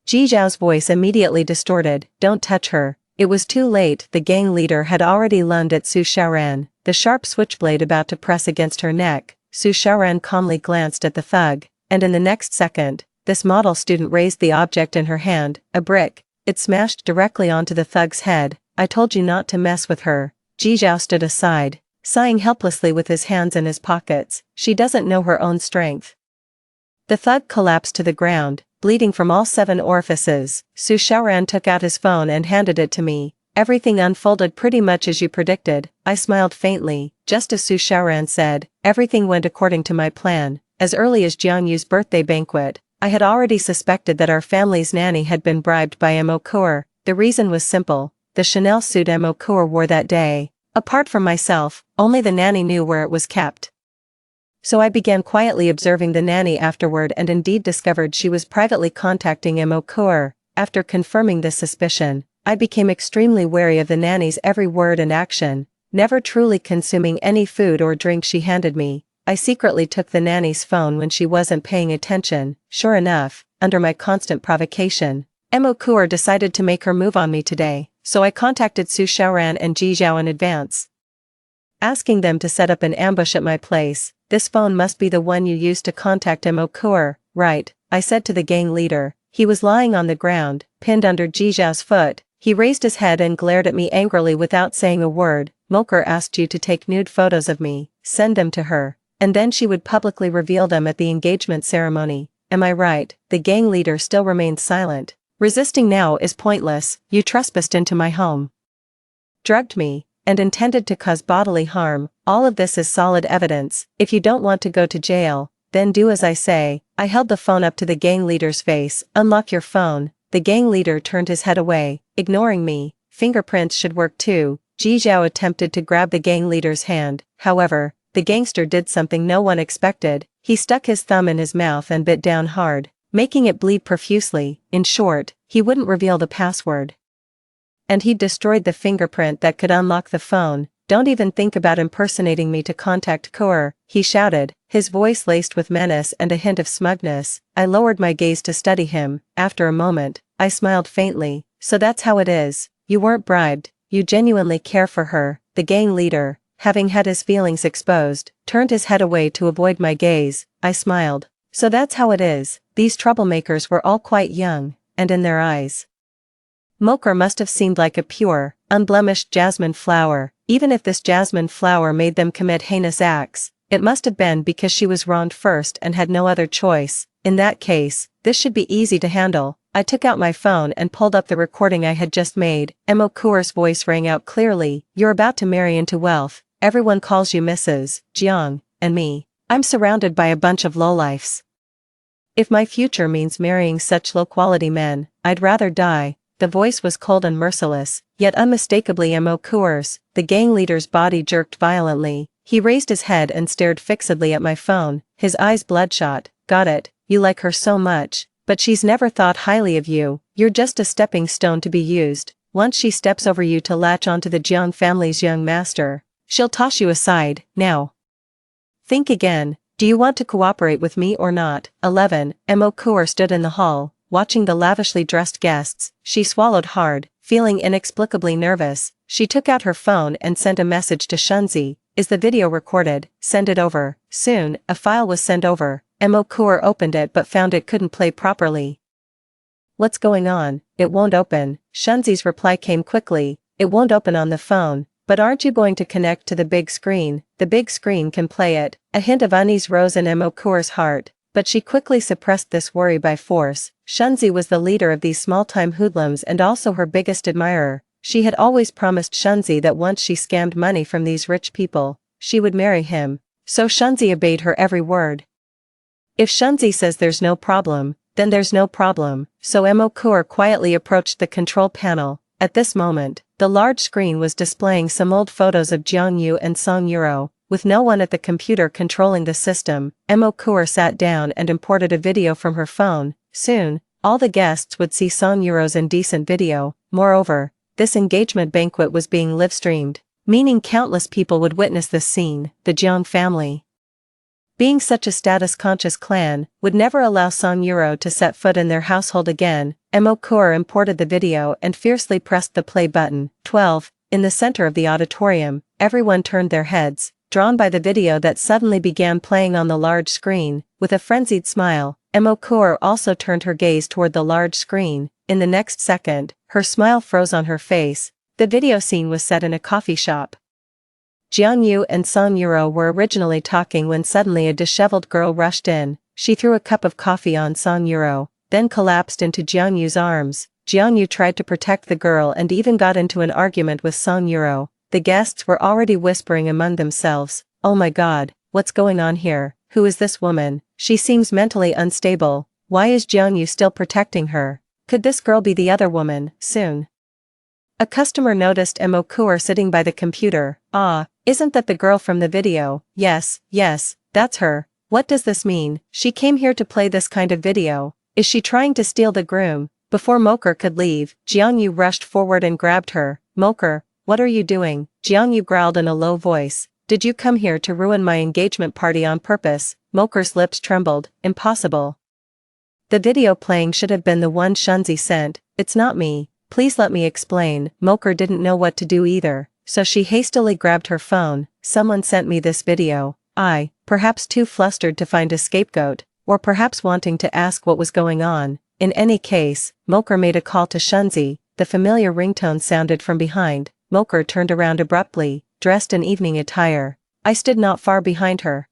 Ji Zhao's voice immediately distorted. "Don't touch her." It was too late. The gang leader had already lunged at Su Xiaoran, the sharp switchblade about to press against her neck. Su Xiaoran calmly glanced at the thug, and in the next second, this model student raised the object in her hand, a brick. It smashed directly onto the thug's head. "I told you not to mess with her." Ji Zhao stood aside, sighing helplessly with his hands in his pockets. "She doesn't know her own strength." The thug collapsed to the ground, bleeding from all 7 orifices. Su Xiaoran took out his phone and handed it to me. "Everything unfolded pretty much as you predicted." I smiled faintly. Just as Su Xiaoran said, everything went according to my plan. As early as Jiang Yu's birthday banquet, I had already suspected that our family's nanny had been bribed by Mo Cour. The reason was simple: the Chanel suit Mo Cour wore that day. Apart from myself, only the nanny knew where it was kept. So I began quietly observing the nanny afterward and indeed discovered she was privately contacting Mo Cour. After confirming this suspicion, I became extremely wary of the nanny's every word and action, never truly consuming any food or drink she handed me. I secretly took the nanny's phone when she wasn't paying attention. Sure enough, under my constant provocation, Mo Cour decided to make her move on me today, so I contacted Su Xiaoran and Ji Zhao in advance, asking them to set up an ambush at my place. "This phone must be the one you used to contact Mo Cour, right?" I said to the gang leader. He was lying on the ground, pinned under Ji Zhao's foot. He raised his head and glared at me angrily without saying a word. "Mo Cour asked you to take nude photos of me, send them to her, and then she would publicly reveal them at the engagement ceremony. Am I right?" The gang leader still remained silent. "Resisting now is pointless. You trespassed into my home, drugged me, and intended to cause bodily harm. All of this is solid evidence. If you don't want to go to jail, then do as I say." I held the phone up to the gang leader's face. "Unlock your phone." The gang leader turned his head away, ignoring me. "Fingerprints should work too." Ji Zhao attempted to grab the gang leader's hand. However, the gangster did something no one expected. He stuck his thumb in his mouth and bit down hard, making it bleed profusely. In short, he wouldn't reveal the password, and he destroyed the fingerprint that could unlock the phone. "Don't even think about impersonating me to contact Cour," he shouted, his voice laced with menace and a hint of smugness. I lowered my gaze to study him. After a moment, I smiled faintly. "So that's how it is. You weren't bribed. You genuinely care for her." The gang leader, having had his feelings exposed, turned his head away to avoid my gaze. I smiled. "So that's how it is." These troublemakers were all quite young, and in their eyes, Mo Cour must have seemed like a pure, unblemished jasmine flower. Even if this jasmine flower made them commit heinous acts, it must have been because she was wronged first and had no other choice. In that case, this should be easy to handle. I took out my phone and pulled up the recording I had just made. Mo Cour's voice rang out clearly. "You're about to marry into wealth. Everyone calls you Mrs. Jiang, and me, I'm surrounded by a bunch of lowlifes. If my future means marrying such low-quality men, I'd rather die. The voice was cold and merciless, yet unmistakably Mo Coors. The gang leader's body jerked violently. He raised his head and stared fixedly at my phone, his eyes bloodshot. Got it, you like her so much, but she's never thought highly of you. You're just a stepping stone to be used. Once she steps over you to latch onto the Jiang family's young master, she'll toss you aside. Now, think again. Do you want to cooperate with me or not? 11. Mo Coor stood in the hall, watching the lavishly dressed guests. She swallowed hard, feeling inexplicably nervous. She took out her phone and sent a message to Shunzi. Is the video recorded? Send it over. Soon, a file was sent over. Mo Coor opened it but found it couldn't play properly. What's going on? It won't open. Shunzi's reply came quickly. It won't open on the phone. But aren't you going to connect to the big screen? The big screen can play it. A hint of unease rose in Mo Coor's heart, but she quickly suppressed this worry by force. Shunzi was the leader of these small-time hoodlums and also her biggest admirer. She had always promised Shunzi that once she scammed money from these rich people, she would marry him. So Shunzi obeyed her every word. If Shunzi says there's no problem, then there's no problem. So Mo Coor quietly approached the control panel. At this moment, the large screen was displaying some old photos of Jiang Yu and Song Yuro. With no one at the computer controlling the system, Mo Coor sat down and imported a video from her phone. Soon, all the guests would see Song Yuro's indecent video. Moreover, this engagement banquet was being live-streamed, meaning countless people would witness this scene. The Jiang family, being such a status-conscious clan, would never allow Song Yuro to set foot in their household again. Mo Coor imported the video and fiercely pressed the play button. 12. In the center of the auditorium, everyone turned their heads, drawn by the video that suddenly began playing on the large screen. With a frenzied smile, Mo Coor also turned her gaze toward the large screen. In the next second, her smile froze on her face. The video scene was set in a coffee shop. Jiang Yu and Song Yuro were originally talking when suddenly a disheveled girl rushed in. She threw a cup of coffee on Song Yuro, then collapsed into Jiang Yu's arms. Jiang Yu tried to protect the girl and even got into an argument with Song Yuro. The guests were already whispering among themselves, "Oh my god, what's going on here? Who is this woman? She seems mentally unstable. Why is Jiang Yu still protecting her? Could this girl be the other woman?" Soon, a customer noticed Mo Coor sitting by the computer. "Ah, isn't that the girl from the video?" Yes, that's her. What does this mean? She came here to play this kind of video. Is she trying to steal the groom?" Before Moker could leave, Jiang Yu rushed forward and grabbed her. "Moker, what are you doing?" Jiang Yu growled in a low voice. "Did you come here to ruin my engagement party on purpose?" Moker's lips trembled. "Impossible. The video playing should have been the one Shunzi sent. It's not me. Please let me explain." Moker didn't know what to do either, so she hastily grabbed her phone. "Someone sent me this video. Perhaps too flustered to find a scapegoat, or perhaps wanting to ask what was going on. In any case, Moker made a call to Shunzi. The familiar ringtone sounded from behind. Moker turned around abruptly, dressed in evening attire. I stood not far behind her,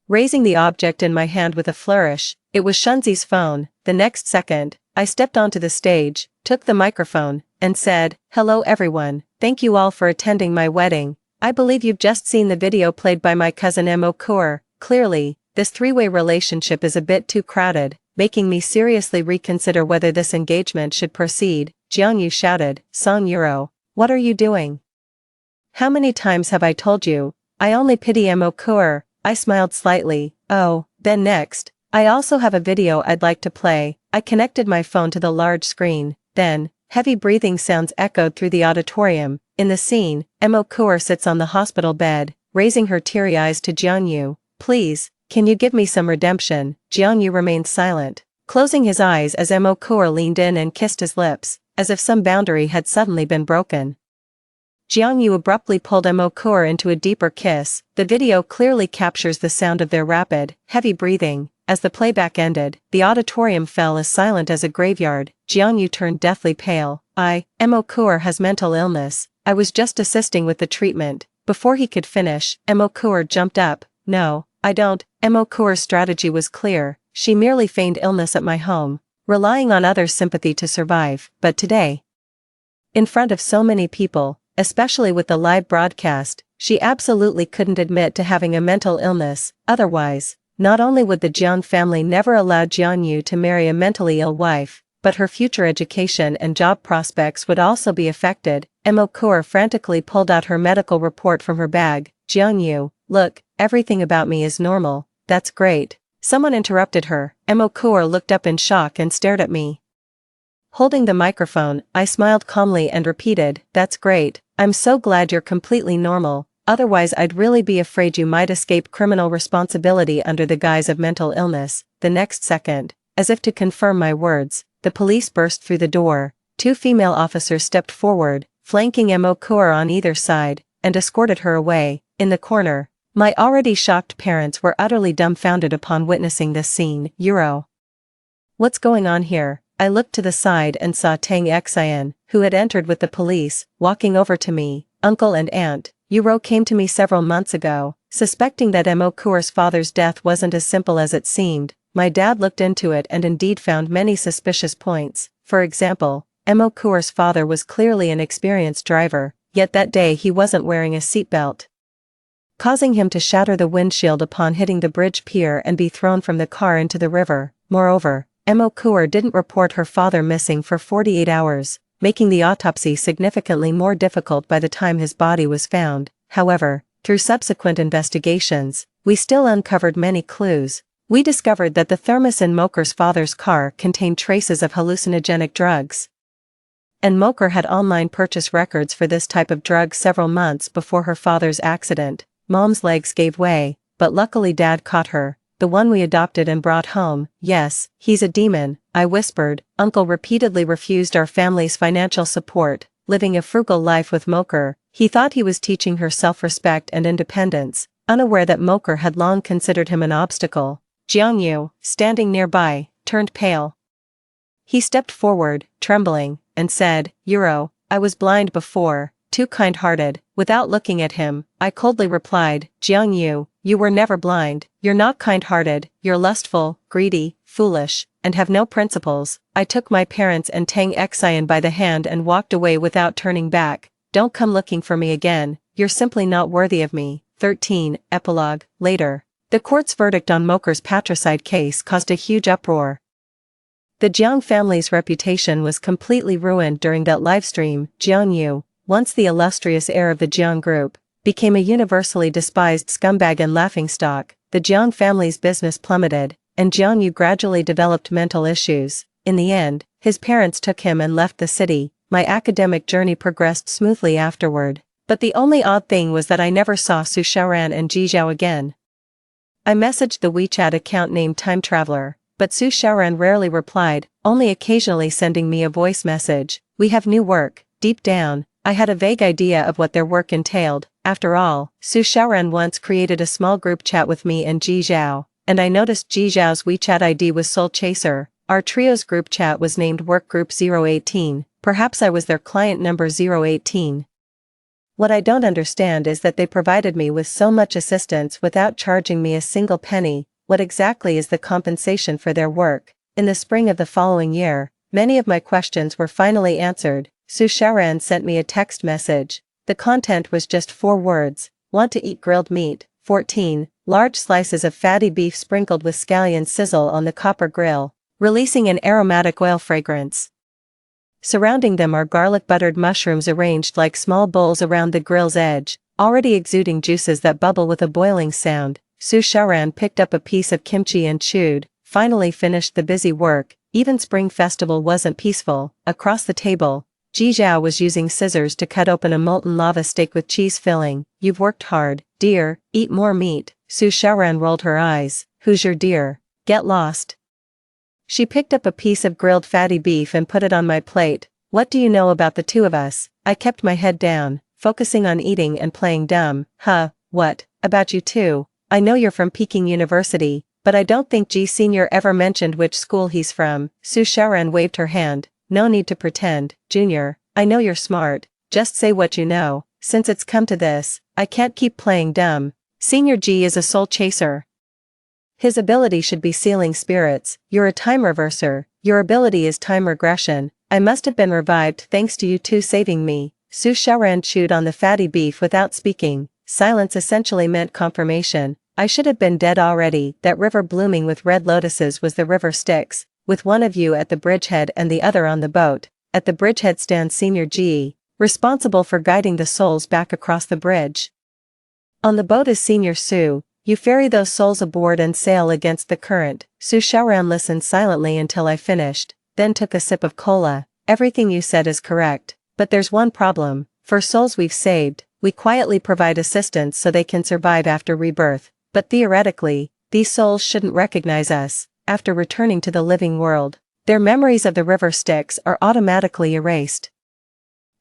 raising the object in my hand with a flourish. It was Shunzi's phone. The next second, I stepped onto the stage, took the microphone, and said, "Hello everyone, thank you all for attending my wedding. I believe you've just seen the video played by my cousin Mo Coor. Clearly, this three-way relationship is a bit too crowded, making me seriously reconsider whether this engagement should proceed." Jiang Yu shouted, "Song Yuro, what are you doing? How many times have I told you? I only pity Mo Coor." I smiled slightly. "Oh, then next, I also have a video I'd like to play." I connected my phone to the large screen. Then, heavy breathing sounds echoed through the auditorium. In the scene, Mo Coor sits on the hospital bed, raising her teary eyes to Jiang Yu. "Please, can you give me some redemption?" Jiang Yu remained silent, closing his eyes as Mo Coor leaned in and kissed his lips, as if some boundary had suddenly been broken. Jiang Yu abruptly pulled Mo Coor into a deeper kiss. The video clearly captures the sound of their rapid, heavy breathing. As the playback ended, the auditorium fell as silent as a graveyard. Jiang Yu turned deathly pale. Mo Coor has mental illness. I was just assisting with the treatment." Before he could finish, Mo Coor jumped up. "No, I don't." Mo Coor's strategy was clear. She merely feigned illness at my home, relying on others' sympathy to survive. But today, in front of so many people, especially with the live broadcast, she absolutely couldn't admit to having a mental illness. Otherwise, Not only would the Jiang family never allow Jiang Yu to marry a mentally ill wife, but her future education and job prospects would also be affected. Mo Kuo frantically pulled out her medical report from her bag. Jiang Yu, look, everything about me is normal. That's great. Someone interrupted her. Mo Kuo looked up in shock and stared at me. Holding the microphone, I smiled calmly and repeated, that's great. I'm so glad you're completely normal. Otherwise I'd really be afraid you might escape criminal responsibility under the guise of mental illness. The next second, as if to confirm my words, the police burst through the door. 2 female officers stepped forward, flanking Mo Kuo on either side, and escorted her away. In the corner, my already shocked parents were utterly dumbfounded upon witnessing this scene. Euro. What's going on here? I looked to the side and saw Tang Xian, who had entered with the police, walking over to me. Uncle and Aunt, Euro came to me several months ago, suspecting that Mo Kuo's father's death wasn't as simple as it seemed. My dad looked into it and indeed found many suspicious points. For example, Mo Kuo's father was clearly an experienced driver, yet that day he wasn't wearing a seatbelt, causing him to shatter the windshield upon hitting the bridge pier and be thrown from the car into the river. Moreover, Mo Kuo didn't report her father missing for 48 hours, making the autopsy significantly more difficult by the time his body was found. However, through subsequent investigations, we still uncovered many clues. We discovered that the thermos in Moker's father's car contained traces of hallucinogenic drugs, and Moker had online purchase records for this type of drug several months before her father's accident. Mom's legs gave way, but luckily Dad caught her, the one we adopted and brought home. Yes, he's a demon, I whispered. Uncle repeatedly refused our family's financial support, living a frugal life with Moker. He thought he was teaching her self-respect and independence, unaware that Moker had long considered him an obstacle. Jiang Yu, standing nearby, turned pale. He stepped forward, trembling, and said, Euro, I was blind before, too kind-hearted. Without looking at him, I coldly replied, Jiang Yu, you were never blind. You're not kind-hearted, you're lustful, greedy, foolish, and have no principles. I took my parents and Tang Xian by the hand and walked away without turning back. Don't come looking for me again, you're simply not worthy of me. 13. Epilogue. Later, the court's verdict on Moker's patricide case caused a huge uproar. The Jiang family's reputation was completely ruined during that livestream. Jiang Yu, once the illustrious heir of the Jiang group, became a universally despised scumbag and laughingstock. The Jiang family's business plummeted, and Jiang Yu gradually developed mental issues. In the end, his parents took him and left the city. My academic journey progressed smoothly afterward, but the only odd thing was that I never saw Su Xiaoran and Ji Zhao again. I messaged the WeChat account named Time Traveler, but Su Xiaoran rarely replied, only occasionally sending me a voice message. We have new work. Deep down, I had a vague idea of what their work entailed. After all, Su Xiaoran once created a small group chat with me and Ji Zhao, and I noticed Ji Zhao's WeChat ID was Soul Chaser. Our trio's group chat was named Work Group 018, perhaps I was their client number 018. What I don't understand is that they provided me with so much assistance without charging me a single penny. What exactly is the compensation for their work? In the spring of the following year, many of my questions were finally answered. Su Xiaoran sent me a text message. The content was just 4 words. Want to eat grilled meat? 14. Large slices of fatty beef sprinkled with scallion sizzle on the copper grill, releasing an aromatic oil fragrance. Surrounding them are garlic-buttered mushrooms arranged like small bowls around the grill's edge, already exuding juices that bubble with a boiling sound. Su Xiaoran picked up a piece of kimchi and chewed, finally finished the busy work. Even Spring Festival wasn't peaceful. Across the table, Ji Zhao was using scissors to cut open a molten lava steak with cheese filling. You've worked hard, dear, eat more meat. Su Xiaoran rolled her eyes. Who's your dear? Get lost. She picked up a piece of grilled fatty beef and put it on my plate. What do you know about the two of us? I kept my head down, focusing on eating and playing dumb. What, about you two? I know you're from Peking University, but I don't think Ji Senior ever mentioned which school he's from. Su Xiaoran waved her hand. No need to pretend, Junior, I know you're smart, just say what you know. Since it's come to this, I can't keep playing dumb. Senior Ji is a soul chaser. His ability should be sealing spirits. You're a time reverser. Your ability is time regression. I must have been revived thanks to you two saving me. Su Xiaoran chewed on the fatty beef without speaking. Silence essentially meant confirmation. I should have been dead already. That river blooming with red lotuses was the river Styx, with one of you at the bridgehead and the other on the boat. At the bridgehead stands Senior G, responsible for guiding the souls back across the bridge. On the boat is Senior Sue. You ferry those souls aboard and sail against the current. Su Shaoran listened silently until I finished, then took a sip of cola. Everything you said is correct, but there's one problem. For souls we've saved, we quietly provide assistance so they can survive after rebirth, but theoretically, these souls shouldn't recognize us. After returning to the living world, their memories of the river Styx are automatically erased.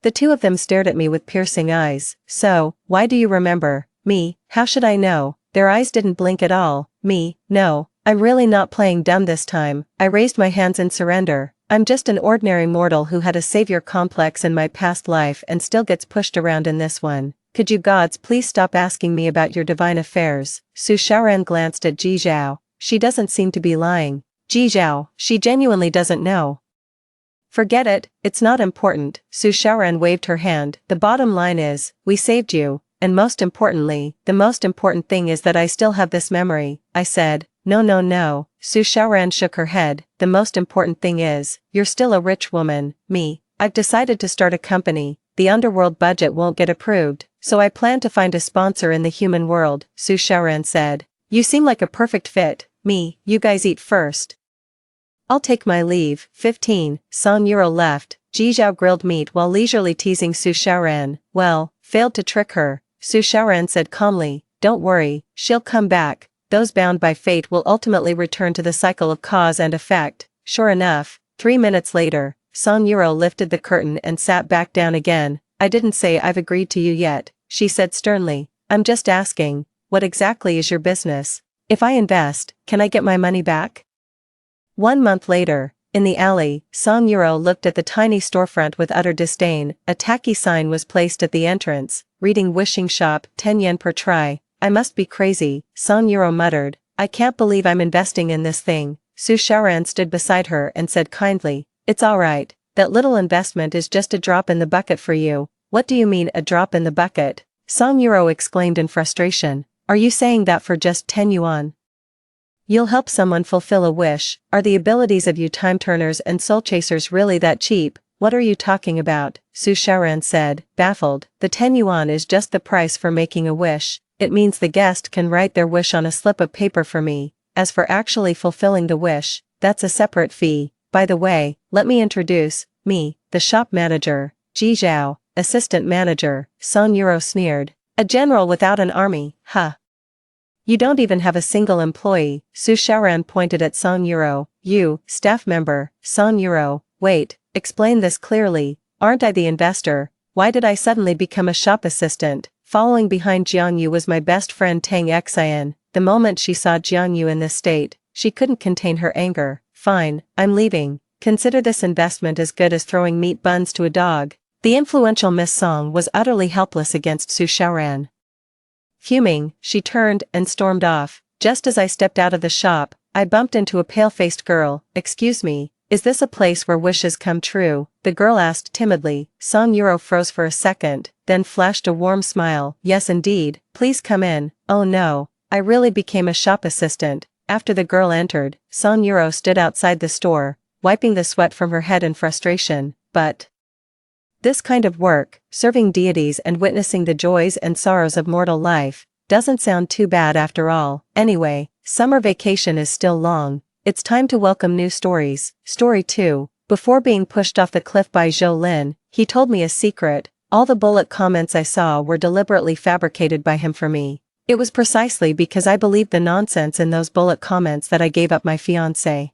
The two of them stared at me with piercing eyes. So, why do you remember me? How should I know? Their eyes didn't blink at all. Me, no, I'm really not playing dumb this time. I raised my hands in surrender. I'm just an ordinary mortal who had a savior complex in my past life and still gets pushed around in this one. Could you gods please stop asking me about your divine affairs? Su Shaoran glanced at Ji Zhao. She doesn't seem to be lying. Ji Zhao, she genuinely doesn't know. Forget it, it's not important. Su Shaoran waved her hand. The bottom line is, we saved you, and most importantly, the most important thing is that I still have this memory. I said, no. Su Shaoran shook her head. The most important thing is, you're still a rich woman. Me, I've decided to start a company. The underworld budget won't get approved, so I plan to find a sponsor in the human world. Su Shaoran said, you seem like a perfect fit. Me, you guys eat first. I'll take my leave. 15. Song Yuro left. Ji Zhao grilled meat while leisurely teasing Su Shaoran. Well, failed to trick her. Su Shaoran said calmly, don't worry, she'll come back. Those bound by fate will ultimately return to the cycle of cause and effect. Sure enough, 3 minutes later, Song Yuro lifted the curtain and sat back down again. I didn't say I've agreed to you yet, she said sternly. I'm just asking, what exactly is your business? If I invest, can I get my money back? 1 month later, in the alley, Song Yuro looked at the tiny storefront with utter disdain. A tacky sign was placed at the entrance, reading wishing shop, 10 yen per try. I must be crazy, Song Yuro muttered. I can't believe I'm investing in this thing. Su Shaoran stood beside her and said kindly, it's alright, that little investment is just a drop in the bucket for you. What do you mean a drop in the bucket? Song Yuro exclaimed in frustration. Are you saying that for just 10 yuan? You'll help someone fulfill a wish. Are the abilities of you time turners and soul chasers really that cheap? What are you talking about? Su Shaoran said, baffled. The 10 yuan is just the price for making a wish. It means the guest can write their wish on a slip of paper for me. As for actually fulfilling the wish, that's a separate fee. By the way, let me introduce me, the shop manager, Ji Zhao, assistant manager. Song Yuro sneered. A general without an army, huh? You don't even have a single employee. Su Shaoran pointed at Song Yuro. You, staff member. Song Yuro, wait, explain this clearly. Aren't I the investor? Why did I suddenly become a shop assistant? Following behind Jiang Yu was my best friend Tang Xian. The moment she saw Jiang Yu in this state, she couldn't contain her anger. Fine, I'm leaving. Consider this investment as good as throwing meat buns to a dog. The influential Miss Song was utterly helpless against Su Shaoran. Fuming, she turned and stormed off. Just as I stepped out of the shop, I bumped into a pale-faced girl. Excuse me, is this a place where wishes come true? The girl asked timidly. Song Yuro froze for a second, then flashed a warm smile. Yes indeed, please come in. Oh no, I really became a shop assistant. After the girl entered, Song Yuro stood outside the store, wiping the sweat from her head in frustration. But this kind of work, serving deities and witnessing the joys and sorrows of mortal life, doesn't sound too bad after all. Anyway, summer vacation is still long. It's time to welcome new stories. Story 2. Before being pushed off the cliff by Zhou Lin, he told me a secret. All the bullet comments I saw were deliberately fabricated by him for me. It was precisely because I believed the nonsense in those bullet comments that I gave up my fiancé,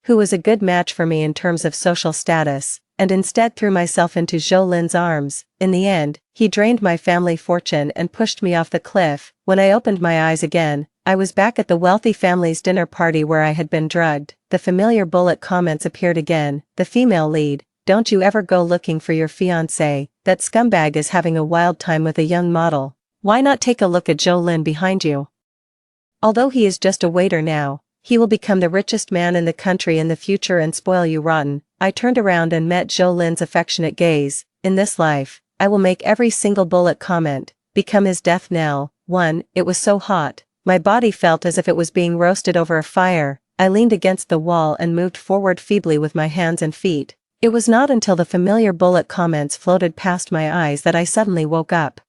who was a good match for me in terms of social status, and instead threw myself into Zhou Lin's arms. In the end, he drained my family fortune and pushed me off the cliff. When I opened my eyes again, I was back at the wealthy family's dinner party where I had been drugged. The familiar bullet comments appeared again. The female lead, don't you ever go looking for your fiancé, that scumbag is having a wild time with a young model. Why not take a look at Zhou Lin behind you? Although he is just a waiter now, he will become the richest man in the country in the future and spoil you rotten. I turned around and met Zhou Lin's affectionate gaze. In this life, I will make every single bullet comment become his death knell. 1. It was so hot. My body felt as if it was being roasted over a fire. I leaned against the wall and moved forward feebly with my hands and feet. It was not until the familiar bullet comments floated past my eyes that I suddenly woke up.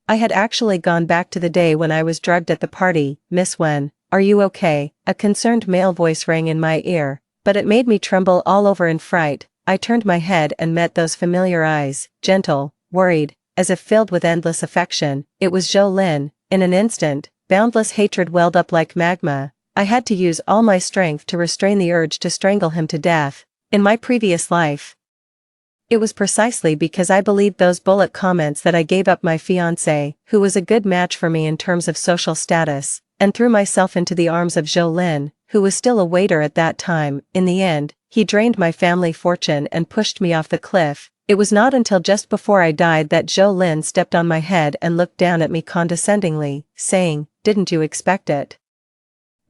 I had actually gone back to the day when I was drugged at the party. "Miss Wen, are you okay?" A concerned male voice rang in my ear, but it made me tremble all over in fright. I turned my head and met those familiar eyes, gentle, worried, as if filled with endless affection. It was Zhou Lin. In an instant, boundless hatred welled up like magma. I had to use all my strength to restrain the urge to strangle him to death. In my previous life, it was precisely because I believed those bullet comments that I gave up my fiancé, who was a good match for me in terms of social status, and threw myself into the arms of Zhou Lin, who was still a waiter at that time. In the end, he drained my family fortune and pushed me off the cliff. It was not until just before I died that Zhou Lin stepped on my head and looked down at me condescendingly, saying, "Didn't you expect it?"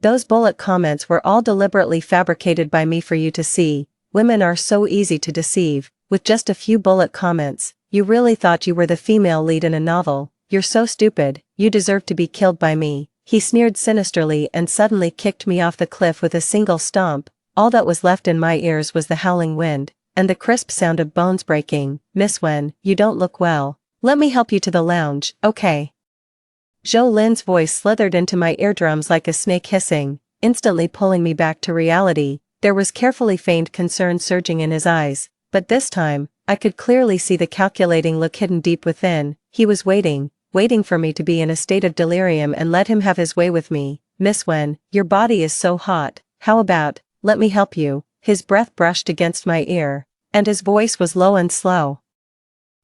Those bullet comments were all deliberately fabricated by me for you to see. Women are so easy to deceive. With just a few bullet comments, you really thought you were the female lead in a novel. "You're so stupid, you deserve to be killed by me." He sneered sinisterly and suddenly kicked me off the cliff with a single stomp. All that was left in my ears was the howling wind, and the crisp sound of bones breaking. "Miss Wen, you don't look well. Let me help you to the lounge, okay?" Zhou Lin's voice slithered into my eardrums like a snake hissing, instantly pulling me back to reality. There was carefully feigned concern surging in his eyes, but this time, I could clearly see the calculating look hidden deep within. He was waiting for me to be in a state of delirium and let him have his way with me. "Miss Wen, your body is so hot. How about, let me help you?" His breath brushed against my ear, and his voice was low and slow,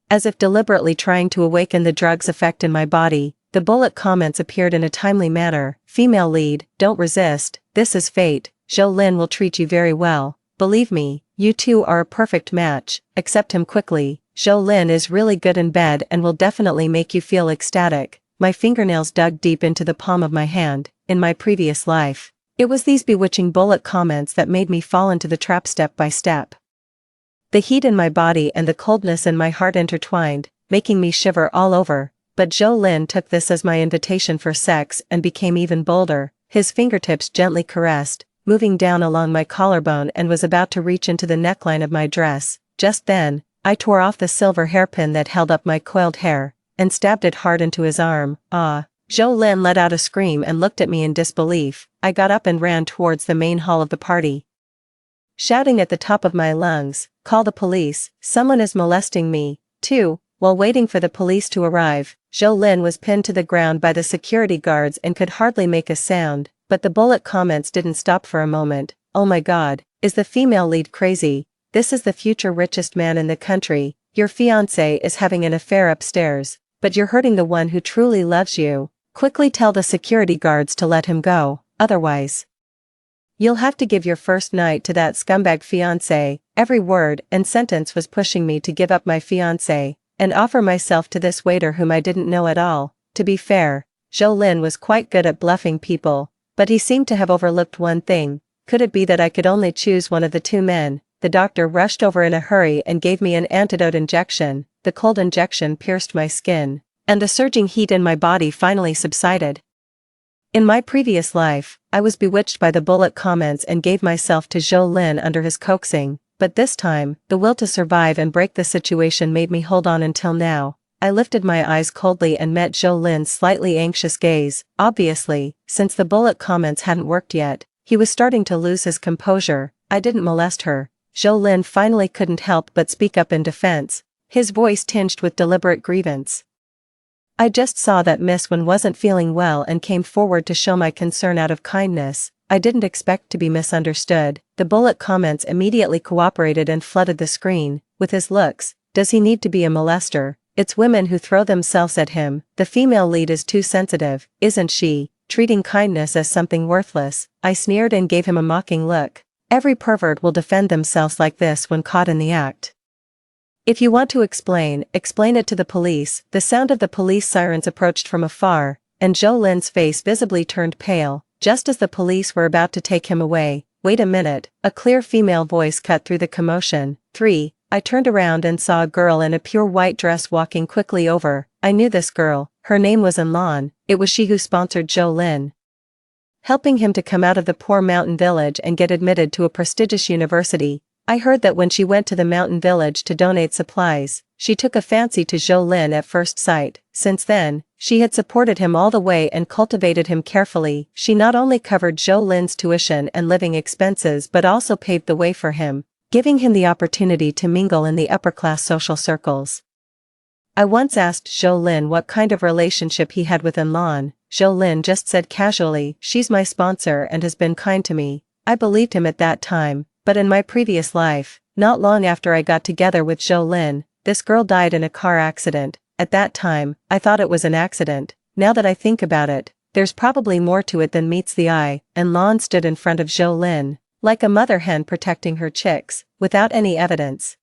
as if deliberately trying to awaken the drug's effect in my body. The bullet comments appeared in a timely manner. "Female lead, don't resist, this is fate. Zhou Lin will treat you very well. Believe me, you two are a perfect match. Accept him quickly. Zhou Lin is really good in bed and will definitely make you feel ecstatic." My fingernails dug deep into the palm of my hand. In my previous life, it was these bewitching bullet comments that made me fall into the trap step by step. The heat in my body and the coldness in my heart intertwined, making me shiver all over. But Zhou Lin took this as my invitation for sex and became even bolder. His fingertips gently caressed, moving down along my collarbone, and was about to reach into the neckline of my dress. Just then, I tore off the silver hairpin that held up my coiled hair, and stabbed it hard into his arm. "Ah!" Zhou Lin let out a scream and looked at me in disbelief. I got up and ran towards the main hall of the party, shouting at the top of my lungs, "Call the police, someone is molesting me." 2. While waiting for the police to arrive, Zhou Lin was pinned to the ground by the security guards and could hardly make a sound, but the bullet comments didn't stop for a moment. "Oh my God, is the female lead crazy? This is the future richest man in the country. Your fiancé is having an affair upstairs, but you're hurting the one who truly loves you. Quickly tell the security guards to let him go, otherwise you'll have to give your first night to that scumbag fiancé." Every word and sentence was pushing me to give up my fiancé and offer myself to this waiter whom I didn't know at all. To be fair, Zhou Lin was quite good at bluffing people, but he seemed to have overlooked one thing. Could it be that I could only choose one of the two men? The doctor rushed over in a hurry and gave me an antidote injection. The cold injection pierced my skin, and the surging heat in my body finally subsided. In my previous life, I was bewitched by the bullet comments and gave myself to Zhou Lin under his coaxing, but this time, the will to survive and break the situation made me hold on until now. I lifted my eyes coldly and met Zhou Lin's slightly anxious gaze. Obviously, since the bullet comments hadn't worked yet, he was starting to lose his composure. "I didn't molest her." Zhou Lin finally couldn't help but speak up in defense, his voice tinged with deliberate grievance. "I just saw that Miss Wen wasn't feeling well and came forward to show my concern out of kindness. I didn't expect to be misunderstood." The bullet comments immediately cooperated and flooded the screen. With his looks, does he need to be a molester? It's women who throw themselves at him. The female lead is too sensitive, isn't she? Treating kindness as something worthless. I sneered and gave him a mocking look. Every pervert will defend themselves like this when caught in the act. If you want to explain it to the police. The sound of the police sirens approached from afar, and Zhou Lin's face visibly turned pale, just as the police were about to take him away. "Wait a minute," a clear female voice cut through the commotion. 3. I turned around and saw a girl in a pure white dress walking quickly over. I knew this girl. Her name was Lan. It was she who sponsored Zhou Lin, helping him to come out of the poor mountain village and get admitted to a prestigious university. I heard that when she went to the mountain village to donate supplies, she took a fancy to Zhou Lin at first sight. Since then, she had supported him all the way and cultivated him carefully. She not only covered Zhou Lin's tuition and living expenses but also paved the way for him, giving him the opportunity to mingle in the upper-class social circles. I once asked Zhou Lin what kind of relationship he had with Lan. Zhou Lin just said casually, "She's my sponsor and has been kind to me." I believed him at that time, but in my previous life, not long after I got together with Zhou Lin, this girl died in a car accident. At that time, I thought it was an accident. Now that I think about it, there's probably more to it than meets the eye. And Lan stood in front of Zhou Lin, like a mother hen protecting her chicks, without any evidence.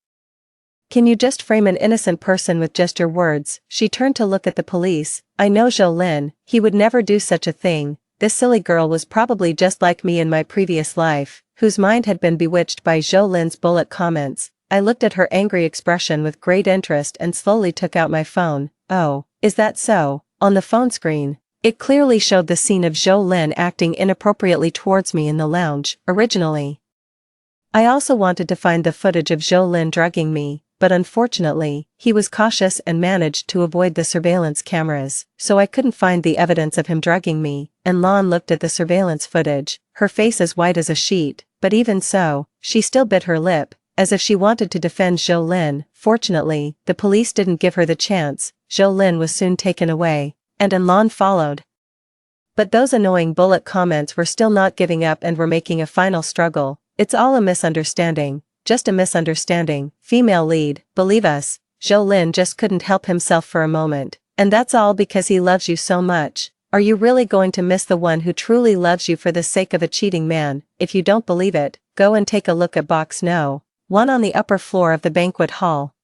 "Can you just frame an innocent person with just your words?" She turned to look at the police. "I know Zhou Lin, he would never do such a thing. This silly girl was probably just like me in my previous life, whose mind had been bewitched by Zhou Lin's bullet comments." I looked at her angry expression with great interest and slowly took out my phone. "Oh, is that so?" On the phone screen, it clearly showed the scene of Zhou Lin acting inappropriately towards me in the lounge. Originally, I also wanted to find the footage of Zhou Lin drugging me, but unfortunately, he was cautious and managed to avoid the surveillance cameras, so I couldn't find the evidence of him drugging me. And Lan looked at the surveillance footage, her face as white as a sheet, but even so, she still bit her lip, as if she wanted to defend Zhou Lin. Fortunately, the police didn't give her the chance. Zhou Lin was soon taken away, and Lan followed. But those annoying bullet comments were still not giving up and were making a final struggle. "It's all a misunderstanding. Just a misunderstanding. Female lead, believe us." Zhou Lin just couldn't help himself for a moment. "And that's all because he loves you so much. Are you really going to miss the one who truly loves you for the sake of a cheating man? If you don't believe it, go and take a look at box No. 1 on the upper floor of the banquet hall.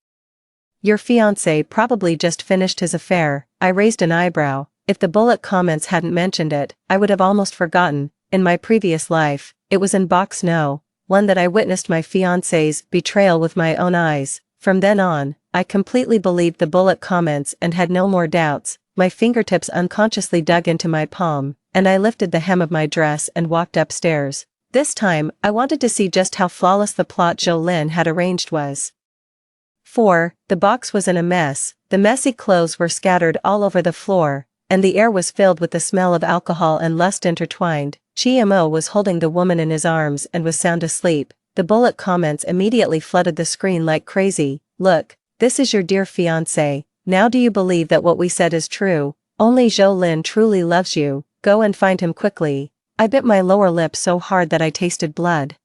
Your fiancé probably just finished his affair." I raised an eyebrow. If the bullet comments hadn't mentioned it, I would have almost forgotten. In my previous life, it was in box No. 1 that I witnessed my fiancé's betrayal with my own eyes. From then on, I completely believed the bullet comments and had no more doubts. My fingertips unconsciously dug into my palm, and I lifted the hem of my dress and walked upstairs. This time, I wanted to see just how flawless the plot Zhou Lin had arranged was. 4. The box was in a mess. The messy clothes were scattered all over the floor, and the air was filled with the smell of alcohol and lust intertwined. Mo was holding the woman in his arms and was sound asleep. The bullet comments immediately flooded the screen like crazy. "Look, this is your dear fiancé. Now do you believe that what we said is true? Only Zhou Lin truly loves you. Go and find him quickly." I bit my lower lip so hard that I tasted blood.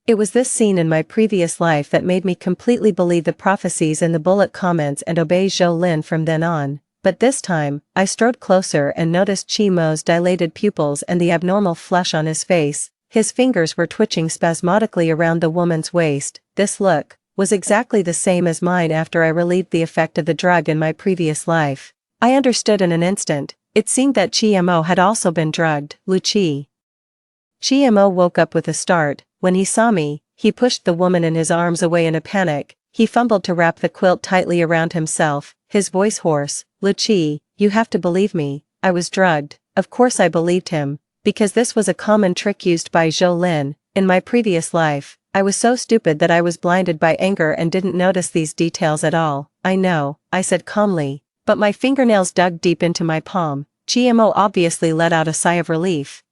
It was this scene in my previous life that made me completely believe the prophecies in the bullet comments and obey Zhou Lin from then on. But this time, I strode closer and noticed Mo's dilated pupils and the abnormal flush on his face. His fingers were twitching spasmodically around the woman's waist. This look was exactly the same as mine after I relieved the effect of the drug in my previous life. I understood in an instant. It seemed that Mo had also been drugged. Mo woke up with a start. When he saw me, he pushed the woman in his arms away in a panic. He fumbled to wrap the quilt tightly around himself, his voice hoarse. "Luchi, you have to believe me. I was drugged." Of course I believed him, because this was a common trick used by Zhou Lin. In my previous life, I was so stupid that I was blinded by anger and didn't notice these details at all. "I know," I said calmly, but my fingernails dug deep into my palm. Mo obviously let out a sigh of relief.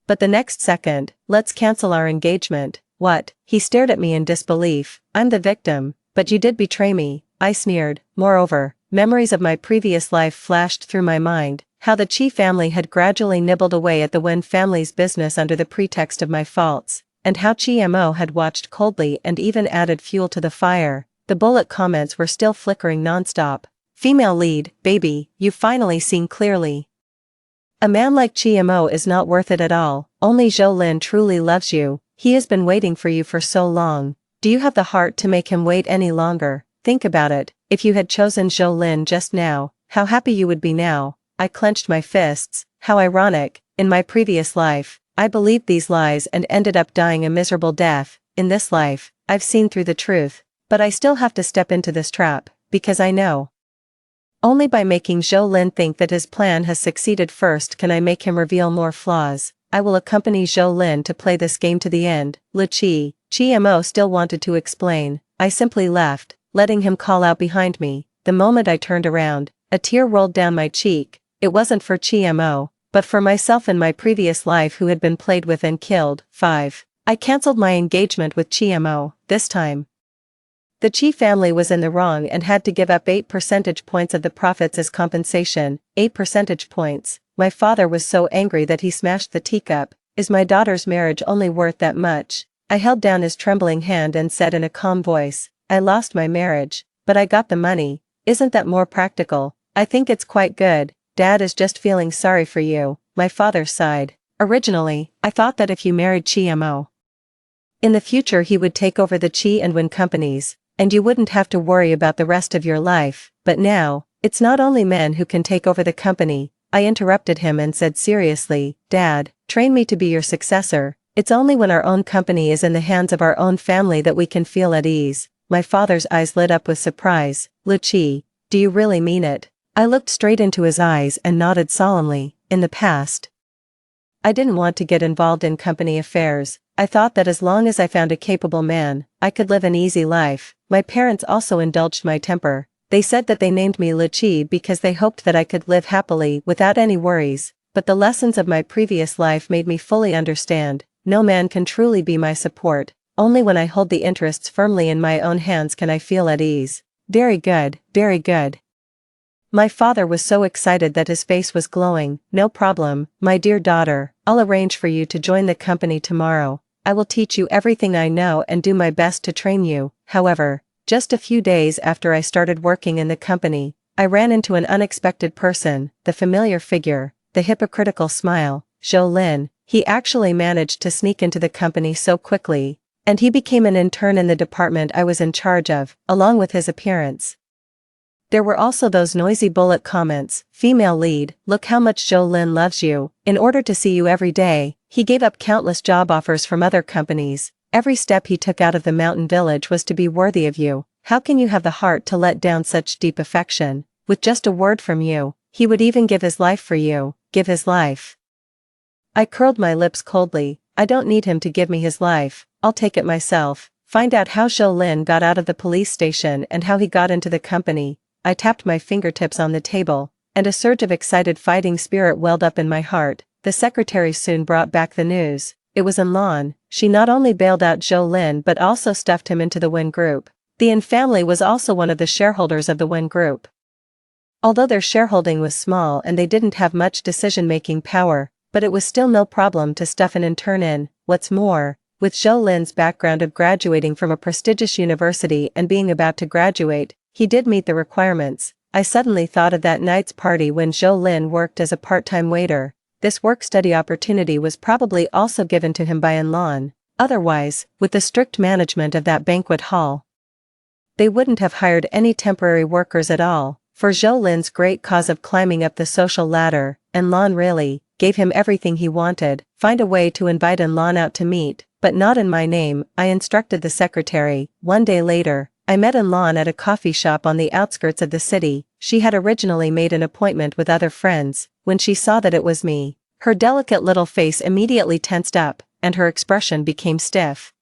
But the next second, "Let's cancel our engagement." "What?" He stared at me in disbelief. "I'm the victim, but you did betray me," I sneered. Moreover, memories of my previous life flashed through my mind, how the Chi family had gradually nibbled away at the Wen family's business under the pretext of my faults, and how Mo had watched coldly and even added fuel to the fire. The bullet comments were still flickering nonstop. "Female lead, baby, you've finally seen clearly. A man like Mo is not worth it at all. Only Zhou Lin truly loves you. He has been waiting for you for so long. Do you have the heart to make him wait any longer? Think about it. If you had chosen Zhou Lin just now, how happy you would be now." I clenched my fists. How ironic. In my previous life, I believed these lies and ended up dying a miserable death. In this life, I've seen through the truth. But I still have to step into this trap, because I know Only by making Zhou Lin think that his plan has succeeded first can I make him reveal more flaws. I will accompany Zhou Lin to play this game to the end. Mo still wanted to explain. I simply left, letting him call out behind me. The moment I turned around, a tear rolled down my cheek. It wasn't for Mo, but for myself in my previous life who had been played with and killed. 5. I cancelled my engagement with Mo, this time. The Chi family was in the wrong and had to give up 8 percentage points of the profits as compensation. 8 percentage points. My father was so angry that he smashed the teacup. Is my daughter's marriage only worth that much? I held down his trembling hand and said in a calm voice, I lost my marriage, but I got the money. Isn't that more practical? I think it's quite good. Dad is just feeling sorry for you. My father sighed. Originally, I thought that if you married Mo, in the future he would take over the Chi and Win companies, and you wouldn't have to worry about the rest of your life. But now, it's not only men who can take over the company. I interrupted him and said seriously, Dad, train me to be your successor. It's only when our own company is in the hands of our own family that we can feel at ease. My father's eyes lit up with surprise. Chi, do you really mean it? I looked straight into his eyes and nodded solemnly. In the past, I didn't want to get involved in company affairs. I thought that as long as I found a capable man, I could live an easy life. My parents also indulged my temper. They said that they named me Chi because they hoped that I could live happily without any worries, but the lessons of my previous life made me fully understand. No man can truly be my support. Only when I hold the interests firmly in my own hands can I feel at ease. Very good, very good. My father was so excited that his face was glowing. No problem, my dear daughter, I'll arrange for you to join the company tomorrow. I will teach you everything I know and do my best to train you. However, just a few days after I started working in the company, I ran into an unexpected person, the familiar figure, the hypocritical smile, Zhou Lin. He actually managed to sneak into the company so quickly, and he became an intern in the department I was in charge of, along with his appearance. There were also those noisy bullet comments, female lead, look how much Zhou Lin loves you. In order to see you every day, he gave up countless job offers from other companies. Every step he took out of the mountain village was to be worthy of you. How can you have the heart to let down such deep affection? With just a word from you, he would even give his life for you. Give his life. I curled my lips coldly. I don't need him to give me his life, I'll take it myself. Find out how Zhou Lin got out of the police station and how he got into the company. I tapped my fingertips on the table, and a surge of excited fighting spirit welled up in my heart. The secretary soon brought back the news. It was Lan. She not only bailed out Zhou Lin but also stuffed him into the Win Group. The Yin family was also one of the shareholders of the Win Group. Although their shareholding was small and they didn't have much decision-making power, but it was still no problem to stuff an intern in. What's more, with Zhou Lin's background of graduating from a prestigious university and being about to graduate, he did meet the requirements. I suddenly thought of that night's party when Zhou Lin worked as a part-time waiter. This work-study opportunity was probably also given to him by Lan. Otherwise, with the strict management of that banquet hall, they wouldn't have hired any temporary workers at all. For Zhou Lin's great cause of climbing up the social ladder, Lan really gave him everything he wanted. Find a way to invite Lan out to meet, but not in my name, I instructed the secretary. One day later, I met Lan at a coffee shop on the outskirts of the city. She had originally made an appointment with other friends. When she saw that it was me, her delicate little face immediately tensed up, and her expression became stiff.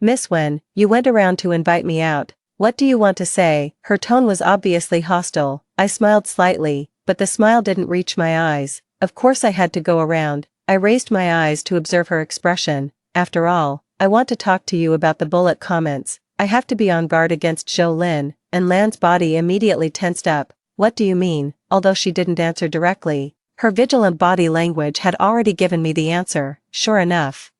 Miss Wen, you went around to invite me out. What do you want to say? Her tone was obviously hostile. I smiled slightly, but the smile didn't reach my eyes. Of course I had to go around. I raised my eyes to observe her expression. After all, I want to talk to you about the bullet comments. I have to be on guard against Zhou Lin, and Lan's body immediately tensed up. What do you mean? Although she didn't answer directly, her vigilant body language had already given me the answer. Sure enough,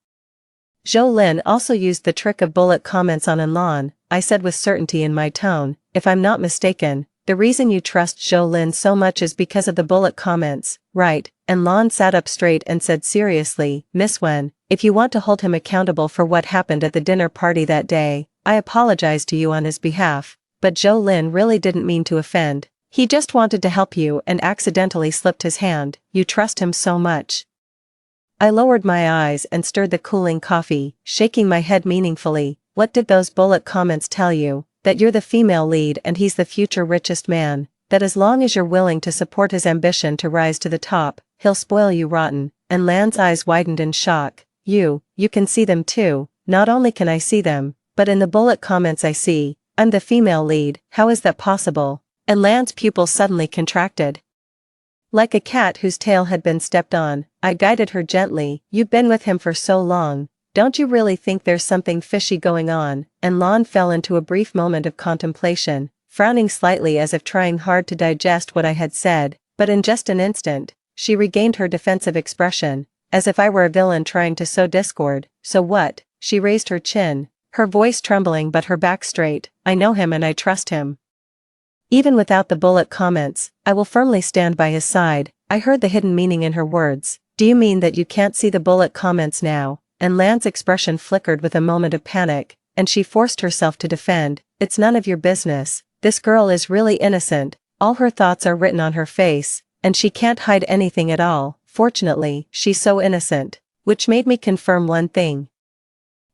Zhou Lin also used the trick of bullet comments on Lan. I said with certainty in my tone, if I'm not mistaken, the reason you trust Zhou Lin so much is because of the bullet comments, right? And Lan sat up straight and said seriously, Miss Wen, if you want to hold him accountable for what happened at the dinner party that day, I apologize to you on his behalf, but Zhou Lin really didn't mean to offend. He just wanted to help you and accidentally slipped his hand. You trust him so much. I lowered my eyes and stirred the cooling coffee, shaking my head meaningfully. What did those bullet comments tell you? That you're the female lead and he's the future richest man. that as long as you're willing to support his ambition to rise to the top, he'll spoil you rotten, and Lan's eyes widened in shock. You can see them too. Not only can I see them, but in the bullet comments I see, I'm the female lead, how is that possible? And Lan's pupils suddenly contracted. Like a cat whose tail had been stepped on, I guided her gently. You've been with him for so long, don't you really think there's something fishy going on? And Lan fell into a brief moment of contemplation, frowning slightly as if trying hard to digest what I had said, but in just an instant, she regained her defensive expression, as if I were a villain trying to sow discord. So what? She raised her chin, her voice trembling but her back straight. I know him and I trust him. Even without the bullet comments, I will firmly stand by his side. I heard the hidden meaning in her words. Do you mean that you can't see the bullet comments now? And Lan's expression flickered with a moment of panic, and she forced herself to defend. It's none of your business. This girl is really innocent. All her thoughts are written on her face, and she can't hide anything at all. Fortunately, she's so innocent. Which made me confirm one thing.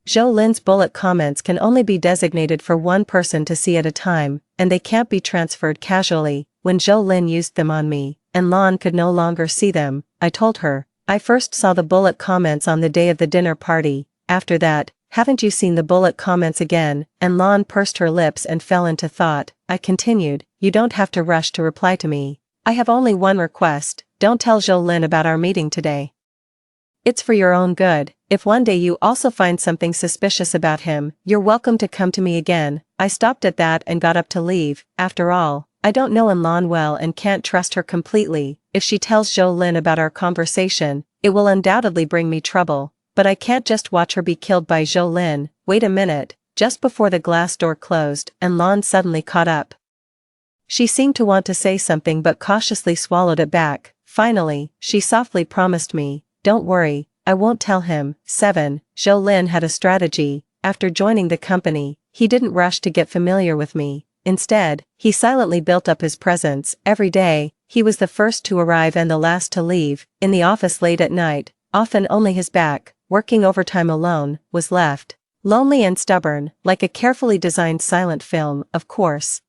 Zhou Lin's bullet comments can only be designated for one person to see at a time, and they can't be transferred casually. When Zhou Lin used them on me, and Lan could no longer see them, I told her, I first saw the bullet comments on the day of the dinner party. After that, haven't you seen the bullet comments again? And Lan pursed her lips and fell into thought. I continued, you don't have to rush to reply to me. I have only one request, don't tell Zhou Lin about our meeting today. It's for your own good. If one day you also find something suspicious about him, you're welcome to come to me again. I stopped at that and got up to leave. After all, I don't know Lan well and can't trust her completely. If she tells Zhou Lin about our conversation, it will undoubtedly bring me trouble. But I can't just watch her be killed by Zhou Lin. Wait a minute. Just before the glass door closed, and Lan suddenly caught up. She seemed to want to say something but cautiously swallowed it back. Finally, she softly promised me, don't worry, I won't tell him. 7. Zhou Lin had a strategy. After joining the company, he didn't rush to get familiar with me. Instead, he silently built up his presence. Every day, he was the first to arrive and the last to leave. In the office late at night, often only his back, working overtime alone, was left. Lonely and stubborn, like a carefully designed silent film, of course.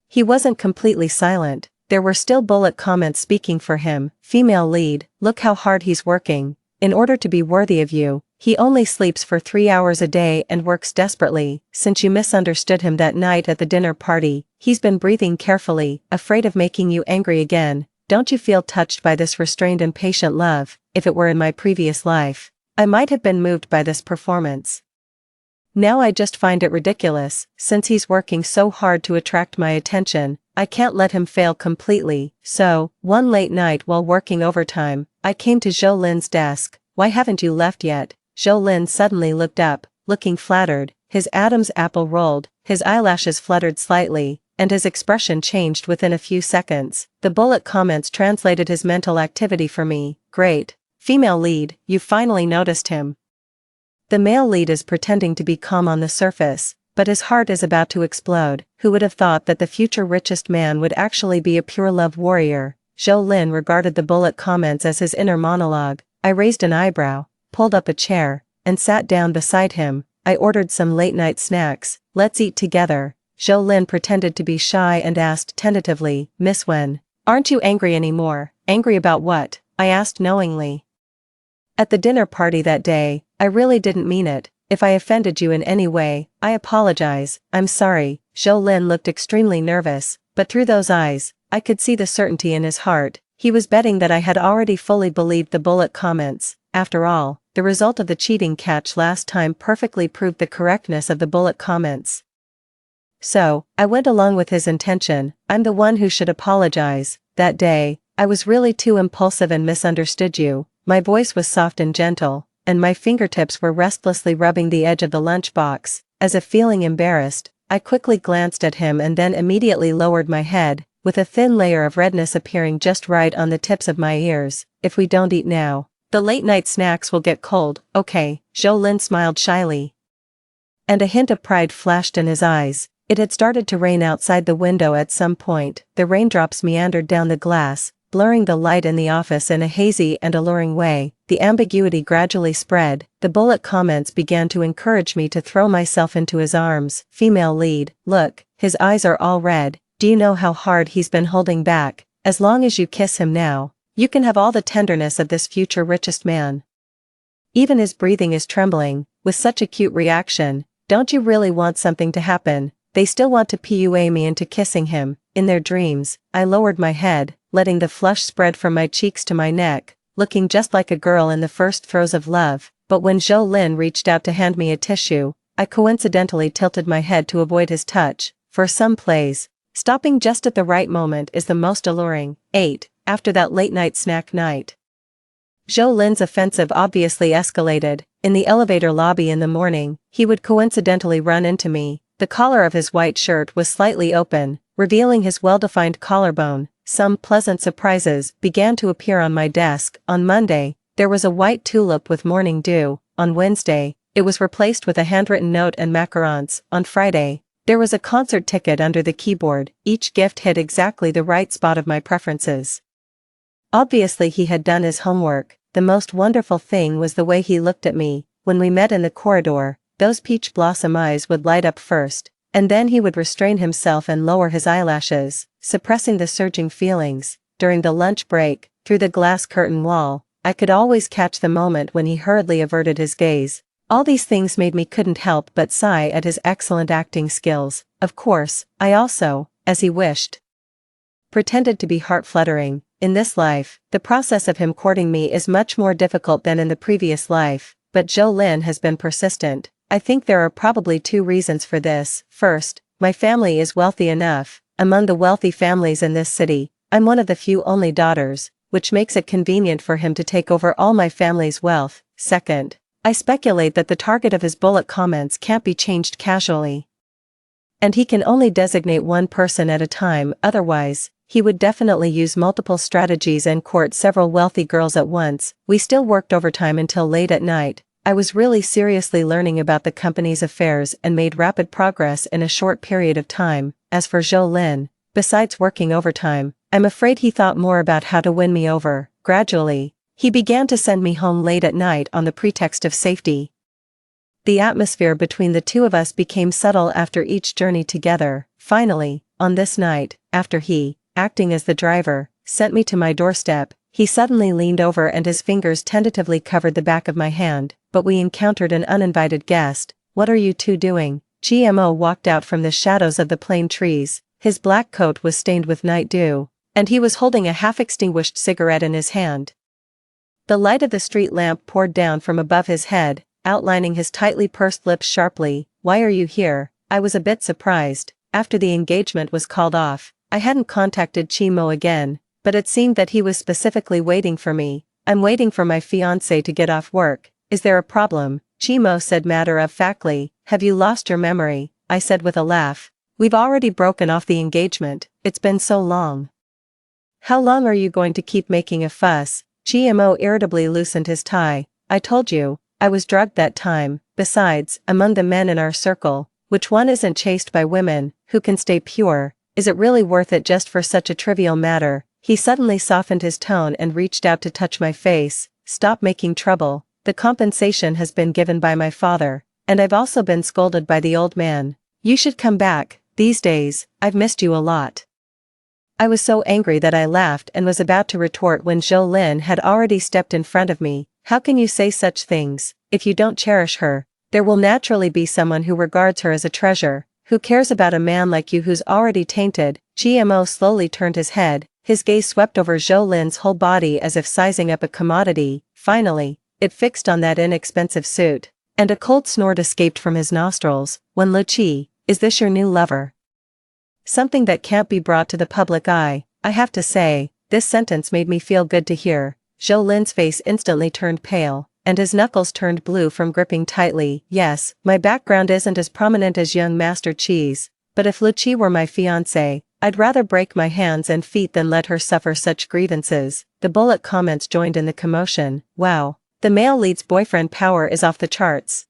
He wasn't completely silent. There were still bullet comments speaking for him. Female lead, look how hard he's working. In order to be worthy of you, he only sleeps for 3 hours a day and works desperately. Since you misunderstood him that night at the dinner party, he's been breathing carefully, afraid of making you angry again. Don't you feel touched by this restrained and patient love? If it were in my previous life, I might have been moved by this performance. Now I just find it ridiculous. Since he's working so hard to attract my attention, I can't let him fail completely. So, one late night while working overtime, I came to Zhou Lin's desk. Why haven't you left yet? Zhou Lin suddenly looked up, looking flattered. His Adam's apple rolled, his eyelashes fluttered slightly, and his expression changed within a few seconds. The bullet comments translated his mental activity for me. Great. Female lead, you finally noticed him. The male lead is pretending to be calm on the surface, but his heart is about to explode. Who would have thought that the future richest man would actually be a pure love warrior? Zhou Lin regarded the bullet comments as his inner monologue. I raised an eyebrow, pulled up a chair, and sat down beside him. I ordered some late-night snacks. Let's eat together. Zhou Lin pretended to be shy and asked tentatively, Miss Wen, aren't you angry anymore? Angry about what? I asked knowingly. At the dinner party that day, I really didn't mean it. If I offended you in any way, I apologize. I'm sorry. Zhou Lin looked extremely nervous, but through those eyes, I could see the certainty in his heart. He was betting that I had already fully believed the bullet comments. After all, the result of the cheating catch last time perfectly proved the correctness of the bullet comments. So, I went along with his intention. I'm the one who should apologize. That day, I was really too impulsive and misunderstood you. My voice was soft and gentle, and my fingertips were restlessly rubbing the edge of the lunchbox. As if feeling embarrassed, I quickly glanced at him and then immediately lowered my head, with a thin layer of redness appearing just right on the tips of my ears. If we don't eat now, the late-night snacks will get cold. Okay, Zhou Lin smiled shyly. And a hint of pride flashed in his eyes. It had started to rain outside the window at some point. The raindrops meandered down the glass, blurring the light in the office in a hazy and alluring way. The ambiguity gradually spread. The bullet comments began to encourage me to throw myself into his arms. Female lead, look, his eyes are all red. do you know how hard he's been holding back? As long as you kiss him now, you can have all the tenderness of this future richest man. Even his breathing is trembling, with such a cute reaction. Don't you really want something to happen? They still want to PUA me into kissing him. In their dreams, I lowered my head, letting the flush spread from my cheeks to my neck, looking just like a girl in the first throes of love. But when Zhou Lin reached out to hand me a tissue, I coincidentally tilted my head to avoid his touch. For some plays, stopping just at the right moment is the most alluring. 8. After that late-night snack night, Zhou Lin's offensive obviously escalated. In the elevator lobby in the morning, he would coincidentally run into me. The collar of his white shirt was slightly open, revealing his well-defined collarbone. Some pleasant surprises began to appear on my desk. On Monday, there was a white tulip with morning dew. On Wednesday, it was replaced with a handwritten note and macarons. On Friday, there was a concert ticket under the keyboard. Each gift hit exactly the right spot of my preferences. Obviously he had done his homework. The most wonderful thing was the way he looked at me. When we met in the corridor, those peach blossom eyes would light up first, and then he would restrain himself and lower his eyelashes, suppressing the surging feelings. During the lunch break, through the glass curtain wall, I could always catch the moment when he hurriedly averted his gaze. All these things made me couldn't help but sigh at his excellent acting skills. Of course, I also, as he wished, pretended to be heart-fluttering. In this life, the process of him courting me is much more difficult than in the previous life, but Zhou Lin has been persistent. I think there are probably two reasons for this. First, my family is wealthy enough. Among the wealthy families in this city, I'm one of the few only daughters, which makes it convenient for him to take over all my family's wealth. Second, I speculate that the target of his bullet comments can't be changed casually, and he can only designate one person at a time. Otherwise, he would definitely use multiple strategies and court several wealthy girls at once. We still worked overtime until late at night. I was really seriously learning about the company's affairs and made rapid progress in a short period of time. As for Zhou Lin, besides working overtime, I'm afraid he thought more about how to win me over. Gradually, he began to send me home late at night on the pretext of safety. The atmosphere between the two of us became subtle after each journey together. Finally, on this night, after he, acting as the driver, sent me to my doorstep, he suddenly leaned over and his fingers tentatively covered the back of my hand. But we encountered an uninvited guest. What are you two doing? GMO walked out from the shadows of the plane trees. His black coat was stained with night dew, and he was holding a half-extinguished cigarette in his hand. The light of the street lamp poured down from above his head, outlining his tightly pursed lips sharply. Why are you here? I was a bit surprised. After the engagement was called off, I hadn't contacted Chimo again, but it seemed that he was specifically waiting for me. I'm waiting for my fiancé to get off work. Is there a problem? Chimo said matter-of-factly. Have you lost your memory? I said with a laugh. We've already broken off the engagement. It's been so long. How long are you going to keep making a fuss? GMO irritably loosened his tie. I told you, I was drugged that time. Besides, among the men in our circle, which one isn't chased by women, who can stay pure? Is it really worth it just for such a trivial matter? He suddenly softened his tone and reached out to touch my face. Stop making trouble. The compensation has been given by my father, and I've also been scolded by the old man. You should come back. These days, I've missed you a lot. I was so angry that I laughed and was about to retort when Zhou Lin had already stepped in front of me. How can you say such things? If you don't cherish her, there will naturally be someone who regards her as a treasure. Who cares about a man like you who's already tainted? GMO slowly turned his head, his gaze swept over Zhou Lin's whole body as if sizing up a commodity. Finally, it fixed on that inexpensive suit, and a cold snort escaped from his nostrils. When Luqi, is this your new lover? Something that can't be brought to the public eye. I have to say, this sentence made me feel good to hear. Zhou Lin's face instantly turned pale, and his knuckles turned blue from gripping tightly. Yes, my background isn't as prominent as young Master Chi's, but if Luqi were my fiancé, I'd rather break my hands and feet than let her suffer such grievances. The bullet comments joined in the commotion. Wow, the male lead's boyfriend power is off the charts.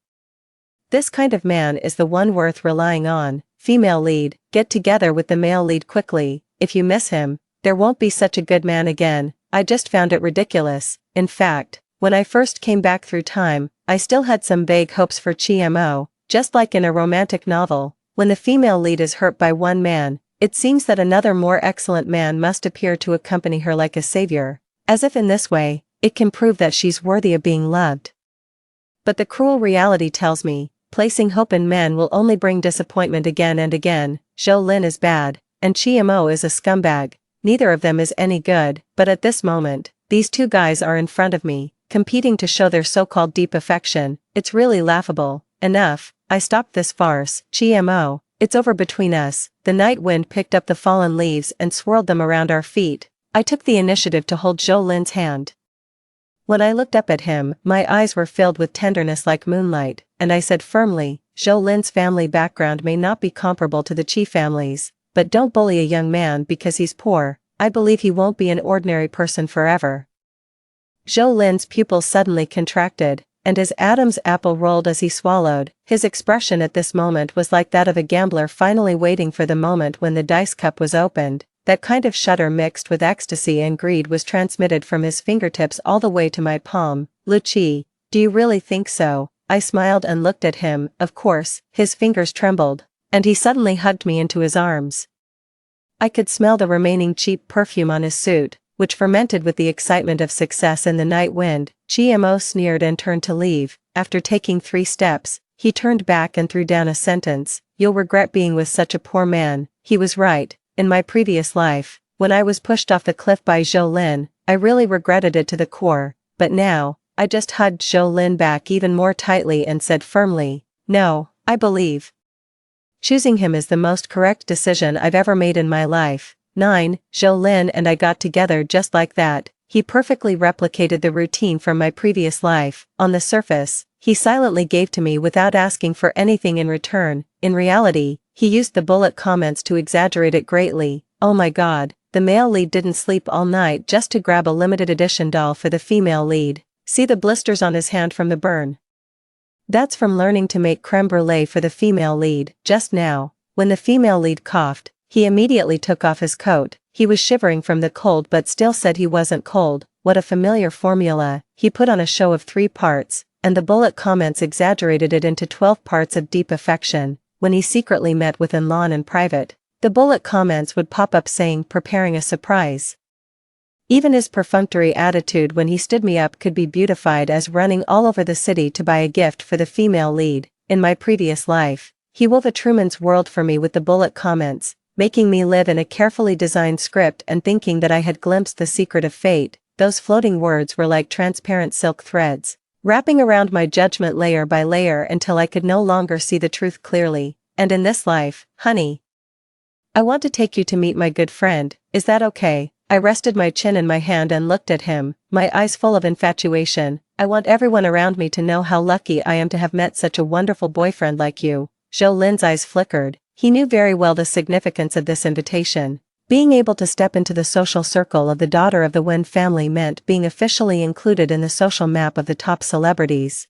This kind of man is the one worth relying on. Female lead, get together with the male lead quickly. If you miss him, there won't be such a good man again. I just found it ridiculous. In fact, when I first came back through time, I still had some vague hopes for GMO, just like in a romantic novel. When the female lead is hurt by one man, It seems that another more excellent man must appear to accompany her like a savior, as if in this way, it can prove that she's worthy of being loved. But the cruel reality tells me, placing hope in men will only bring disappointment again and again. Zhou Lin is bad, and Mo is a scumbag. Neither of them is any good, but at this moment, these two guys are in front of me, competing to show their so-called deep affection. It's really laughable. Enough, I stopped this farce. Mo, it's over between us. The night wind picked up the fallen leaves and swirled them around our feet. I took the initiative to hold Zhou Lin's hand. When I looked up at him, my eyes were filled with tenderness like moonlight, and I said firmly, Zhou Lin's family background may not be comparable to the Qi family's, but don't bully a young man because he's poor. I believe he won't be an ordinary person forever. Zhou Lin's pupils suddenly contracted, and his Adam's apple rolled as he swallowed. His expression at this moment was like that of a gambler finally waiting for the moment when the dice cup was opened. That kind of shudder mixed with ecstasy and greed was transmitted from his fingertips all the way to my palm. Lu Qi, do you really think so? I smiled and looked at him. Of course, his fingers trembled, and he suddenly hugged me into his arms. I could smell the remaining cheap perfume on his suit, which fermented with the excitement of success in the night wind. Mo sneered and turned to leave. After taking 3 steps, he turned back and threw down a sentence. You'll regret being with such a poor man. He was right. In my previous life, when I was pushed off the cliff by Zhou Lin, I really regretted it to the core, but now, I just hugged Zhou Lin back even more tightly and said firmly, no, I believe choosing him is the most correct decision I've ever made in my life. 9. Zhou Lin and I got together just like that. He perfectly replicated the routine from my previous life. On the surface, he silently gave to me without asking for anything in return. In reality, he used the bullet comments to exaggerate it greatly. Oh my god, the male lead didn't sleep all night just to grab a limited edition doll for the female lead. See the blisters on his hand from the burn. That's from learning to make creme brulee for the female lead. Just now, when the female lead coughed, he immediately took off his coat. He was shivering from the cold but still said he wasn't cold. What a familiar formula. He put on a show of 3 parts, and the bullet comments exaggerated it into 12 parts of deep affection. When he secretly met with Enlon in private, the bullet comments would pop up saying preparing a surprise. Even his perfunctory attitude when he stood me up could be beautified as running all over the city to buy a gift for the female lead. In my previous life, he wove a Truman's World for me with the bullet comments, making me live in a carefully designed script and thinking that I had glimpsed the secret of fate. Those floating words were like transparent silk threads, wrapping around my judgment layer by layer until I could no longer see the truth clearly. And in this life, honey, I want to take you to meet my good friend. Is that okay? I rested my chin in my hand and looked at him, my eyes full of infatuation. I want everyone around me to know how lucky I am to have met such a wonderful boyfriend like you. Zhou Lin's eyes flickered. He knew very well the significance of this invitation. Being able to step into the social circle of the daughter of the Wen family meant being officially included in the social map of the top celebrities.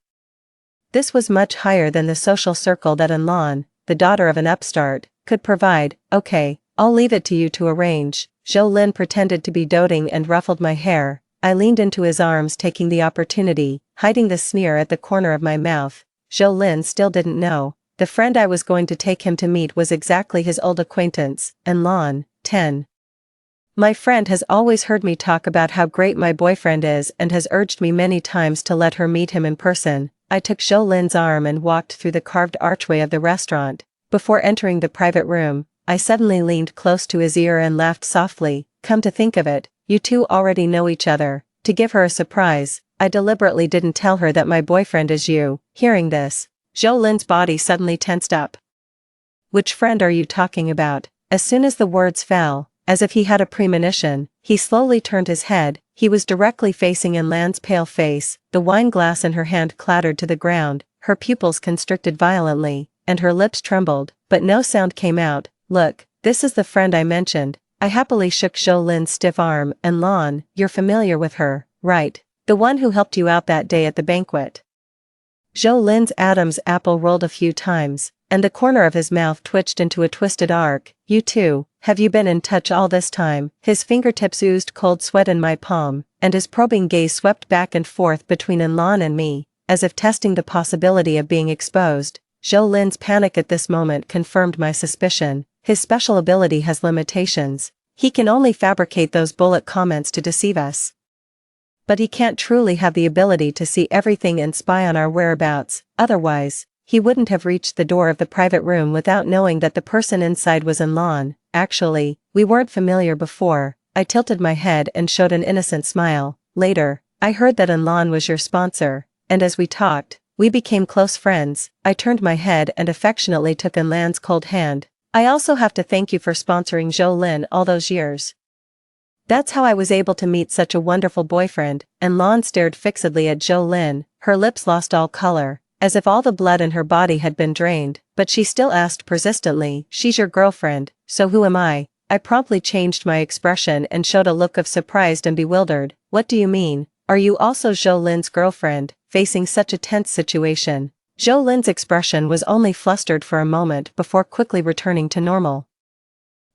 This was much higher than the social circle that Enlon, the daughter of an upstart, could provide. Okay, I'll leave it to you to arrange. Zhou Lin pretended to be doting and ruffled my hair. I leaned into his arms taking the opportunity, hiding the sneer at the corner of my mouth. Zhou Lin still didn't know. The friend I was going to take him to meet was exactly his old acquaintance, Enlon. 10. My friend has always heard me talk about how great my boyfriend is and has urged me many times to let her meet him in person. I took Zhou Lin's arm and walked through the carved archway of the restaurant. Before entering the private room, I suddenly leaned close to his ear and laughed softly. Come to think of it, you two already know each other. To give her a surprise, I deliberately didn't tell her that my boyfriend is you. Hearing this, Zhou Lin's body suddenly tensed up. Which friend are you talking about? As soon as the words fell, as if he had a premonition, he slowly turned his head. He was directly facing Enlan's pale face. The wine glass in her hand clattered to the ground, her pupils constricted violently, and her lips trembled, but no sound came out. Look, this is the friend I mentioned. I happily shook Zhou Lin's stiff arm. Enlan, you're familiar with her, right? The one who helped you out that day at the banquet. Zhou Lin's Adam's apple rolled a few times, and the corner of his mouth twitched into a twisted arc. You too, have you been in touch all this time? His fingertips oozed cold sweat in my palm, and his probing gaze swept back and forth between Enlan and me, as if testing the possibility of being exposed. Zhou Lin's panic at this moment confirmed my suspicion. his special ability has limitations. He can only fabricate those bullet comments to deceive us. But he can't truly have the ability to see everything and spy on our whereabouts, otherwise, he wouldn't have reached the door of the private room without knowing that the person inside was Enlon. Actually, we weren't familiar before. I tilted my head and showed an innocent smile. Later, I heard that Enlon was your sponsor, and as we talked, we became close friends. I turned my head and affectionately took Enlon's cold hand. I also have to thank you for sponsoring Zhou Lin all those years. That's how I was able to meet such a wonderful boyfriend. Enlon stared fixedly at Zhou Lin, her lips lost all color, as if all the blood in her body had been drained, but she still asked persistently, "She's your girlfriend, so who am I?" I promptly changed my expression and showed a look of surprised and bewildered. "What do you mean? Are you also Zhou Lin's girlfriend?" Facing such a tense situation, Zhou Lin's expression was only flustered for a moment before quickly returning to normal.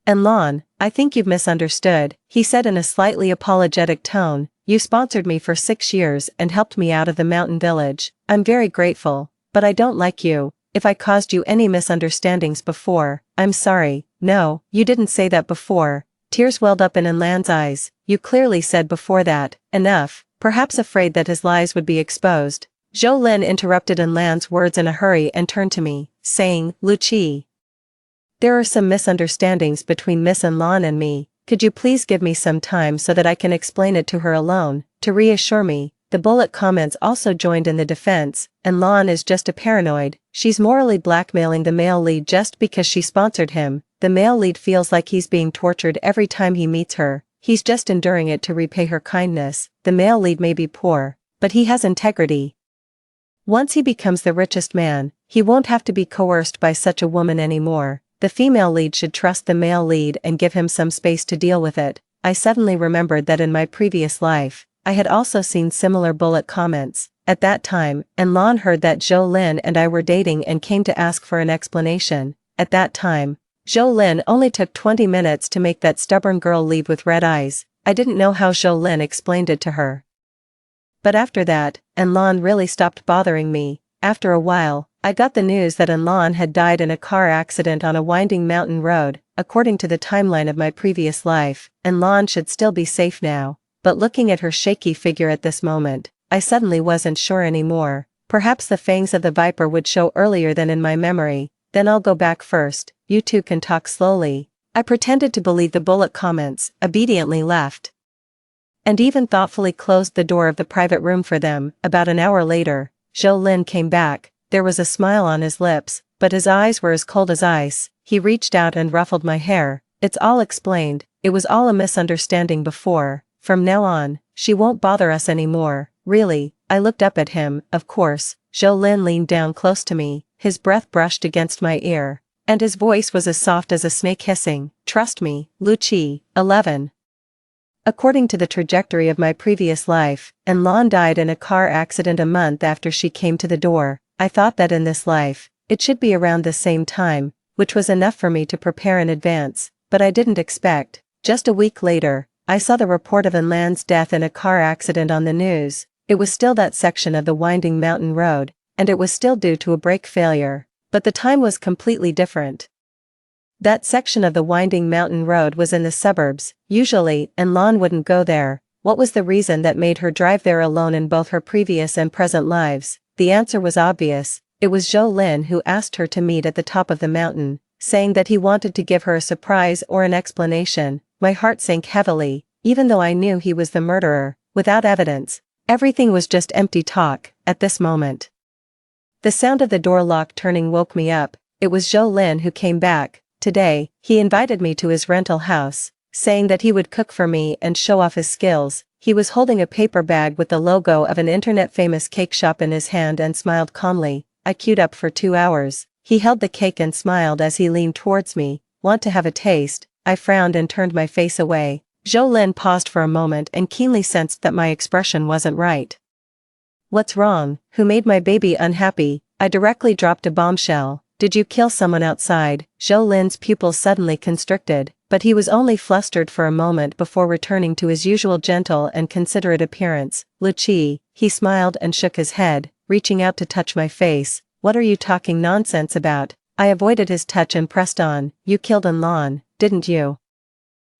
"Enlon, I think you've misunderstood," he said in a slightly apologetic tone. "You sponsored me for 6 years and helped me out of the mountain village. I'm very grateful, but I don't like you. If I caused you any misunderstandings before, I'm sorry." "No, you didn't say that before." Tears welled up in Enlon's eyes. "You clearly said before that." Enough, perhaps afraid that his lies would be exposed. Zhou Lin interrupted Enlon's words in a hurry and turned to me, saying, "Luqi, there are some misunderstandings between Miss Enlon and me. Could you please give me some time so that I can explain it to her alone?" To reassure me, the bullet comments also joined in the defense. "Enlon is just a paranoid. She's morally blackmailing the male lead just because she sponsored him. The male lead feels like he's being tortured every time he meets her. He's just enduring it to repay her kindness. The male lead may be poor, but he has integrity. Once he becomes the richest man, he won't have to be coerced by such a woman anymore. The female lead should trust the male lead and give him some space to deal with it." I suddenly remembered that in my previous life, I had also seen similar bullet comments. At that time, Enlon heard that Zhou Lin and I were dating and came to ask for an explanation. At that time, Zhou Lin only took 20 minutes to make that stubborn girl leave with red eyes. I didn't know how Zhou Lin explained it to her. But after that, Enlon really stopped bothering me. After a while, I got the news that Enlon had died in a car accident on a winding mountain road. According to the timeline of my previous life, Enlon should still be safe now, but looking at her shaky figure at this moment, I suddenly wasn't sure anymore. Perhaps the fangs of the viper would show earlier than in my memory. "Then I'll go back first, you two can talk slowly." I pretended to believe the bullet comments, obediently left, and even thoughtfully closed the door of the private room for them. About an hour later, Zhou Lin came back. There was a smile on his lips, but his eyes were as cold as ice. He reached out and ruffled my hair. "It's all explained. It was all a misunderstanding before. From now on, she won't bother us anymore." "Really?" I looked up at him. "Of course." Zhou Lin leaned down close to me, his breath brushed against my ear, and his voice was as soft as a snake hissing. "Trust me, Luqi." 11. According to the trajectory of my previous life, Enlon died in a car accident a month after she came to the door. I thought that in this life, it should be around the same time, which was enough for me to prepare in advance, but I didn't expect. Just a week later, I saw the report of Enlon's death in a car accident on the news. It was still that section of the winding mountain road, and it was still due to a brake failure, but the time was completely different. That section of the winding mountain road was in the suburbs. Usually, Enlon wouldn't go there. What was the reason that made her drive there alone in both her previous and present lives? The answer was obvious. It was Zhou Lin who asked her to meet at the top of the mountain, saying that he wanted to give her a surprise or an explanation. My heart sank heavily, even though I knew he was the murderer. Without evidence, everything was just empty talk. At this moment, the sound of the door lock turning woke me up. It was Zhou Lin who came back. Today, he invited me to his rental house, saying that he would cook for me and show off his skills. He was holding a paper bag with the logo of an internet-famous cake shop in his hand and smiled calmly. I queued up for 2 hours. He held the cake and smiled as he leaned towards me. "Want to have a taste?" I frowned and turned my face away. Zhou Lin paused for a moment and keenly sensed that my expression wasn't right. "What's wrong? Who made my baby unhappy?" I directly dropped a bombshell. "Did you kill someone outside?" Zhou Lin's pupils suddenly constricted, but he was only flustered for a moment before returning to his usual gentle and considerate appearance. "Luqi," he smiled and shook his head, reaching out to touch my face. "What are you talking nonsense about? I avoided his touch and pressed on. You killed Lan, didn't you?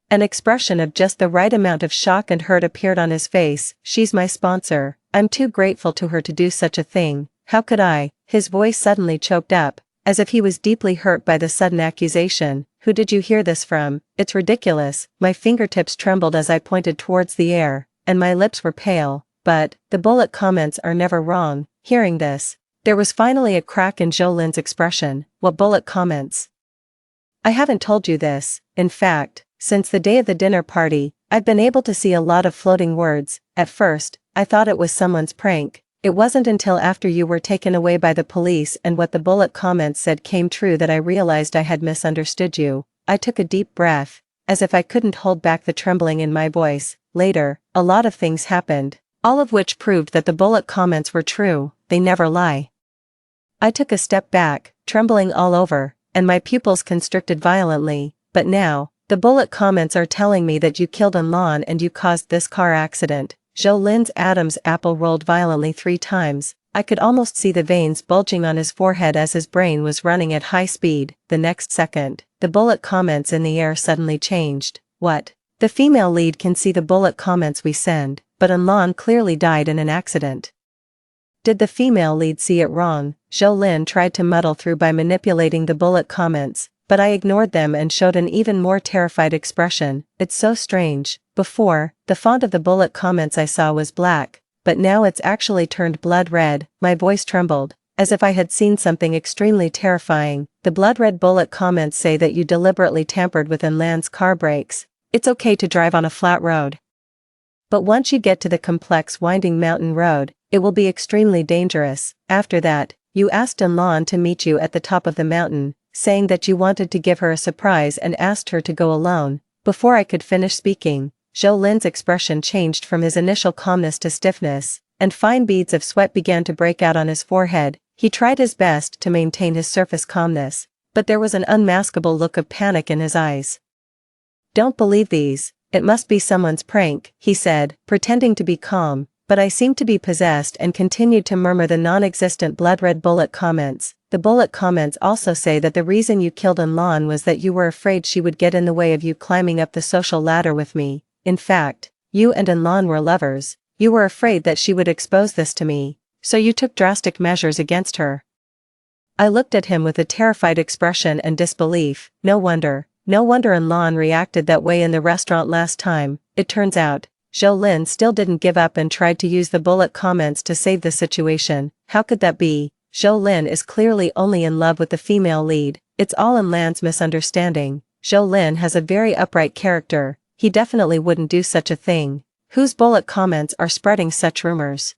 An expression of just the right amount of shock and hurt appeared on his face. She's my sponsor. I'm too grateful to her to do such a thing. How could I? His voice suddenly choked up, as if he was deeply hurt by the sudden accusation. Who did you hear this from? It's ridiculous. My fingertips trembled as I pointed towards the air, and my lips were pale. But, the bullet comments are never wrong. Hearing this, there was finally a crack in Jolyne's expression. What bullet comments? I haven't told you this. In fact, since the day of the dinner party, I've been able to see a lot of floating words. At first, I thought it was someone's prank. It wasn't until after you were taken away by the police and what the bullet comments said came true that I realized I had misunderstood you. I took a deep breath, as if I couldn't hold back the trembling in my voice. Later, a lot of things happened, all of which proved that the bullet comments were true. They never lie. I took a step back, trembling all over, and my pupils constricted violently. But now, the bullet comments are telling me that you killed Lan and you caused this car accident. Jolyne's Adam's apple rolled violently 3 times. I could almost see the veins bulging on his forehead as his brain was running at high speed. The next second, the bullet comments in the air suddenly changed. What? The female lead can see the bullet comments we send, but Lan clearly died in an accident. Did the female lead see it wrong? Jolyne tried to muddle through by manipulating the bullet comments, but I ignored them and showed an even more terrified expression. It's so strange. Before, the font of the bullet comments I saw was black, but now it's actually turned blood red. My voice trembled, as if I had seen something extremely terrifying. The blood red bullet comments say that you deliberately tampered with Lan's car brakes. It's okay to drive on a flat road, but once you get to the complex winding mountain road, it will be extremely dangerous. After that, you asked Lan to meet you at the top of the mountain, saying that you wanted to give her a surprise and asked her to go alone. Before I could finish speaking, Jolyne's expression changed from his initial calmness to stiffness, and fine beads of sweat began to break out on his forehead. He tried his best to maintain his surface calmness, but there was an unmaskable look of panic in his eyes. Don't believe these. It must be someone's prank, he said, pretending to be calm, but I seemed to be possessed and continued to murmur the non-existent blood-red bullet comments. The bullet comments also say that the reason you killed Lan was that you were afraid she would get in the way of you climbing up the social ladder with me. In fact, you and Lan were lovers. You were afraid that she would expose this to me, so you took drastic measures against her. I looked at him with a terrified expression and disbelief. No wonder Lan reacted that way in the restaurant last time. It turns out, Jolyne still didn't give up and tried to use the bullet comments to save the situation. How could that be? Jolyne is clearly only in love with the female lead. It's all in Lan's misunderstanding. Jolyne has a very upright character. He definitely wouldn't do such a thing. Whose bullet comments are spreading such rumors?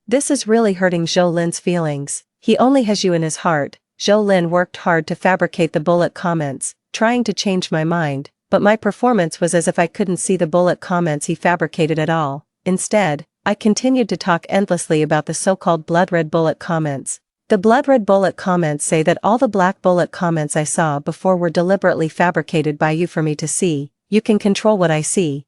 This is really hurting Jolyne's feelings. He only has you in his heart. Jolyne worked hard to fabricate the bullet comments, trying to change my mind, but my performance was as if I couldn't see the bullet comments he fabricated at all. Instead, I continued to talk endlessly about the so-called blood-red bullet comments. The blood-red bullet comments say that all the black bullet comments I saw before were deliberately fabricated by you for me to see. You can control what I see,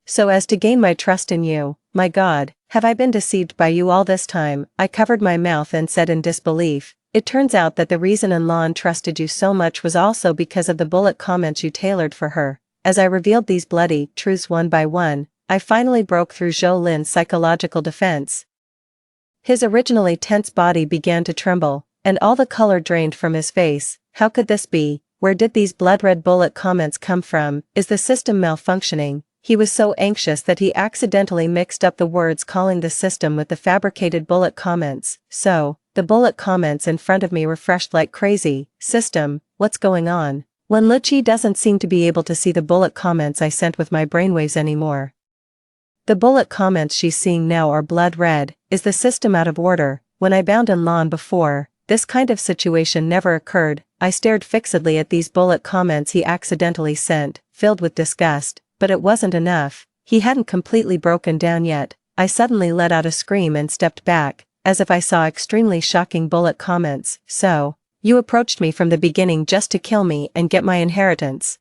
so as to gain my trust in you. My God, have I been deceived by you all this time? I covered my mouth and said in disbelief, it turns out that the reason Lan trusted you so much was also because of the bullet comments you tailored for her. As I revealed these bloody truths one by one, I finally broke through Jolyne's psychological defense. His originally tense body began to tremble, and all the color drained from his face. How could this be? Where did these blood-red bullet comments come from? Is the system malfunctioning? He was so anxious that he accidentally mixed up the words calling the system with the fabricated bullet comments. So, the bullet comments in front of me refreshed like crazy. System, what's going on? When Lucci doesn't seem to be able to see the bullet comments I sent with my brainwaves anymore. The bullet comments she's seeing now are blood red. Is the system out of order? When I bound Lan before, this kind of situation never occurred. I stared fixedly at these bullet comments he accidentally sent, filled with disgust, but it wasn't enough. He hadn't completely broken down yet. I suddenly let out a scream and stepped back, as if I saw extremely shocking bullet comments. So, you approached me from the beginning just to kill me and get my inheritance.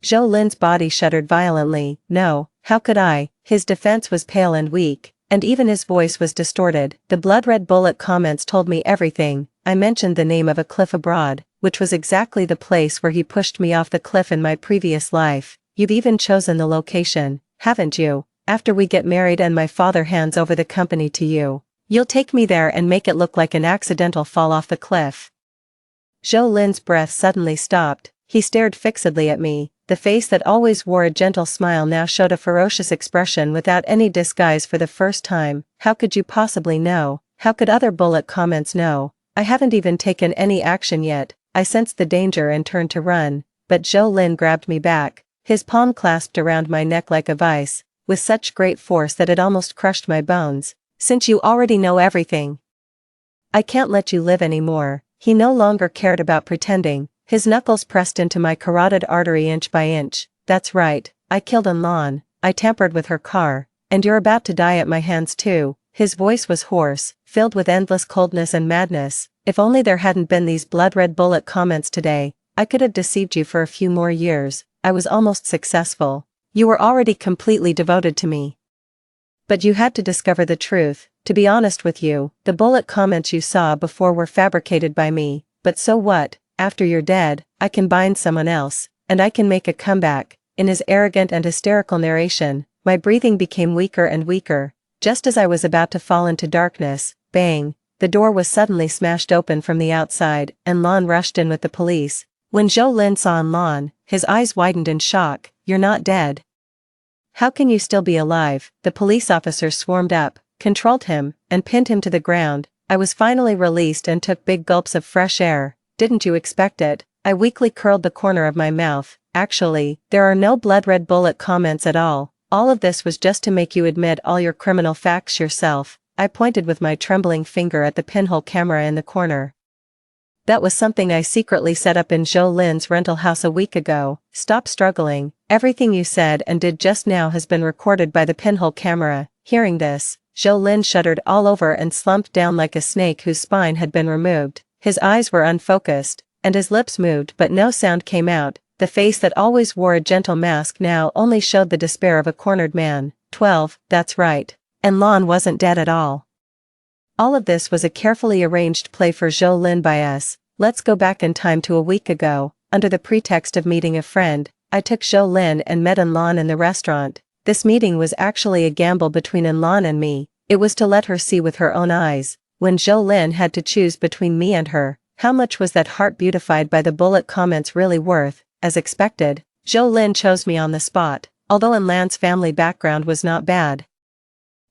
Jolyne's body shuddered violently. No, how could I? His defense was pale and weak, and even his voice was distorted. The blood-red bullet comments told me everything. I mentioned the name of a cliff abroad, which was exactly the place where he pushed me off the cliff in my previous life. You've even chosen the location, haven't you? After we get married and my father hands over the company to you, you'll take me there and make it look like an accidental fall off the cliff. Zhou Lin's breath suddenly stopped. He stared fixedly at me. The face that always wore a gentle smile now showed a ferocious expression without any disguise for the first time. How could you possibly know? How could other bullet comments know? I haven't even taken any action yet. I sensed the danger and turned to run, but Zhou Lin grabbed me back, his palm clasped around my neck like a vice, with such great force that it almost crushed my bones. Since you already know everything, I can't let you live anymore. He no longer cared about pretending. His knuckles pressed into my carotid artery inch by inch. That's right, I killed Anlan, I tampered with her car, and you're about to die at my hands too. His voice was hoarse, filled with endless coldness and madness. If only there hadn't been these blood-red bullet comments today, I could have deceived you for a few more years. I was almost successful. You were already completely devoted to me. But you had to discover the truth. To be honest with you, the bullet comments you saw before were fabricated by me. But so what? After you're dead, I can bind someone else, and I can make a comeback. In his arrogant and hysterical narration, my breathing became weaker and weaker. Just as I was about to fall into darkness, bang, the door was suddenly smashed open from the outside, and Lan rushed in with the police. When Zhou Lin saw Lan, his eyes widened in shock. You're not dead. How can you still be alive? The police officers swarmed up, controlled him, and pinned him to the ground. I was finally released and took big gulps of fresh air. Didn't you expect it? I weakly curled the corner of my mouth. Actually, there are no blood-red bullet comments at all. All of this was just to make you admit all your criminal facts yourself. I pointed with my trembling finger at the pinhole camera in the corner. That was something I secretly set up in Zhou Lin's rental house a week ago. Stop struggling. Everything you said and did just now has been recorded by the pinhole camera. Hearing this, Zhou Lin shuddered all over and slumped down like a snake whose spine had been removed. His eyes were unfocused, and his lips moved but no sound came out. The face that always wore a gentle mask now only showed the despair of a cornered man. 12, that's right. And Lan wasn't dead at all. All of this was a carefully arranged play for Zhou Lin by us. Let's go back in time to a week ago. Under the pretext of meeting a friend, I took Zhou Lin and met Lan in the restaurant. This meeting was actually a gamble between Lan and me. It was to let her see with her own eyes. When Zhou Lin had to choose between me and her, how much was that heart beautified by the bullet comments really worth? As expected, Zhou Lin chose me on the spot, although Lan's family background was not bad.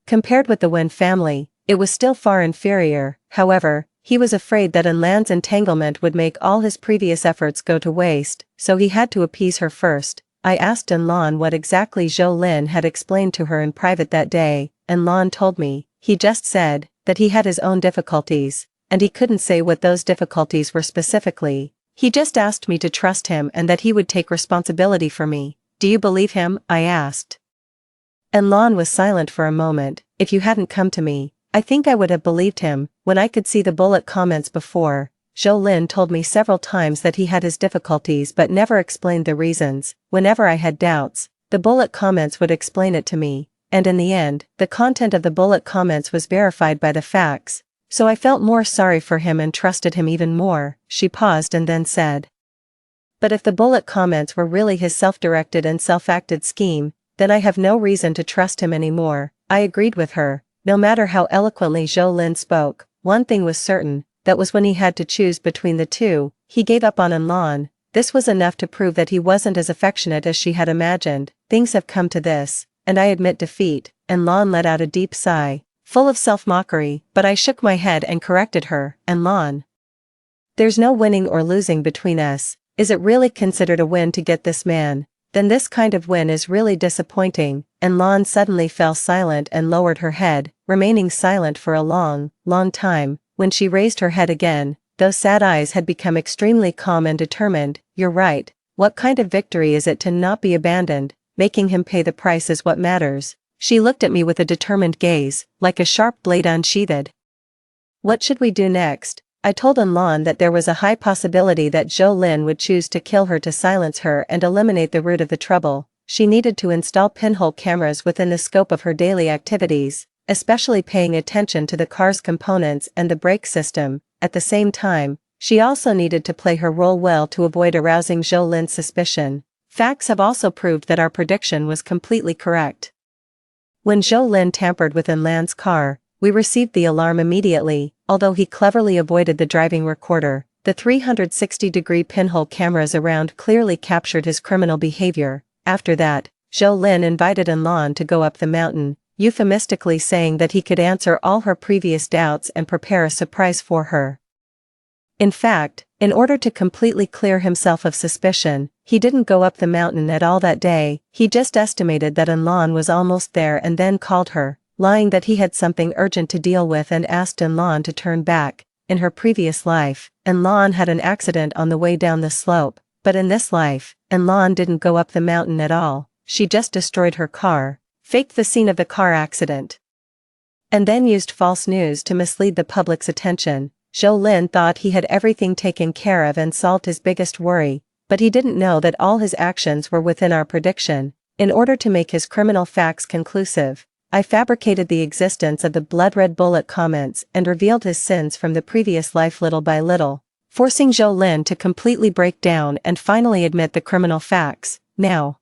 Compared with the Wen family, it was still far inferior. However, he was afraid that Lan's entanglement would make all his previous efforts go to waste, so he had to appease her first. I asked Lan what exactly Zhou Lin had explained to her in private that day, and Lan told me. He just said that he had his own difficulties, and he couldn't say what those difficulties were specifically. He just asked me to trust him and that he would take responsibility for me. Do you believe him? I asked. And Lan was silent for a moment. If you hadn't come to me, I think I would have believed him. When I could see the bullet comments before, Zhou Lin told me several times that he had his difficulties but never explained the reasons. Whenever I had doubts, the bullet comments would explain it to me, and in the end, the content of the bullet comments was verified by the facts. So I felt more sorry for him and trusted him even more. She paused and then said, but if the bullet comments were really his self-directed and self-acted scheme, then I have no reason to trust him anymore. I agreed with her. No matter how eloquently Zhou Lin spoke, one thing was certain, that was when he had to choose between the two, he gave up on Lan. This was enough to prove that he wasn't as affectionate as she had imagined. Things have come to this, and I admit defeat. And Lan let out a deep sigh, full of self-mockery, but I shook my head and corrected her. And Lan, there's no winning or losing between us. Is it really considered a win to get this man? Then this kind of win is really disappointing. And Lan suddenly fell silent and lowered her head, remaining silent for a long, long time. When she raised her head again, those sad eyes had become extremely calm and determined. You're right. What kind of victory is it to not be abandoned? Making him pay the price is what matters. She looked at me with a determined gaze, like a sharp blade unsheathed. What should we do next? I told Lan that there was a high possibility that Zhou Lin would choose to kill her to silence her and eliminate the root of the trouble. She needed to install pinhole cameras within the scope of her daily activities. especially paying attention to the car's components and the brake system. At the same time, she also needed to play her role well to avoid arousing Zhou Lin's suspicion. Facts have also proved that our prediction was completely correct. When Zhou Lin tampered with Enlan's car, we received the alarm immediately. Although he cleverly avoided the driving recorder, the 360-degree pinhole cameras around clearly captured his criminal behavior. After that, Zhou Lin invited Enlan to go up the mountain, euphemistically saying that he could answer all her previous doubts and prepare a surprise for her. In fact, in order to completely clear himself of suspicion, he didn't go up the mountain at all that day. He just estimated that Enlan was almost there and then called her, lying that he had something urgent to deal with and asked Enlan to turn back. In her previous life, Enlan had an accident on the way down the slope, but in this life, Enlan didn't go up the mountain at all. She just destroyed her car, faked the scene of the car accident, and then used false news to mislead the public's attention. Zhou Lin thought he had everything taken care of and solved his biggest worry, but he didn't know that all his actions were within our prediction. In order to make his criminal facts conclusive, I fabricated the existence of the blood-red bullet comments and revealed his sins from the previous life little by little, forcing Zhou Lin to completely break down and finally admit the criminal facts. Now,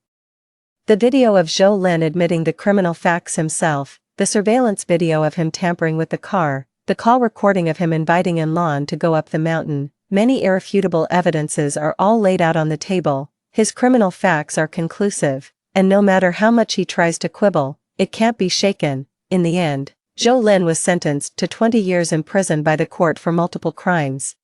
the video of Zhou Lin admitting the criminal facts himself, the surveillance video of him tampering with the car, the call recording of him inviting Enlan to go up the mountain, many irrefutable evidences are all laid out on the table. His criminal facts are conclusive, and no matter how much he tries to quibble, it can't be shaken. In the end, Zhou Lin was sentenced to 20 years in prison by the court for multiple crimes,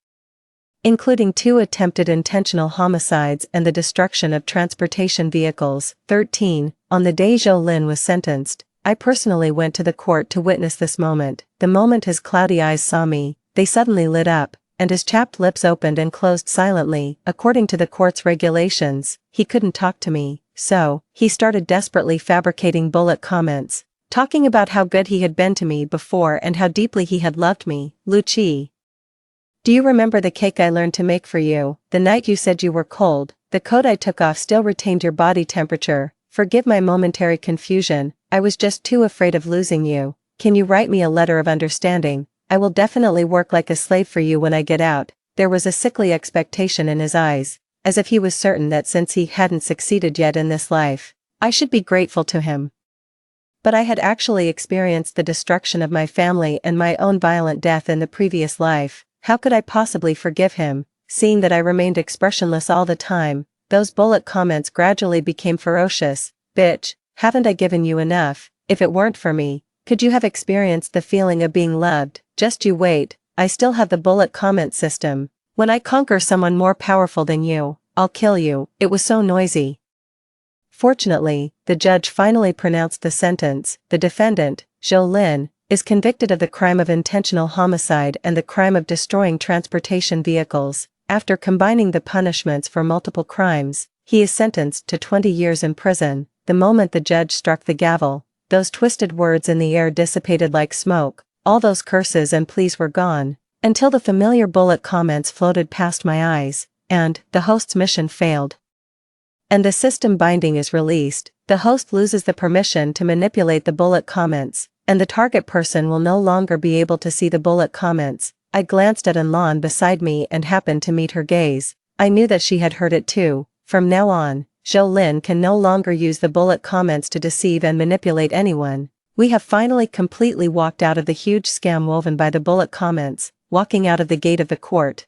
including 2 attempted intentional homicides and the destruction of transportation vehicles. 13. On the day Zhou Lin was sentenced, I personally went to the court to witness this moment. The moment his cloudy eyes saw me, they suddenly lit up, and his chapped lips opened and closed silently. According to the court's regulations, he couldn't talk to me, so he started desperately fabricating bullet comments, talking about how good he had been to me before and how deeply he had loved me. Luchi, do you remember the cake I learned to make for you, the night you said you were cold? The coat I took off still retained your body temperature. Forgive my momentary confusion, I was just too afraid of losing you. Can you write me a letter of understanding? I will definitely work like a slave for you when I get out. There was a sickly expectation in his eyes, as if he was certain that since he hadn't succeeded yet in this life, I should be grateful to him. But I had actually experienced the destruction of my family and my own violent death in the previous life. How could I possibly forgive him, seeing that I remained expressionless all the time? Those bullet comments gradually became ferocious. Bitch, haven't I given you enough? If it weren't for me, could you have experienced the feeling of being loved? Just you wait, I still have the bullet comment system. When I conquer someone more powerful than you, I'll kill you. It was so noisy. Fortunately, the judge finally pronounced the sentence. The defendant, Zhou Lin, is convicted of the crime of intentional homicide and the crime of destroying transportation vehicles. After combining the punishments for multiple crimes, he is sentenced to 20 years in prison. The moment the judge struck the gavel, those twisted words in the air dissipated like smoke. All those curses and pleas were gone, until the familiar bullet comments floated past my eyes, and the host's mission failed. And the system binding is released. The host loses the permission to manipulate the bullet comments, and the target person will no longer be able to see the bullet comments. I glanced at Enlan beside me and happened to meet her gaze. I knew that she had heard it too. From now on, Zhou Lin can no longer use the bullet comments to deceive and manipulate anyone. We have finally completely walked out of the huge scam woven by the bullet comments. Walking out of the gate of the court,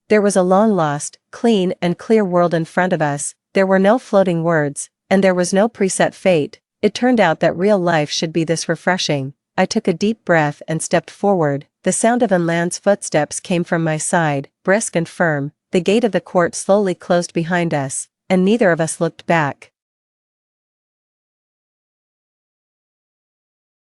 there was a long-lost, clean and clear world in front of us. There were no floating words, and there was no preset fate. It turned out that real life should be this refreshing. I took a deep breath and stepped forward. The sound of Enlan's footsteps came from my side, brisk and firm. The gate of the court slowly closed behind us, and neither of us looked back.